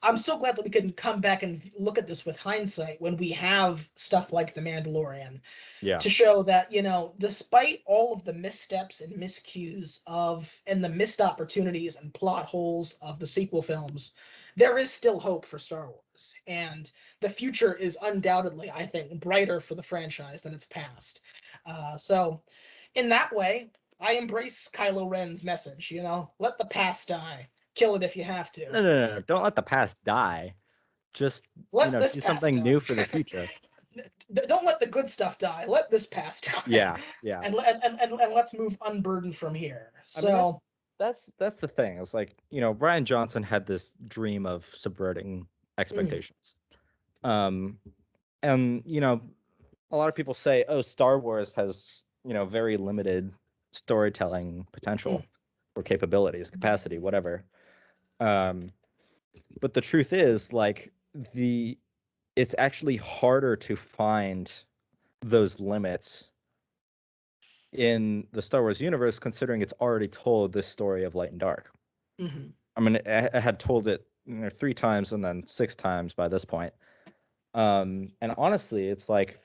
I'm so glad that we can come back and look at this with hindsight when we have stuff like The Mandalorian, to show that despite all of the missteps and miscues and the missed opportunities and plot holes of the sequel films, there is still hope for Star Wars, and the future is undoubtedly, I think, brighter for the franchise than its past. So in that way, I embrace Kylo Ren's message, let the past die. Kill it if you have to. No. Don't let the past die. Just do something new for the future. Don't let the good stuff die. Let this past die. Yeah. And let's move unburdened from here. So that's the thing. It's like, Rian Johnson had this dream of subverting expectations. And a lot of people say, oh, Star Wars has, very limited storytelling potential or capabilities, capacity, whatever. But the truth is, like, it's actually harder to find those limits in the Star Wars universe, considering it's already told this story of light and dark. I mean, I had told it 3 times and then 6 times by this point. And honestly, it's like,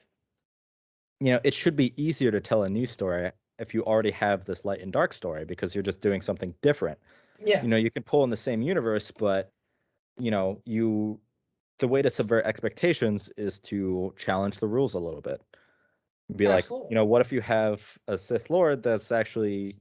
it should be easier to tell a new story if you already have this light and dark story, because you're just doing something different. Yeah. You can pull in the same universe, but the way to subvert expectations is to challenge the rules a little bit. Be Absolutely. like, what if you have a Sith Lord that's actually,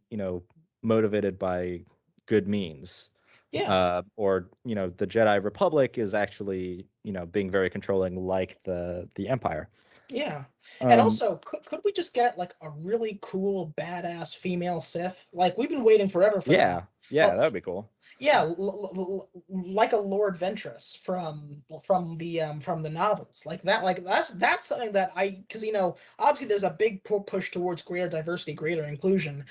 motivated by good means? Yeah. Or, the Jedi Republic is actually, being very controlling, like the Empire. Yeah. And also, could we just get like a really cool, badass female Sith? Like, we've been waiting forever for that. Yeah, that would be cool. Yeah, like a Lord Ventress from the novels, like that. Like that's something that because obviously there's a big push towards greater diversity, greater inclusion.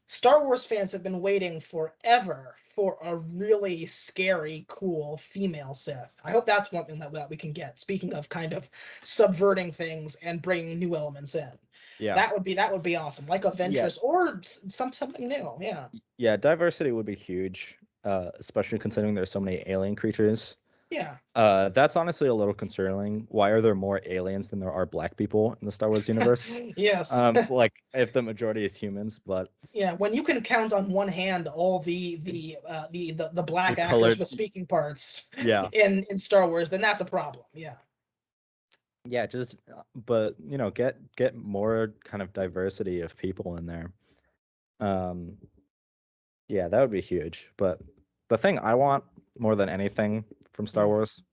Star Wars fans have been waiting forever for a really scary, cool female Sith. I hope that's one thing that we can get. Speaking of kind of subverting things and bringing new elements in, that would be awesome. Like a Ventress or something new. Yeah, diversity would be huge, especially considering there's so many alien creatures. Yeah. That's honestly a little concerning. Why are there more aliens than there are black people in the Star Wars universe? Yes. Like, if the majority is humans, but yeah, when you can count on one hand all the black actors with speaking parts in Star Wars, then that's a problem. Yeah. Yeah, but get more kind of diversity of people in there. Yeah, that would be huge. But the thing I want more than anything from Star Wars,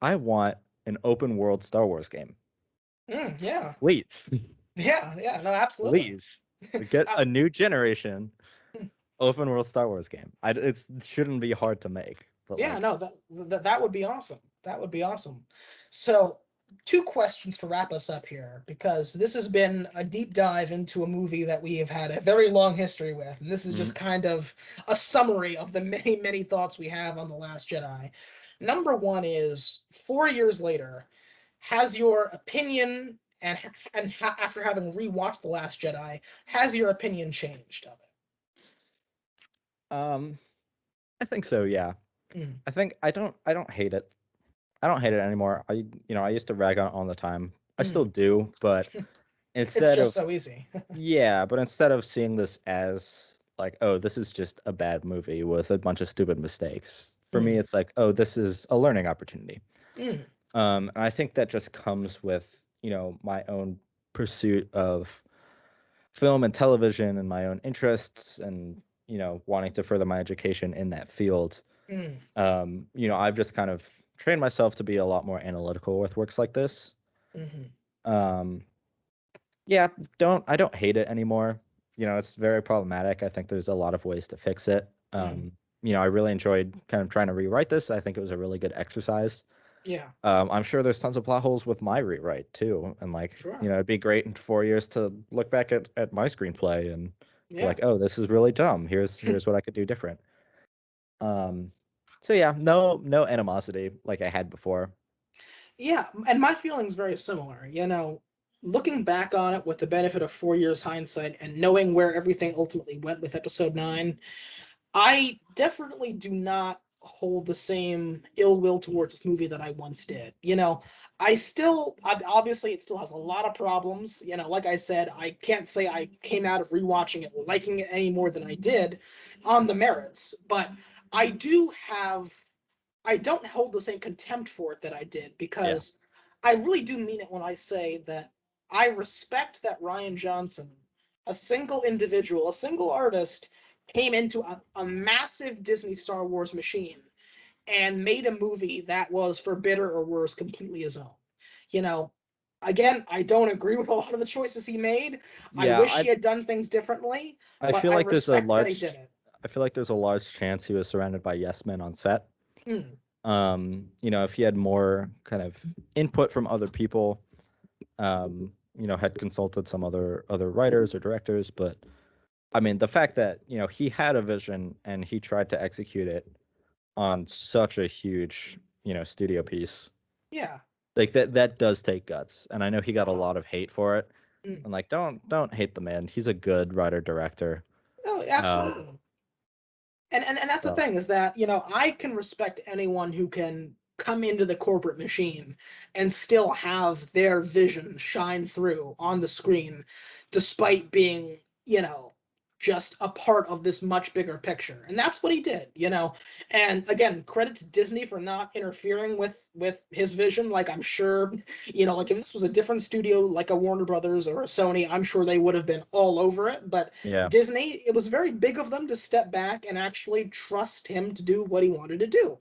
I want an open world Star Wars game. Yeah. Please. Yeah, no, absolutely. Please. Get a new generation open world Star Wars game. It shouldn't be hard to make. But that would be awesome. That would be awesome. So, 2 questions to wrap us up here, because this has been a deep dive into a movie that we have had a very long history with, and this is just kind of a summary of the many, many thoughts we have on The Last Jedi. Number 1 is, 4 years later, has your opinion, and after having rewatched The Last Jedi, has your opinion changed of it? I think so, yeah. I think I don't hate it. I don't hate it anymore. I used to rag on it all the time. I still do, but instead it's just so easy. Yeah, but instead of seeing this as like, oh, this is just a bad movie with a bunch of stupid mistakes, for me it's like, oh, this is a learning opportunity. And I think that just comes with my own pursuit of film and television and my own interests and, wanting to further my education in that field, Mm, I've just kind of trained myself to be a lot more analytical with works like this. mhm. Um, yeah, I don't hate it anymore. It's very problematic. I think there's a lot of ways to fix it. Mm. I really enjoyed kind of trying to rewrite this. I think it was a really good exercise. Yeah, I'm sure there's tons of plot holes with my rewrite too. And sure. it'd be great in 4 years to look back at my screenplay and be Yeah. like, oh, this is really dumb. Here's what I could do different. Um, so yeah, no animosity like I had before. Yeah, and my feeling's very similar. Looking back on it with the benefit of 4 years hindsight and knowing where everything ultimately went with episode 9, I definitely do not hold the same ill will towards this movie that I once did. Obviously, it still has a lot of problems. Like I said, I can't say I came out of rewatching it liking it any more than I did on the merits, but I do have I don't hold the same contempt for it that I did, Yeah. because I really do mean it when I say that I respect that Rian Johnson, a single individual, a single artist, came into a massive Disney Star Wars machine and made a movie that was, for better or worse, completely his own. You know, again, I don't agree with a lot of the choices he made. I Yeah, wish he had done things differently, I but feel I like there's a respect that he large did it. I feel like there's a large chance he was surrounded by yes men on set. Mm, If he had more kind of input from other people, had consulted some other writers or directors, but I mean, the fact that, he had a vision and he tried to execute it on such a huge, studio piece, yeah. like that does take guts. And I know he got a Oh, lot of hate for it. mm. And like, don't hate the man. He's a good writer director. Oh, Um, absolutely. And that's the so thing, is that I can respect anyone who can come into the corporate machine and still have their vision shine through on the screen, despite being just a part of this much bigger picture. And that's what he did. And again, credit to Disney for not interfering with his vision. Like, I'm sure, like, if this was a different studio, like a Warner Brothers or a Sony, I'm sure they would have been all over it. But yeah, Disney, it was very big of them to step back and actually trust him to do what he wanted to do.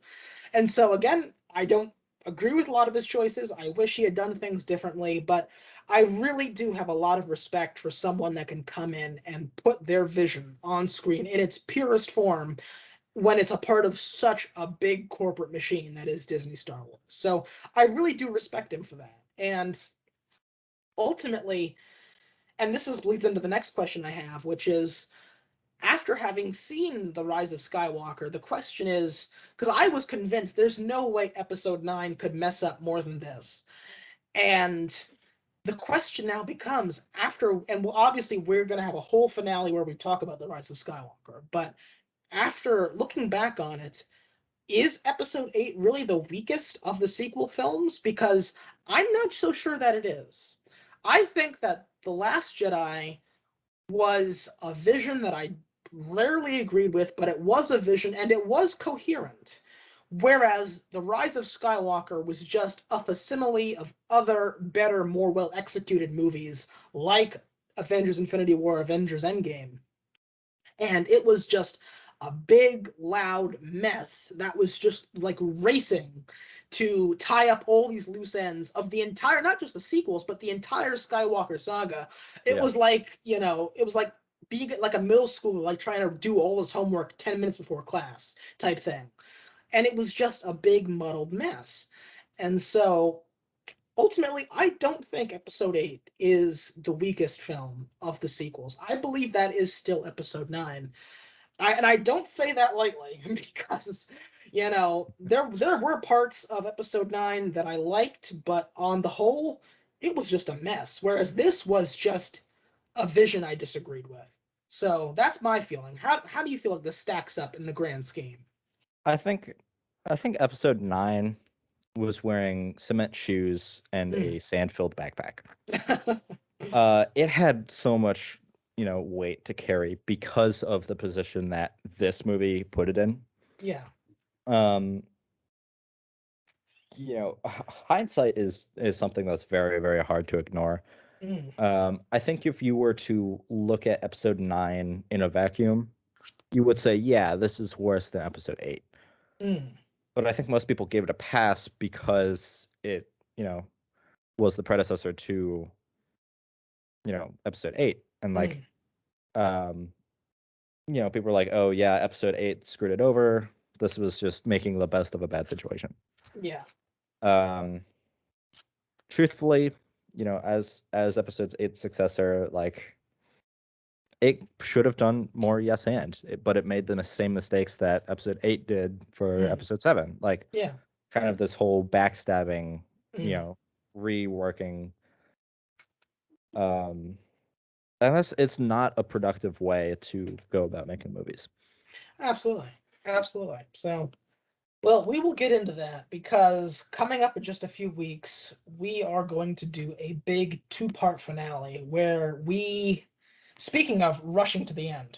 And so, again, I don't agree with a lot of his choices. I wish he had done things differently, but I really do have a lot of respect for someone that can come in and put their vision on screen in its purest form when it's a part of such a big corporate machine that is Disney Star Wars. So I really do respect him for that. And ultimately, and this bleeds into the next question I have, which is, after having seen The Rise of Skywalker, the question is, because I was convinced there's no way episode 9 could mess up more than this. And the question now becomes, and obviously we're going to have a whole finale where we talk about The Rise of Skywalker, but after looking back on it, is episode 8 really the weakest of the sequel films? Because I'm not so sure that it is. I think that The Last Jedi was a vision that I rarely agreed with, but it was a vision and it was coherent. Whereas The Rise of Skywalker was just a facsimile of other, better, more well executed movies like Avengers Infinity War, Avengers Endgame. And it was just a big, loud mess that was just like racing to tie up all these loose ends of the entire, not just the sequels, but the entire Skywalker saga. It yeah. was like, it was like being like a middle schooler, like trying to do all his homework 10 minutes before class type thing. And it was just a big, muddled mess. And so ultimately, I don't think episode 8 is the weakest film of the sequels. I believe that is still episode 9. And I don't say that lightly, because there were parts of episode 9 that I liked, but on the whole, it was just a mess. Whereas this was just a vision I disagreed with. So that's my feeling. How do you feel like this stacks up in the grand scheme? I think episode 9 was wearing cement shoes and Mm. a sand-filled backpack. It had so much, weight to carry because of the position that this movie put it in. Yeah. Um, Hindsight is something that's very, very hard to ignore. I think if you were to look at episode 9 in a vacuum, you would say, yeah, this is worse than episode 8. But I think most people gave it a pass because it, was the predecessor to, episode 8. And like, people were like, oh yeah, episode 8 screwed it over. This was just making the best of a bad situation. Yeah. Truthfully, as episode 8's successor, like, it should have done more, yes, but it made the same mistakes that episode 8 did for episode 7. Like, kind of this whole backstabbing, reworking. And it's not a productive way to go about making movies. Absolutely. So, well, we will get into that because coming up in just a few weeks, we are going to do a big 2-part finale where speaking of rushing to the end,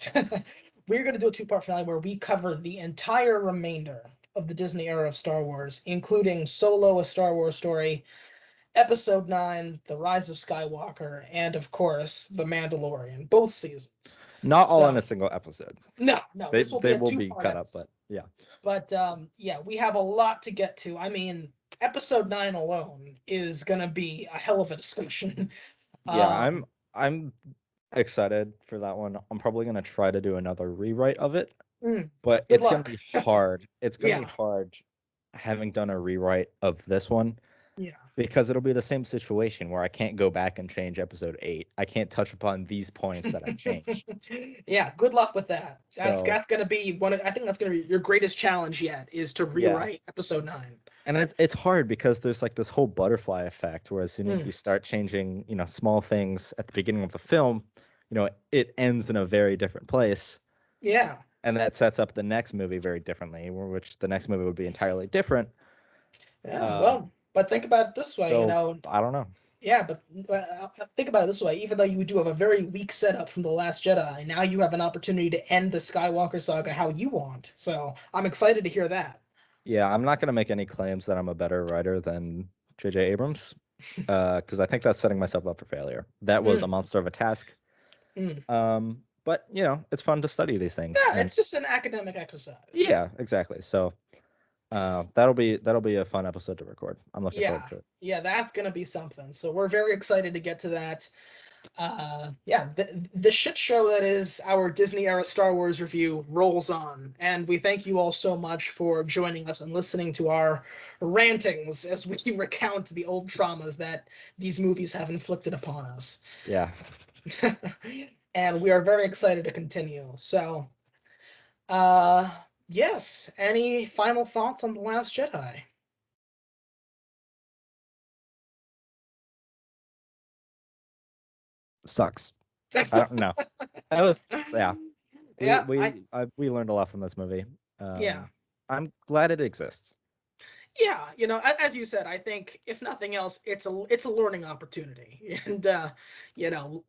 we're going to do a 2-part finale where we cover the entire remainder of the Disney era of Star Wars, including Solo: A Star Wars Story, Episode 9, The Rise of Skywalker, and of course, The Mandalorian, both seasons. Not all in a single episode. No, this will be cut up, but yeah. But we have a lot to get to. I mean, Episode 9 alone is gonna be a hell of a discussion. Yeah, I'm excited for that one. I'm probably gonna try to do another rewrite of it, but it's gonna be hard. It's gonna be hard having done a rewrite of this one. Yeah. Because it'll be the same situation where I can't go back and change episode 8. I can't touch upon these points that I've changed. Yeah, good luck with that. That's going to be I think that's going to be your greatest challenge yet, is to rewrite episode 9. And it's hard because there's like this whole butterfly effect where as soon as you start changing, small things at the beginning of the film, it ends in a very different place. Yeah. And that sets up the next movie very differently, which the next movie would be entirely different. Yeah, but think about it this way, I don't know. Yeah, but think about it this way. Even though you do have a very weak setup from The Last Jedi, now you have an opportunity to end the Skywalker saga how you want. So I'm excited to hear that. Yeah, I'm not going to make any claims that I'm a better writer than J.J. Abrams, because I think that's setting myself up for failure. That was a monster of a task. But, it's fun to study these things. Yeah, it's just an academic exercise. Yeah, exactly. So that'll be a fun episode to record. I'm looking forward to it. Yeah, that's gonna be something. So we're very excited to get to that. The shit show that is our Disney era Star Wars review rolls on, and we thank you all so much for joining us and listening to our rantings as we recount the old traumas that these movies have inflicted upon us. Yeah. And we are very excited to continue. So, yes. Any final thoughts on The Last Jedi? Sucks. I don't know. That was we learned a lot from this movie. I'm glad it exists. Yeah, as you said, I think if nothing else, it's a learning opportunity, and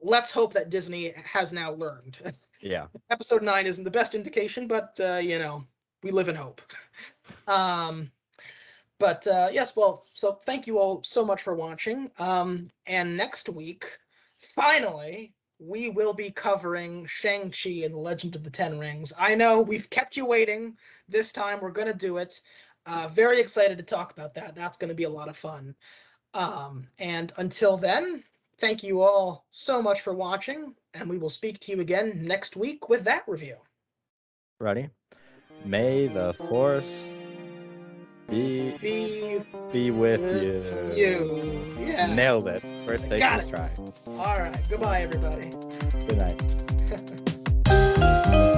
let's hope that Disney has now learned. Yeah. Episode 9 isn't the best indication, but we live in hope. Yes, well, so thank you all so much for watching. And next week, finally, we will be covering Shang-Chi and the Legend of the Ten Rings. I know we've kept you waiting. This time we're going to do it. Very excited to talk about that. That's going to be a lot of fun. And until then, thank you all so much for watching, and we will speak to you again next week with that review. Ready? May the Force be with you. Yeah. Nailed it. First take, first try. All right. Goodbye, everybody. Good night.